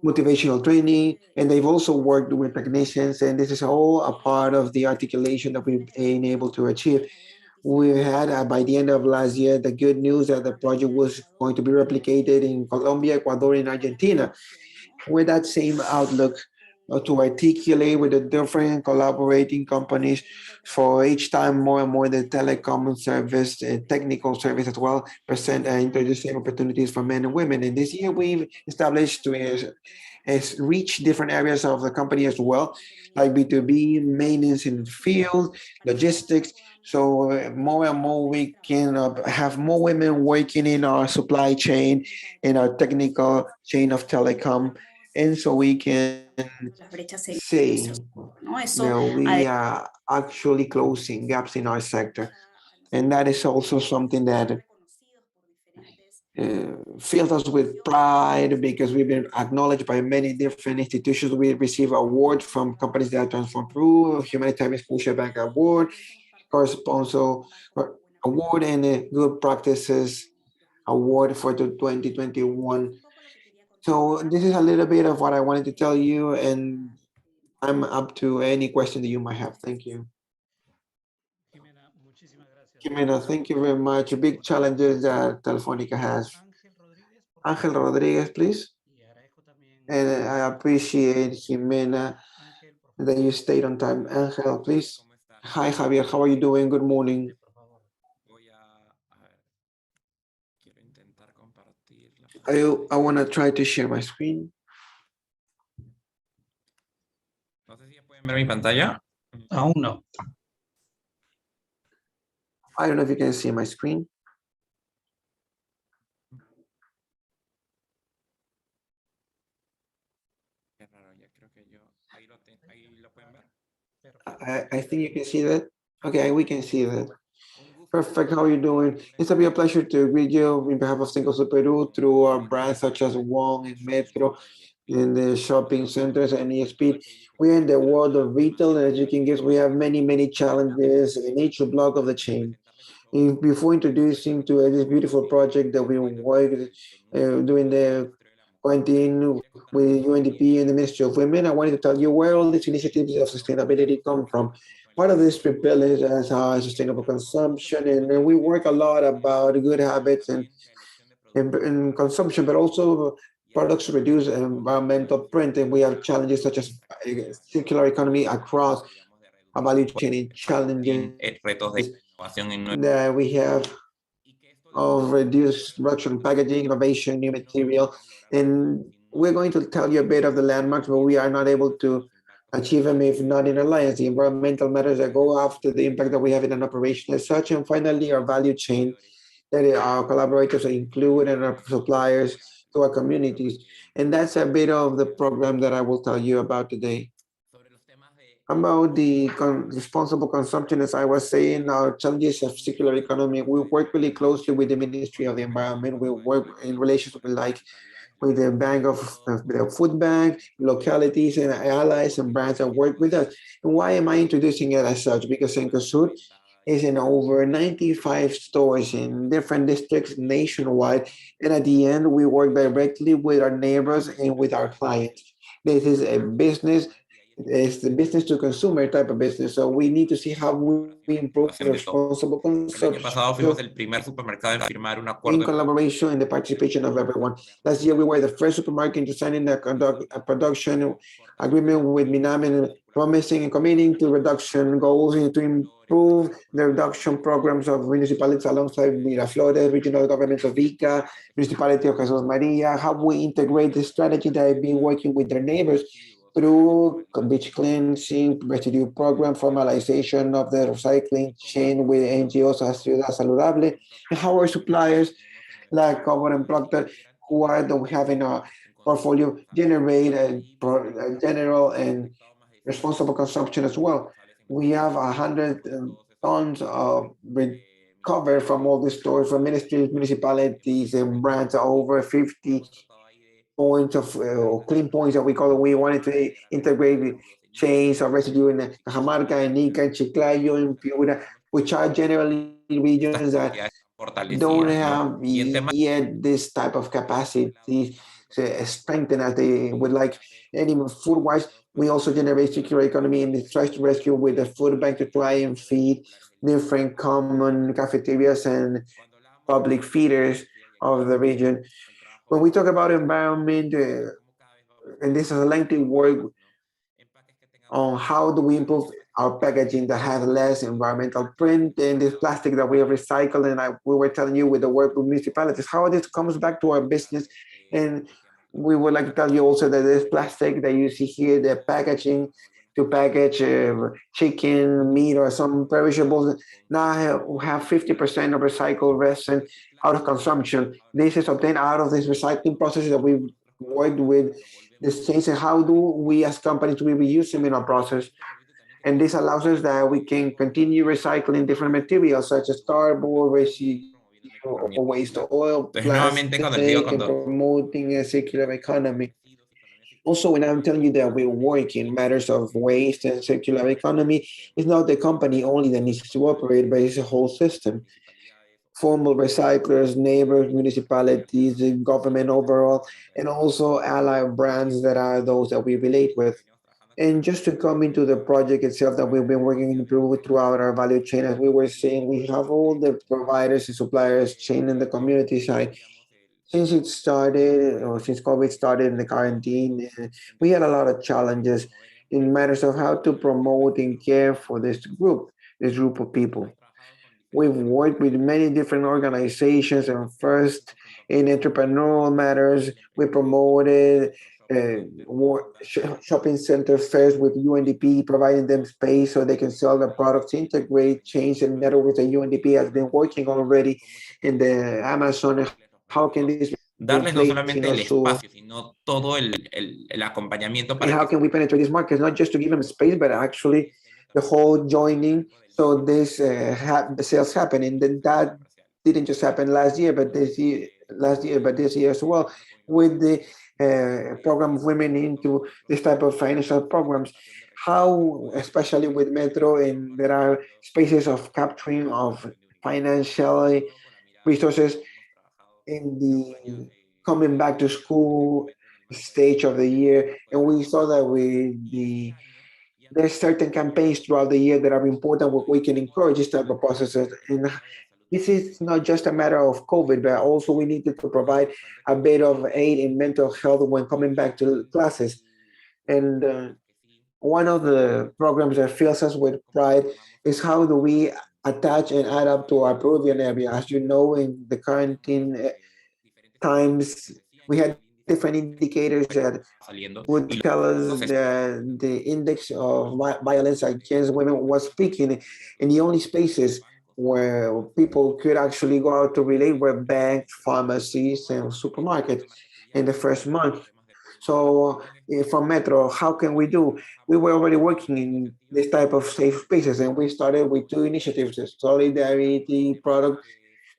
motivational training, and they've also worked with technicians, and this is all a part of the articulation that we've been able to achieve. We had, by the end of last year, the good news that the project was going to be replicated in Colombia, Ecuador, and Argentina, with that same outlook to articulate with the different collaborating companies for each time more and more the telecom service, technical service as well, present and introduce same opportunities for men and women. And this year we've established to reach different areas of the company as well, like B2B, maintenance in the field, logistics. So more and more we can have more women working in our supply chain, in our technical chain of telecom. And so we can say that we are actually closing gaps in our sector. And that is also something that fills us with pride because we've been acknowledged by many different institutions. We receive awards from companies that transform Peru, Humanitarian Scotiabank Award, Corresponsal Award, and a Good Practices Award for the 2021. So this is a little bit of what I wanted to tell you, and I'm up to any question that you might have. Thank you. Jimena, thank you very much. Big challenges that Telefónica has. Ángel Rodriguez, please. And I appreciate, Jimena, that you stayed on time. Ángel, please. Hi, Javier. How are you doing? Good morning. I want to try to share my screen. ¿Ver mi pantalla? Aún no. I don't know if you can see my screen. I think you can see that. Okay, we can see that. Perfect. How are you doing? It's a real pleasure to greet you on behalf of Cencosud Peru through our brands such as Wong and Metro in the shopping centers and ESP. We're in the world of retail, and as you can guess, we have many challenges in each block of the chain. Before introducing to this beautiful project that we worked during the quarantine with UNDP and the Ministry of Women, I wanted to tell you where all these initiatives of sustainability come from. Part of this pillars as sustainable consumption, and we work a lot about good habits and consumption, but also products reduce environmental print, and we have challenges such as circular economy across a value chain challenges that we have of reduced production, packaging, innovation, new material. And we're going to tell you a bit of the landmarks, but we are not able to achieve them if not in alliance. The environmental matters that go after the impact that we have in an operation as such. And finally, our value chain that our collaborators include and our suppliers to our communities. And that's a bit of the program that I will tell you about today. About the responsible consumption, as I was saying, our challenges of circular economy, we work really closely with the Ministry of the Environment. We work in relations with like with the bank of the food bank, localities and allies and brands that work with us. And why am I introducing it as such? Because Cencosud is in over 95 stores in different districts nationwide. And at the end, we work directly with our neighbors and with our clients. This is a business, it's the business to consumer type of business. So we need to see how we improve responsible El año pasado fuimos consumption el primer supermercado en firmar un in acuerdo collaboration and the participation of everyone. Last year, we were the first supermarket to sign in a production agreement with Minami, promising and committing to reduction goals and to improve the reduction programs of municipalities alongside Miraflores, regional governments of Ica, municipality of Jesus Maria, how we integrate the strategy that I've been working with their neighbors through beach cleansing, residue program, formalization of the recycling chain with NGOs as Ciudad Saludable, and how our suppliers like Cover and Procter, who are that we have in our portfolio, generate a general and responsible consumption as well. We have 100 tons of recovered from all the stores, from ministries, municipalities, and brands, over 50 points of clean points that we call it. We wanted to integrate chains of residue in Cajamarca, and Ica, and Chiclayo, and Piura, which are generally regions that don't have yet this type of capacity to strengthen as they would like. Any food-wise, we also generate circular economy and tries to rescue with the food bank to try and feed different common cafeterias and public feeders of the region. When we talk about environment, and this is a lengthy work on how do we improve our packaging that has less environmental print and this plastic that we have recycled. And we were telling you with the work with municipalities, how this comes back to our business. And we would like to tell you also that this plastic that you see here, the packaging to package chicken, meat, or some perishables, now have 50% of recycled resin out of consumption. This is obtained out of this recycling process that we've worked with the states. And how do we as companies, we reuse them in our process? And this allows us that we can continue recycling different materials such as cardboard, residue, or waste oil, plastic, and promoting a circular economy. Also, when I'm telling you that we work in matters of waste and circular economy, it's not the company only that needs to operate, but it's a whole system. Formal recyclers, neighbors, municipalities, the government overall, and also allied brands that are those that we relate with. And just to come into the project itself that we've been working in Peru throughout our value chain, as we were saying, we have all the providers and suppliers chain in the community side. Since it started, or since COVID started in the quarantine, we had a lot of challenges in matters of how to promote and care for this group of people. We've worked with many different organizations, and first in entrepreneurial matters, we promoted shopping center fairs with UNDP, providing them space so they can sell their products, integrate chains and networks that UNDP has been working already in the Amazon. How can this darles no solamente el espacio, sino todo el acompañamiento para how can we penetrate these markets, not just to give them space, but actually the whole joining, so this the sales happen. And then that didn't just happen last year, but this year as well, with the program of women into this type of financial programs. How, especially with Metro, and there are spaces of capturing of financial resources in the coming back to school stage of the year. And we saw that there's certain campaigns throughout the year that are important where we can encourage this type of processes. And this is not just a matter of COVID, but also we needed to provide a bit of aid in mental health when coming back to classes. And one of the programs that fills us with pride is how do we attach and add up to our Peruvian area. As you know, in the quarantine times, we had different indicators that would tell us that the index of violence against women was peaking, and the only spaces where people could actually go out to relate were banks, pharmacies, and supermarkets in the first month. So from Metro, how can we do? We were already working in this type of safe spaces, and we started with two initiatives: the solidarity product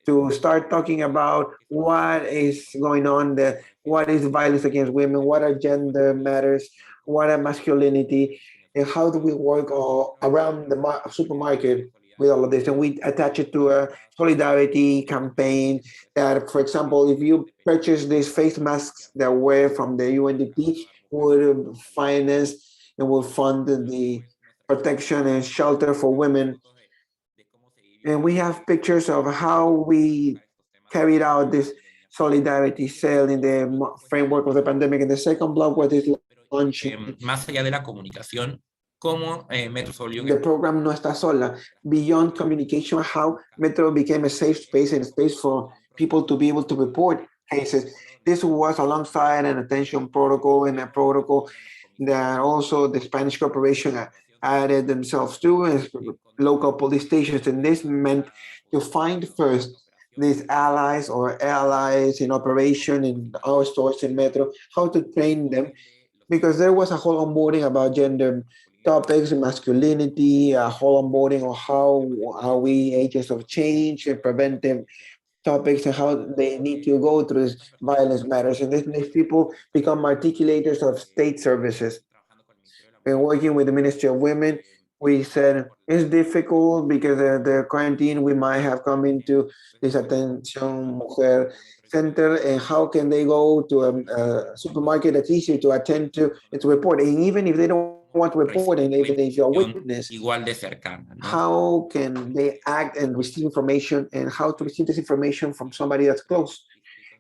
to start talking about what is going on there, what is violence against women, what are gender matters, what are masculinity, and how do we work around the supermarket with all of this. And we attach it to a solidarity campaign that, for example, if you purchase these face masks that were from the UNDP, would finance and will fund the protection and shelter for women. And we have pictures of how we carried out this solidarity sale in the framework of the pandemic. In the second block, what is launching. Más allá de la comunicación, cómo Metro se volvió. The program No Está Sola, beyond communication, how Metro became a safe space and a space for people to be able to report cases. This was alongside an attention protocol and a protocol that also the Spanish Corporation added themselves to as local police stations. And this meant to find first these allies or allies in operation in our stores in Metro, how to train them, because there was a whole onboarding about gender topics, masculinity, a whole onboarding on how are we agents of change and preventive topics and how they need to go through this violence matters. And this makes people become articulators of state services. And working with the Ministry of Women, we said it's difficult because the quarantine, we might have come into this Atención Mujer center, and how can they go to a supermarket that's easier to attend to and to report? And even if they don't want to report, and even if you're a witness, igual de cercana, ¿no? How can they act and receive information, and how to receive this information from somebody that's close?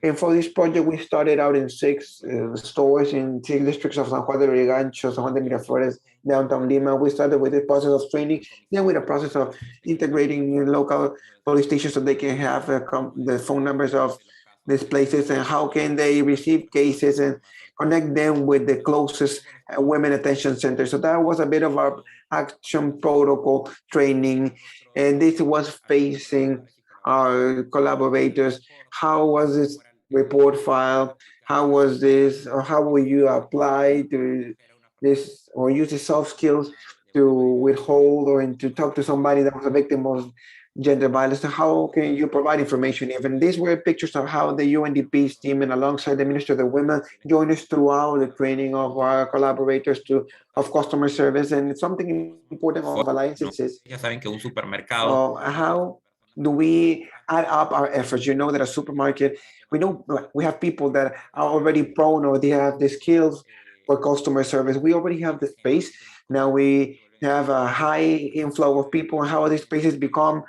And for this project, we started out in 6 stores in 6 districts of San Juan de Lurigancho, San Juan de Miraflores, downtown Lima. We started with the process of training, then with the process of integrating local police stations so they can have the phone numbers of these places, and how can they receive cases and connect them with the closest women attention center. So that was a bit of our action protocol training. And this was facing our collaborators. How was this report file? How was this, or how will you apply to this or use the soft skills to withhold or to talk to somebody that was a victim of gender violence? How can you provide information? Even these were pictures of how the UNDP's team and alongside the Minister of the Women joined us throughout the training of our collaborators of customer service. And something important of alliances is Ya saben que un supermercado. How do we add up our efforts? You know that a supermarket, we know we have people that are already prone or they have the skills for customer service. We already have the space. Now we have a high inflow of people, and how these spaces become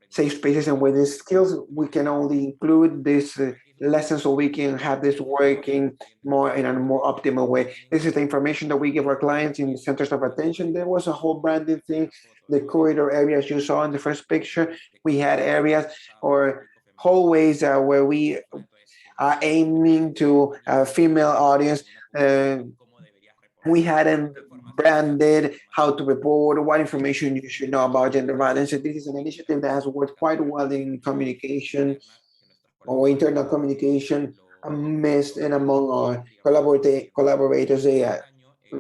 safe spaces. And with these skills, we can only include these lessons so we can have this working more in a more optimal way. This is the information that we give our clients in the centers of attention. There was a whole branding thing, the corridor areas you saw in the first picture. We had areas or hallways where we are aiming to a female audience. We hadn't branded how to report, what information you should know about gender violence. And this is an initiative that has worked quite well in communication or internal communication amidst and among our collaborators. They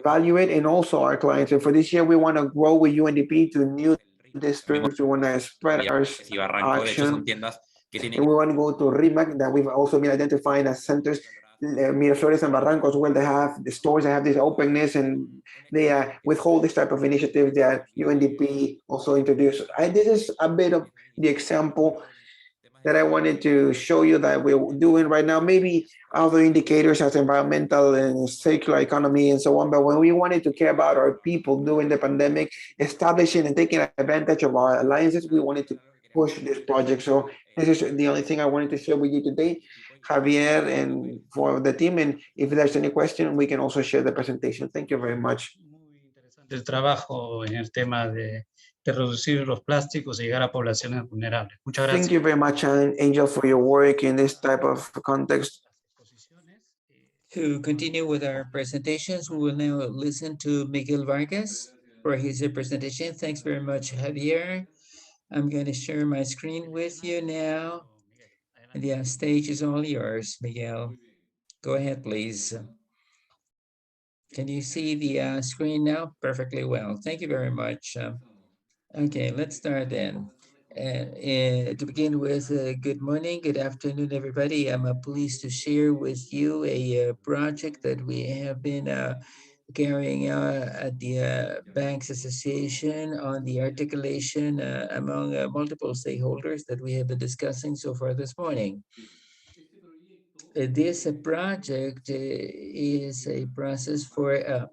value it, and also our clients. And for this year, we want to grow with UNDP to new districts. We want to spread our action. And we want to go to RIMAC, that we've also been identifying as centers, Miraflores and Barrancos, where they have the stores that have this openness, and they withhold this type of initiative that UNDP also introduced. This is a bit of the example that I wanted to show you that we're doing right now. Maybe other indicators as environmental and circular economy and so on, but when we wanted to care about our people during the pandemic, establishing and taking advantage of our alliances, we wanted to push this project. So this is the only thing I wanted to share with you today, Javier, and for the team. And if there's any question, we can also share the presentation. Thank you very much. El trabajo en el tema de reducir los plásticos y llegar a poblaciones vulnerables. Muchas gracias. Thank you very much, Angel, for your work in this type of context. To continue with our presentations, we will now listen to Miguel Vargas for his presentation. Thanks very much, Javier. I'm going to share my screen with you now. The stage is all yours, Miguel. Go ahead, please. Can you see the screen now? Perfectly well. Thank you very much. Okay, let's start then. To begin with, good morning, good afternoon, everybody. I'm pleased to share with you a project that we have been carrying out at the Banks Association on the articulation among multiple stakeholders that we have been discussing so far this morning. This project is a process for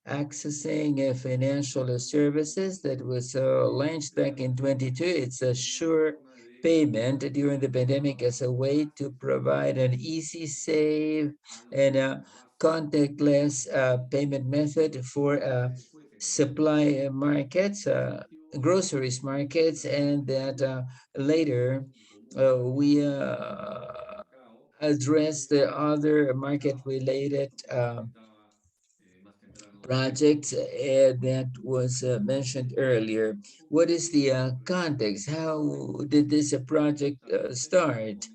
accessing financial services that was launched back in 22. It's a sure payment during the pandemic as a way to provide an easy, safe, and contactless payment method for supply markets, groceries markets, and that later we address the other market-related project that was mentioned earlier. What is the context? How did this project start?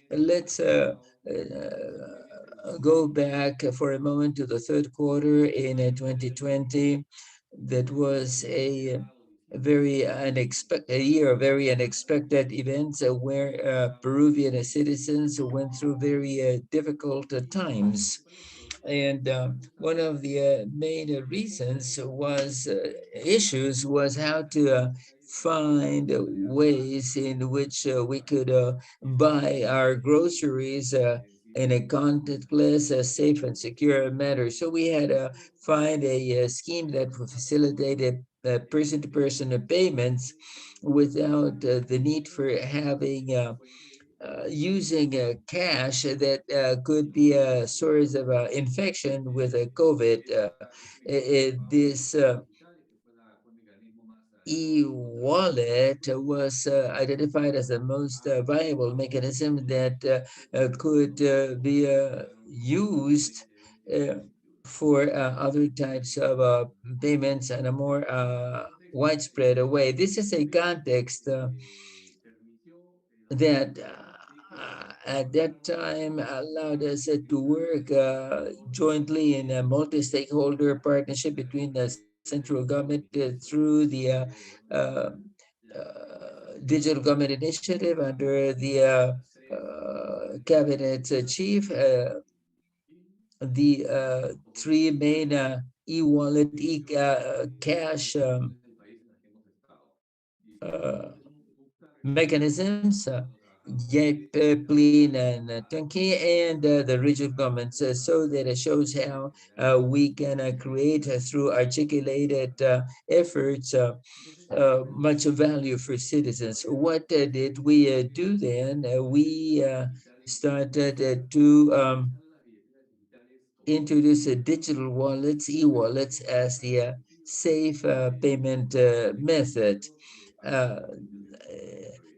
Let's go back for a moment to the third quarter in 2020. That was a very unexpected year, very unexpected events where Peruvian citizens went through very difficult times. And one of the main reasons was issues was how to find ways in which we could buy our groceries in a contactless, safe and secure manner. So we had to find a scheme that facilitated person-to-person payments without the need for having using cash that could be a source of infection with COVID. This e-wallet was identified as the most viable mechanism that could be used for other types of payments in a more widespread way. This is a context that at that time allowed us to work jointly in a multi-stakeholder partnership between the central government through the digital government initiative under the cabinet chief. The three main e-wallet, e-cash mechanisms, JET, Plin, and Tunki, and the regional governments, so that it shows how we can create through articulated efforts much value for citizens. What did we do then? We started to introduce digital wallets, e-wallets, as the safe payment method.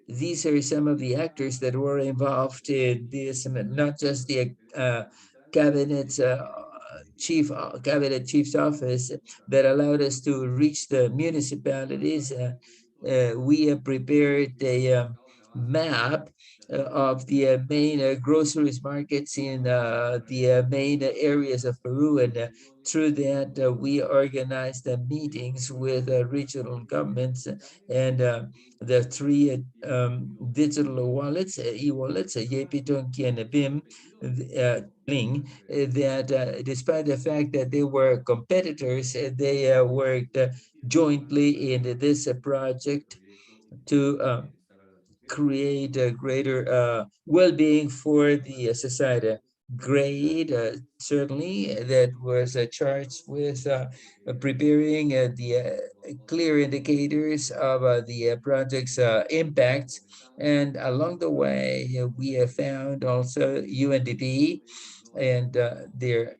These are some of the actors that were involved in this, not just the cabinet chief's office that allowed us to reach the municipalities. We prepared a map of the main groceries markets in the main areas of Peru, and through that we organized meetings with regional governments and the three digital wallets, e-wallets, YP, Tonki, and BIM, that despite the fact that they were competitors, they worked jointly in this project to create a greater well-being for the society. Great, certainly, that was charged with preparing the clear indicators of the project's impacts. And along the way, we have found also UNDP and their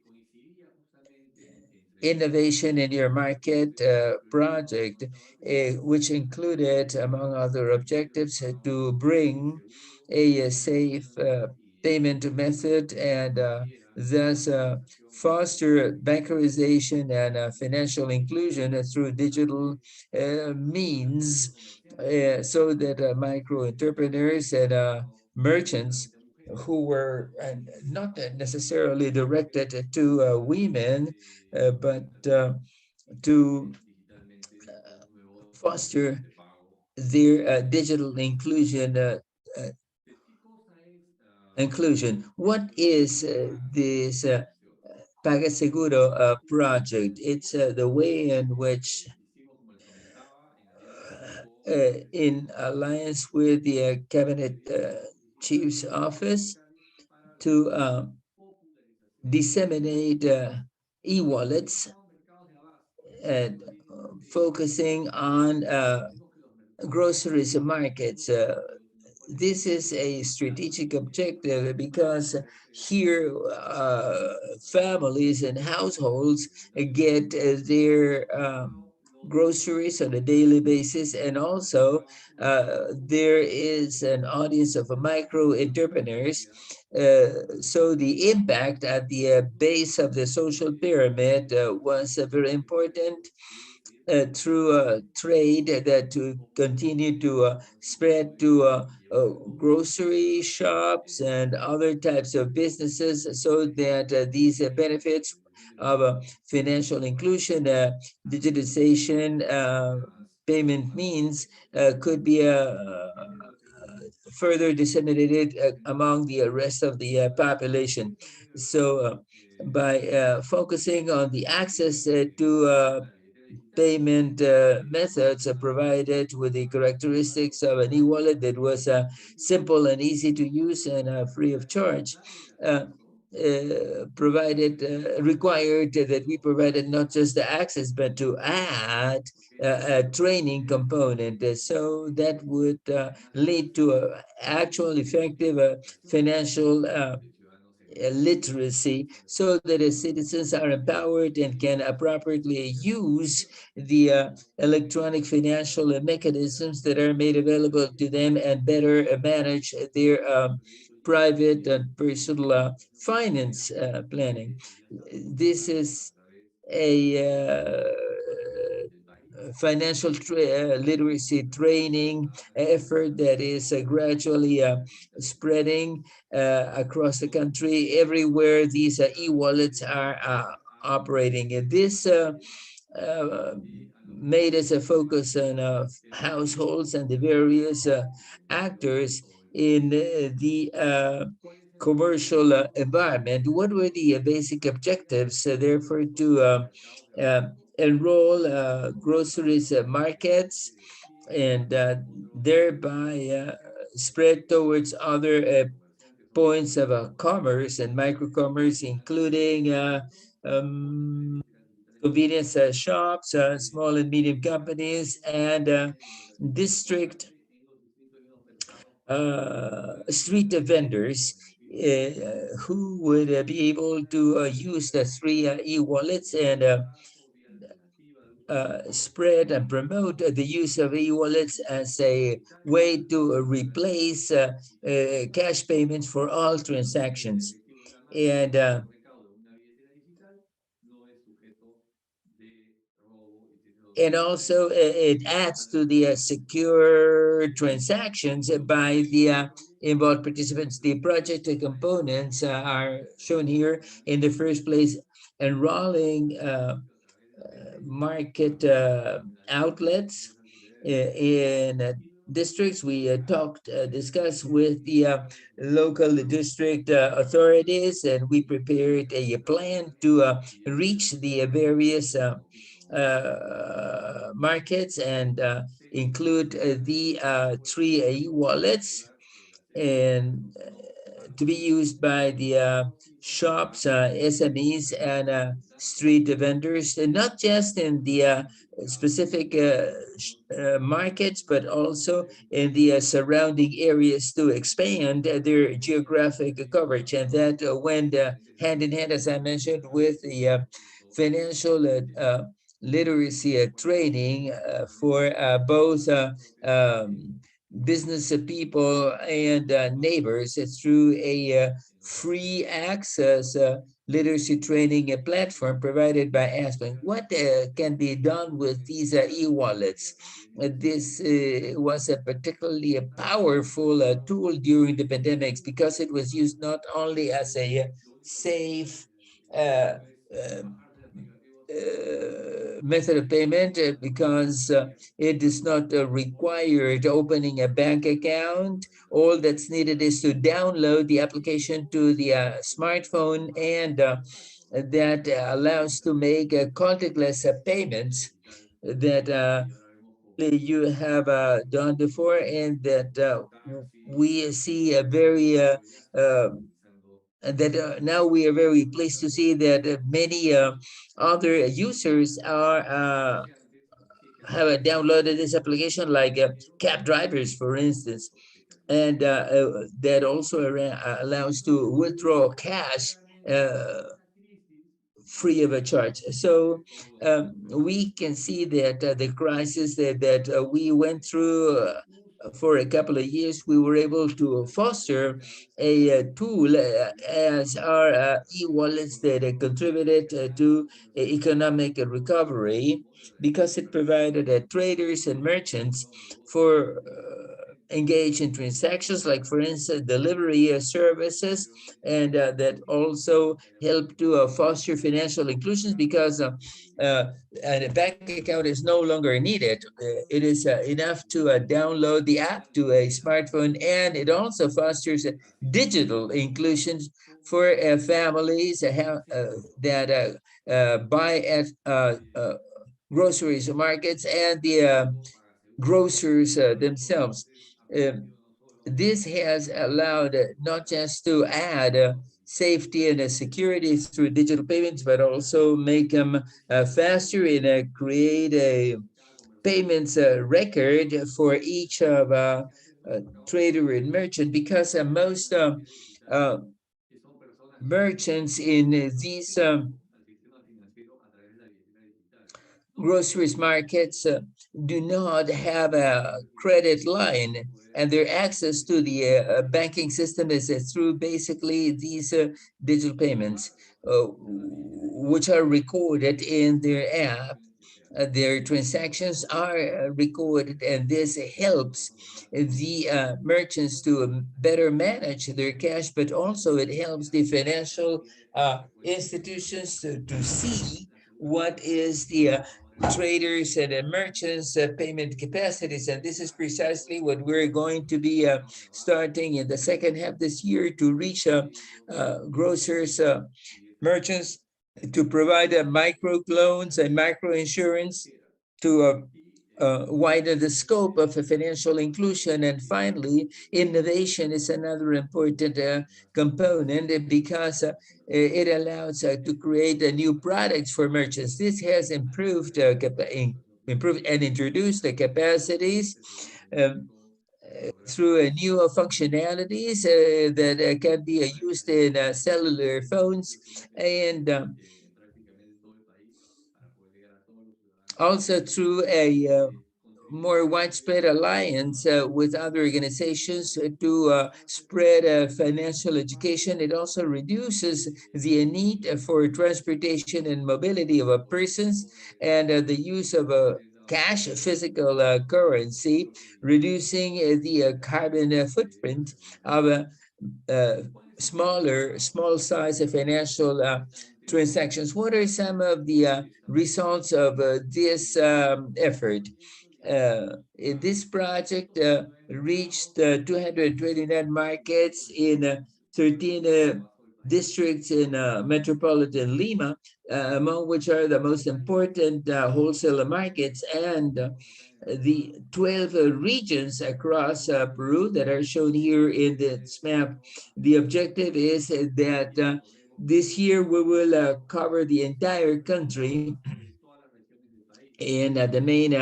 innovation in your market project, which included, among other objectives, to bring a safe payment method and thus foster bankerization and financial inclusion through digital means, so that micro entrepreneurs and merchants who were not necessarily directed to women, but to foster their digital inclusion. What is this Paga Seguro project? It's the way in which, in alliance with the Cabinet Chief's Office, to disseminate e-wallets and focusing on groceries markets. This is a strategic objective because here families and households get their groceries on a daily basis, and also there is an audience of micro entrepreneurs. So the impact at the base of the social pyramid was very important through trade that to continue to spread to grocery shops and other types of businesses, so that these benefits of financial inclusion, digitization, payment means could be further disseminated among the rest of the population. So by focusing on the access to payment methods provided with the characteristics of an e-wallet that was simple and easy to use and free of charge, required that we provided not just the access, but to add a training component. So that would lead to an actual effective financial literacy, so that the citizens are empowered and can appropriately use the electronic financial mechanisms that are made available to them, and better manage their private and personal finance planning. This is a financial literacy training effort that is gradually spreading across the country, everywhere these e-wallets are operating. And this made us a focus on households and the various actors in the commercial environment. What were the basic objectives, therefore, to enroll groceries markets, and thereby spread towards other points of commerce and micro-commerce, including convenience shops, small and medium companies, and district street vendors who would be able to use the three e-wallets and spread and promote the use of e-wallets as a way to replace cash payments for all transactions. And also it adds to the secure transactions by the involved participants. The project components are shown here. In the first place, enrolling market outlets in districts. We discussed with the local district authorities, and we prepared a plan to reach the various markets and include the three e-wallets, and to be used by the shops, SMEs, and street vendors, and not just in the specific markets, but also in the surrounding areas, to expand their geographic coverage. And that went hand in hand, as I mentioned, with the financial literacy training for both business people and neighbors through a free access literacy training platform provided by Aspen. What can be done with these e-wallets? This was a particularly powerful tool during the pandemics, because it was used not only as a safe method of payment because it does not require opening a bank account. All that's needed is to download the application to the smartphone, and that allows to make contactless payments that you have done before, and that we see a very now we are very pleased to see that many other users are have downloaded this application, like cab drivers, for instance, and that also allows to withdraw cash free of a charge. So we can see that the crisis that we went through for a couple of years, we were able to foster a tool as our e-wallets that contributed to economic recovery, because it provided traders and merchants for engage in transactions, like for instance delivery services, and that also help to foster financial inclusions, because a bank account is no longer needed. It is enough to download the app to a smartphone, and it also fosters digital inclusion for families that buy at groceries markets and the grocers themselves. This has allowed not just to add safety and security through digital payments, but also make them faster and create a payments record for each of trader and merchant, because most merchants in these groceries markets do not have a credit line, and their access to the banking system is through basically these digital payments, which are recorded in their app. Their transactions are recorded, and this helps the merchants to better manage their cash, but also it helps the financial institutions to see what is the traders and merchants payment capacities. And this is precisely what we're going to be starting in the second half this year, to reach grocers, merchants, to provide micro loans and micro insurance to widen the scope of financial inclusion. And finally, innovation is another important component, because it allows to create new products for merchants. This has improved and introduced the capacities through new functionalities that can be used in cellular phones, and also through a more widespread alliance with other organizations to spread financial education. It also reduces the need for transportation and mobility of persons, and the use of cash, physical currency, reducing the carbon footprint of small size of financial transactions. What are some of the results of this effort? This project reached 229 markets in 13 districts in metropolitan Lima, among which are the most important wholesale markets, and the 12 regions across Peru that are shown here in this map. The objective is that this year we will cover the entire country, and the main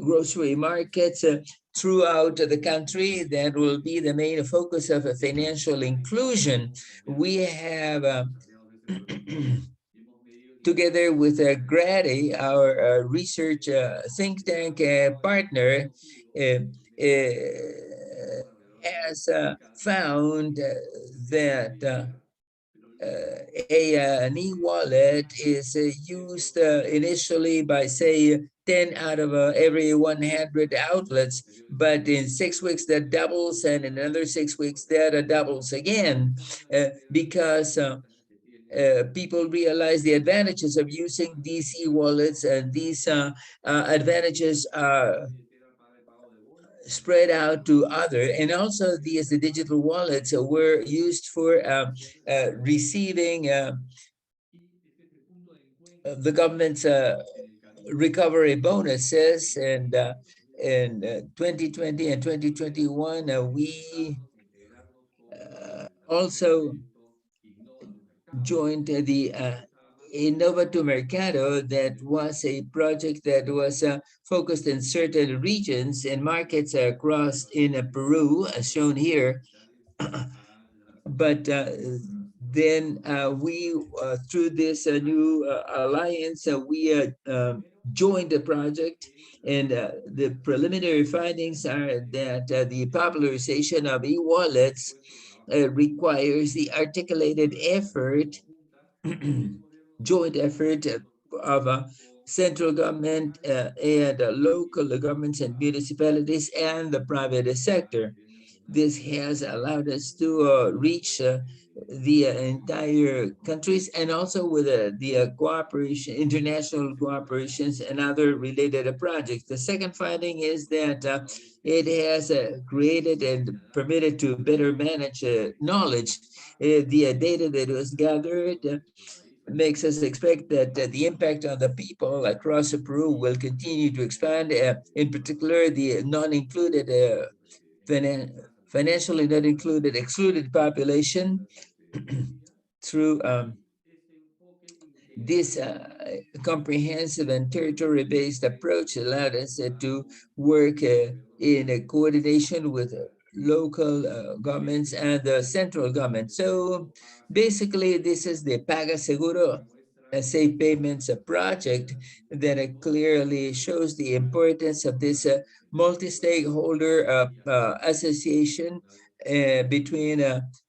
grocery markets throughout the country. That will be the main focus of financial inclusion. We have together with Grady, our research think tank partner, has found that an e-wallet is used initially by, say, 10 out of every 100 outlets, but in 6 weeks that doubles, and in another 6 weeks that doubles again, because people realize the advantages of using these e-wallets, and these advantages are spread out to other, and also these the digital wallets were used for receiving the government's recovery bonuses, and in 2020 and 2021 we also joined the Innovato Mercado. That was a project that was focused in certain regions and markets across in Peru, as shown here. But then we, through this new alliance, we joined the project, and the preliminary findings are that the popularization of e-wallets requires the articulated effort, joint effort of central government and local governments and municipalities and the private sector. This has allowed us to reach the entire countries, and also with the cooperation, international cooperations and other related projects. The second finding is that it has created and permitted to better manage knowledge. The data that was gathered makes us expect that the impact on the people across Peru will continue to expand, in particular the non-included financially not included, excluded population through this comprehensive and territory-based approach allowed us to work in a coordination with local governments and the central government. So basically, this is the Paga Seguro Safe Payments project that clearly shows the importance of this multi-stakeholder association between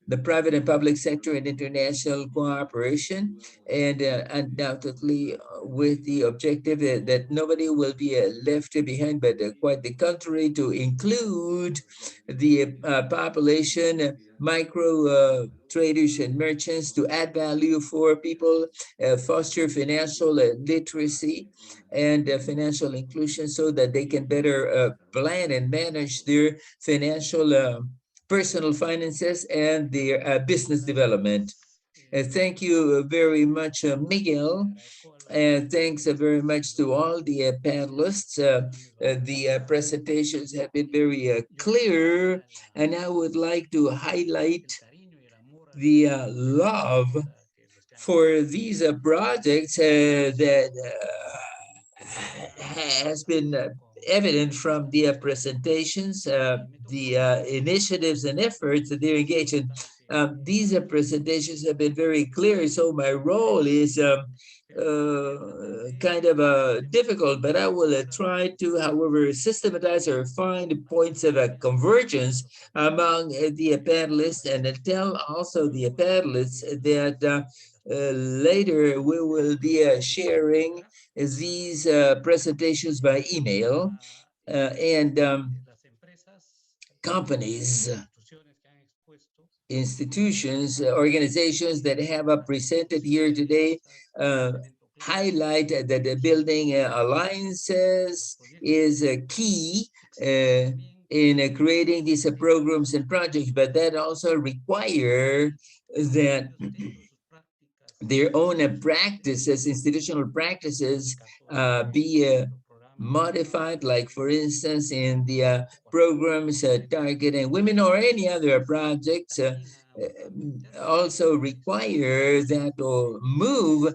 the private and public sector and international cooperation, and undoubtedly with the objective that nobody will be left behind, but quite the contrary, to include the population, micro traders and merchants, to add value for people, foster financial literacy and financial inclusion so that they can better plan and manage their financial personal finances and their business development. Thank you very much, Miguel. And thanks very much to all the panelists. The presentations have been very clear, and I would like to highlight the love for these projects that has been evident from the presentations, the initiatives and efforts that they're engaged in. These presentations have been very clear, so my role is kind of difficult, but I will try to, however, systematize or find points of convergence among the panelists, and tell also the panelists that later we will be sharing these presentations by email, and companies, institutions, organizations that have presented here today highlight that building alliances is key in creating these programs and projects, but that also require that their own practices, institutional practices, be modified, like for instance in the programs targeting women or any other projects, also require that or move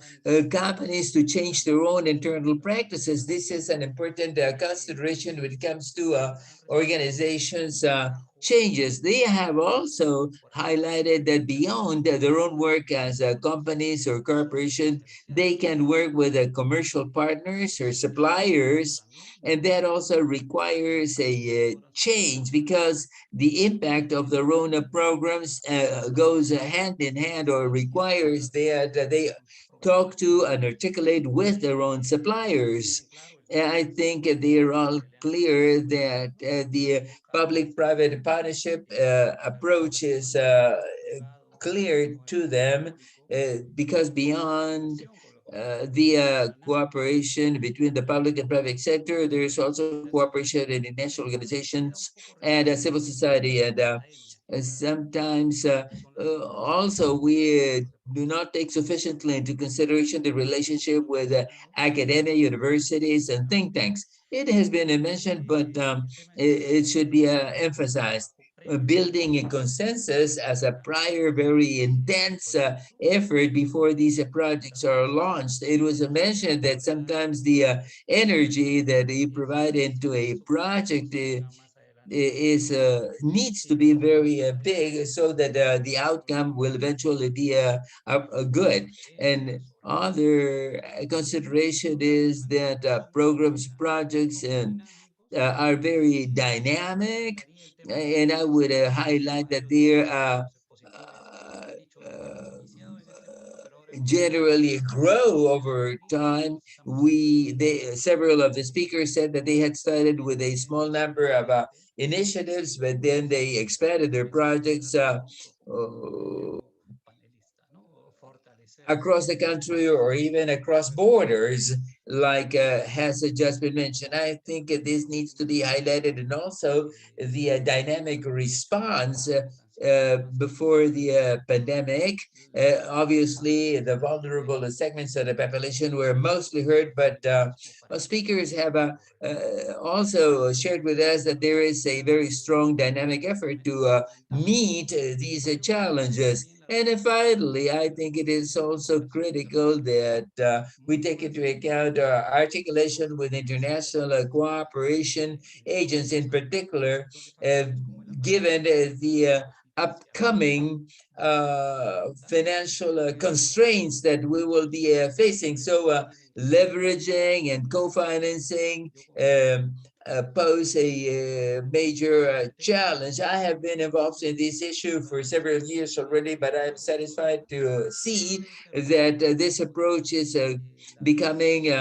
companies to change their own internal practices. This is an important consideration when it comes to organizations changes. They have also highlighted that beyond their own work as companies or corporations, they can work with commercial partners or suppliers. And that also requires a change because the impact of the RONA programs goes hand in hand or requires that they talk to and articulate with their own suppliers. And I think they are all clear that the public-private partnership approach is clear to them because beyond the cooperation between the public and private sector, there is also cooperation in international organizations and civil society. And sometimes also we do not take sufficiently into consideration the relationship with academia, universities, and think tanks. It has been mentioned, but it should be emphasized. Building a consensus as a prior, very intense effort before these projects are launched. It was mentioned that sometimes the energy that you provide into a project is needs to be very big so that the outcome will eventually be good. And other consideration is that programs, projects, and are very dynamic, and I would highlight that they're generally grow over time. Several of the speakers said that they had started with a small number of initiatives, but then they expanded their projects across the country or even across borders, like has just been mentioned. I think this needs to be highlighted, and also the dynamic response before the pandemic. Obviously, the vulnerable segments of the population were mostly hurt, but speakers have also shared with us that there is a very strong dynamic effort to meet these challenges. And finally, I think it is also critical that we take into account articulation with international cooperation agents, in particular, given the upcoming financial constraints that we will be facing. So leveraging and co-financing pose a major challenge. I have been involved in this issue for several years already, but I'm satisfied to see that this approach is becoming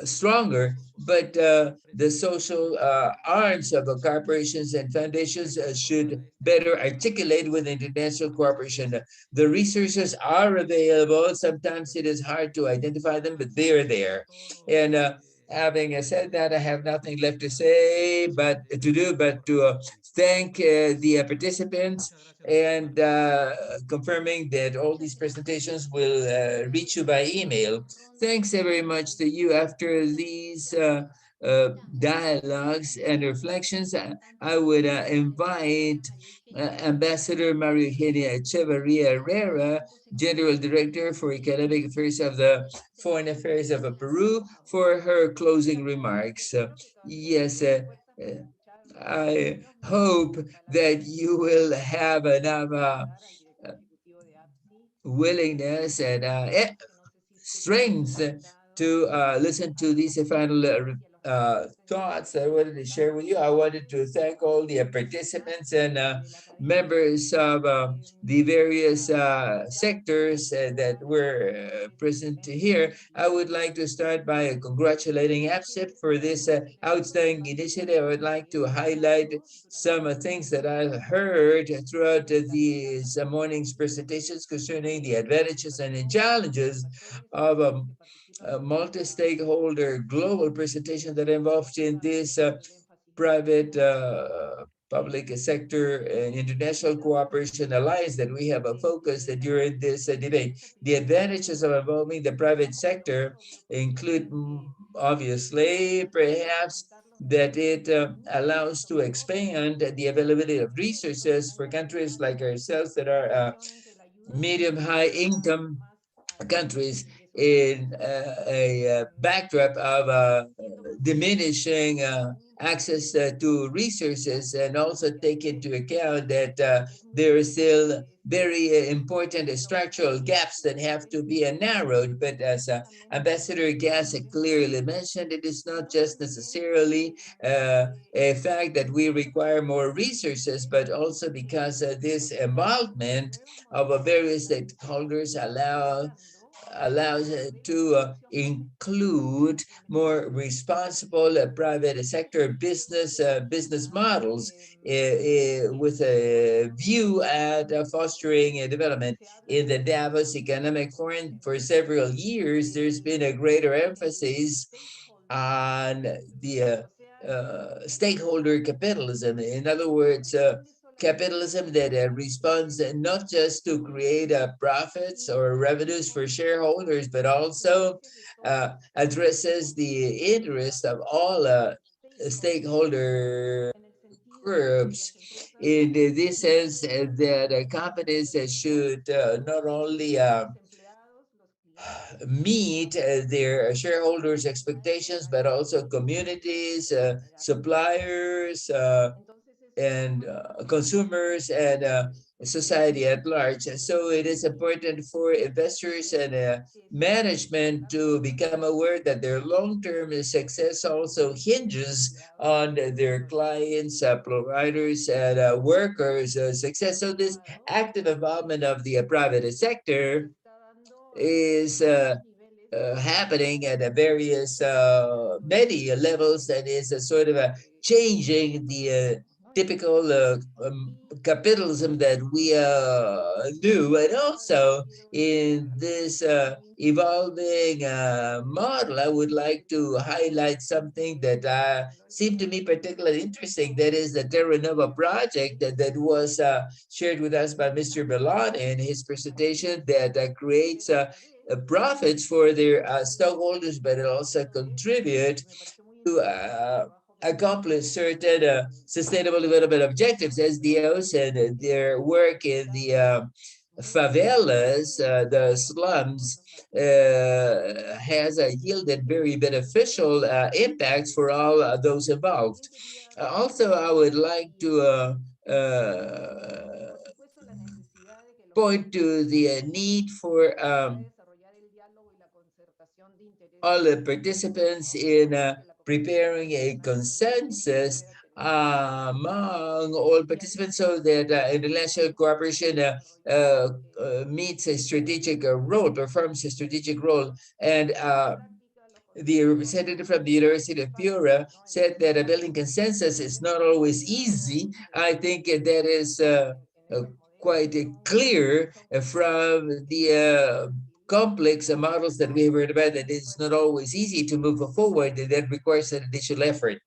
stronger. But the social arms of corporations and foundations should better articulate with international cooperation. The resources are available. Sometimes it is hard to identify them, but they're there. And having said that, I have nothing left to say, but to thank the participants and confirming that all these presentations will reach you by email. Thanks very much to you. After these dialogues and reflections, I would invite Ambassador Maria Eugenia Echeverria Herrera, General Director for Economic Affairs of the Foreign Affairs of Peru, for her closing remarks. Yes, I hope that you will have enough willingness and strength to listen to these final thoughts that I wanted to share with you. I wanted to thank all the participants and members of the various sectors that were present here. I would like to start by congratulating APCI for this outstanding initiative. I would like to highlight some things that I've heard throughout these morning's presentations concerning the advantages and the challenges of a multi-stakeholder global presentation that involved in this private public sector and international cooperation alliance that we have focused during this debate. The advantages of involving the private sector include, obviously, perhaps that it allows to expand the availability of resources for countries like ourselves that are medium high income countries in a backdrop of diminishing access to resources, and also take into account that there are still very important structural gaps that have to be narrowed. But as Ambassador Gas clearly mentioned, it is not just necessarily a fact that we require more resources, but also because this involvement of various stakeholders allows to include more responsible private sector business models with a view at fostering development. In the Davos Economic Forum for several years, there's been a greater emphasis on the stakeholder capitalism. In other words, capitalism that responds not just to create profits or revenues for shareholders, but also addresses the interest of all stakeholder groups, in this sense that companies should not only meet their shareholders' expectations, but also communities, suppliers, and consumers, and society at large. So it is important for investors and management to become aware that their long-term success also hinges on their clients, providers, and workers' success. So this active involvement of the private sector is happening at various many levels, and is sort of changing the typical capitalism that we knew. And also in this evolving model, I would like to highlight something that seemed to me particularly interesting. That is the Terra Nova project that was shared with us by Mr. Milan in his presentation, that creates profits for their stockholders, but it also contribute to accomplish certain sustainable development objectives, SDOs, and their work in the favelas, the slums, has yielded very beneficial impacts for all those involved. Also, I would like to point to the need for all the participants in preparing a consensus among all participants, so that international cooperation meets a strategic role, performs a strategic role. And the representative from the University of Peru said that building consensus is not always easy. I think that is quite clear from the complex models that we have heard about, that it's not always easy to move forward, and that requires an additional effort.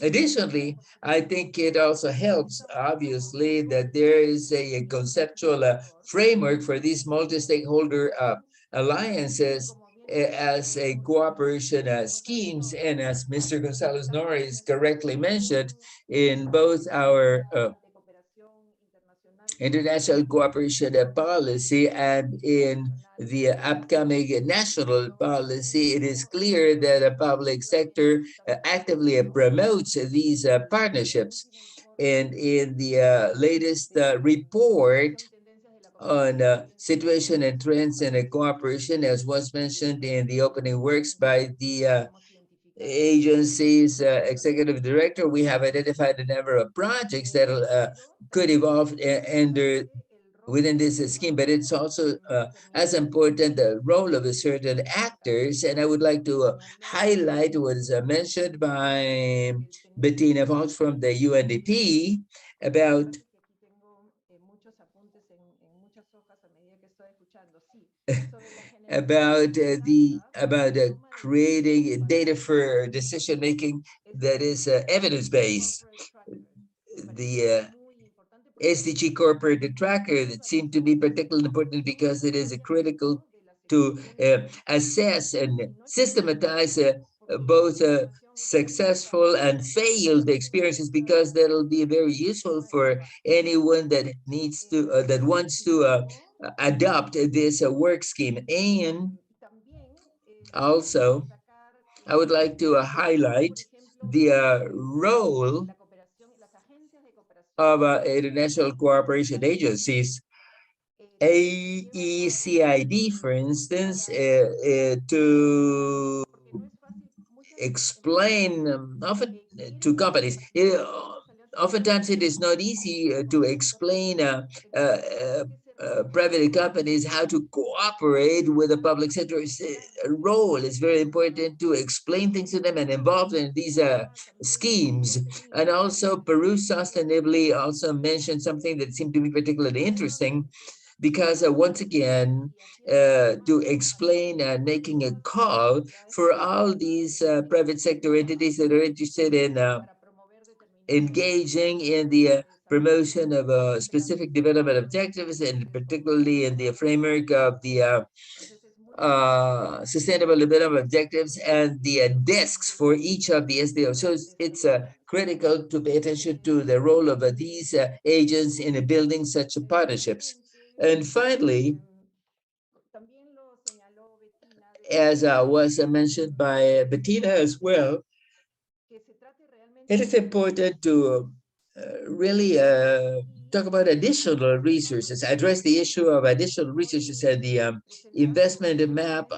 Additionally, I think it also helps, obviously, that there is a conceptual framework for these multi-stakeholder alliances as a cooperation schemes. And as Mr. Gonzalez Norris correctly mentioned, in both our international cooperation policy and in the upcoming national policy, it is clear that the public sector actively promotes these partnerships. And in the latest report on situation and trends in cooperation, as was mentioned in the opening works by the agency's executive director, we have identified a number of projects that could evolve within this scheme, but it's also as important the role of certain actors. And I would like to highlight what is mentioned by Bettina Vogt from the UNDP about creating data for decision making that is evidence-based. The SDG corporate tracker that seemed to be particularly important because it is critical to assess and systematize both successful and failed experiences, because that'll be very useful for anyone that needs to that wants to adopt this work scheme. And Also, I would like to highlight the role of international cooperation agencies. AECID, for instance, to explain often to companies. Oftentimes it is not easy to explain private companies how to cooperate with the public sector's role. It's very important to explain things to them and involve them in these schemes. And also Peru Sustainably also mentioned something that seemed to be particularly interesting, because once again, to explain making a call for all these private sector entities that are interested in engaging in the promotion of specific development objectives, and particularly in the framework of the sustainable development objectives and the desks for each of the SDOs. So it's critical to pay attention to the role of these agents in building such partnerships. And finally, as was mentioned by Bettina as well, it is important to really talk about additional resources, address the issue of additional resources and the investment map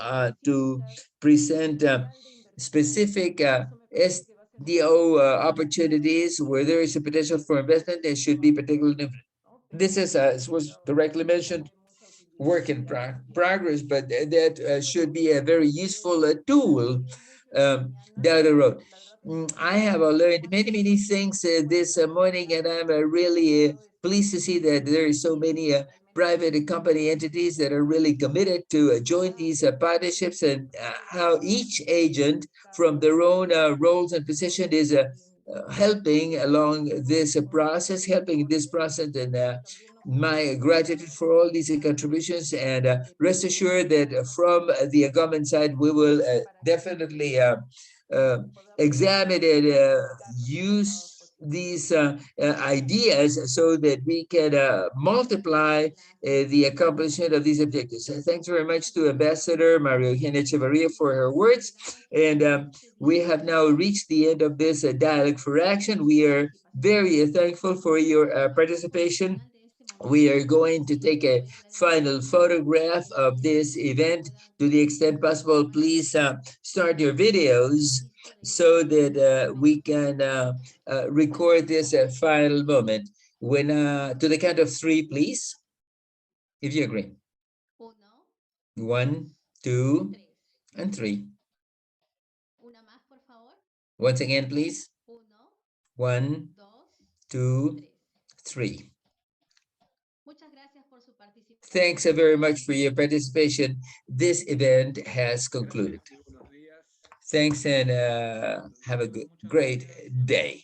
to present specific SDO opportunities where there is a potential for investment. There should be particularly, this is, as was directly mentioned, work in progress, but that should be a very useful tool down the road. I have learned many things this morning, and I'm really pleased to see that there are so many private company entities that are really committed to join these partnerships, and how each agent from their own roles and position is helping along this process, and my gratitude for all these contributions, and rest assured that from the government side, we will definitely examine and use these ideas so that we can multiply the accomplishment of these objectives. So thanks very much to Ambassador Maria Eugenia Echeverria for her words. And we have now reached the end of this Dialogue for Action. We are very thankful for your participation. We are going to take a final photograph of this event. To the extent possible, please start your videos so that we can record this final moment. When to the count of 3, please, if you agree. 1, 2, and 3. Once again, please. 1, 2, 3. Thanks very much for your participation. This event has concluded. Thanks, and have a great day.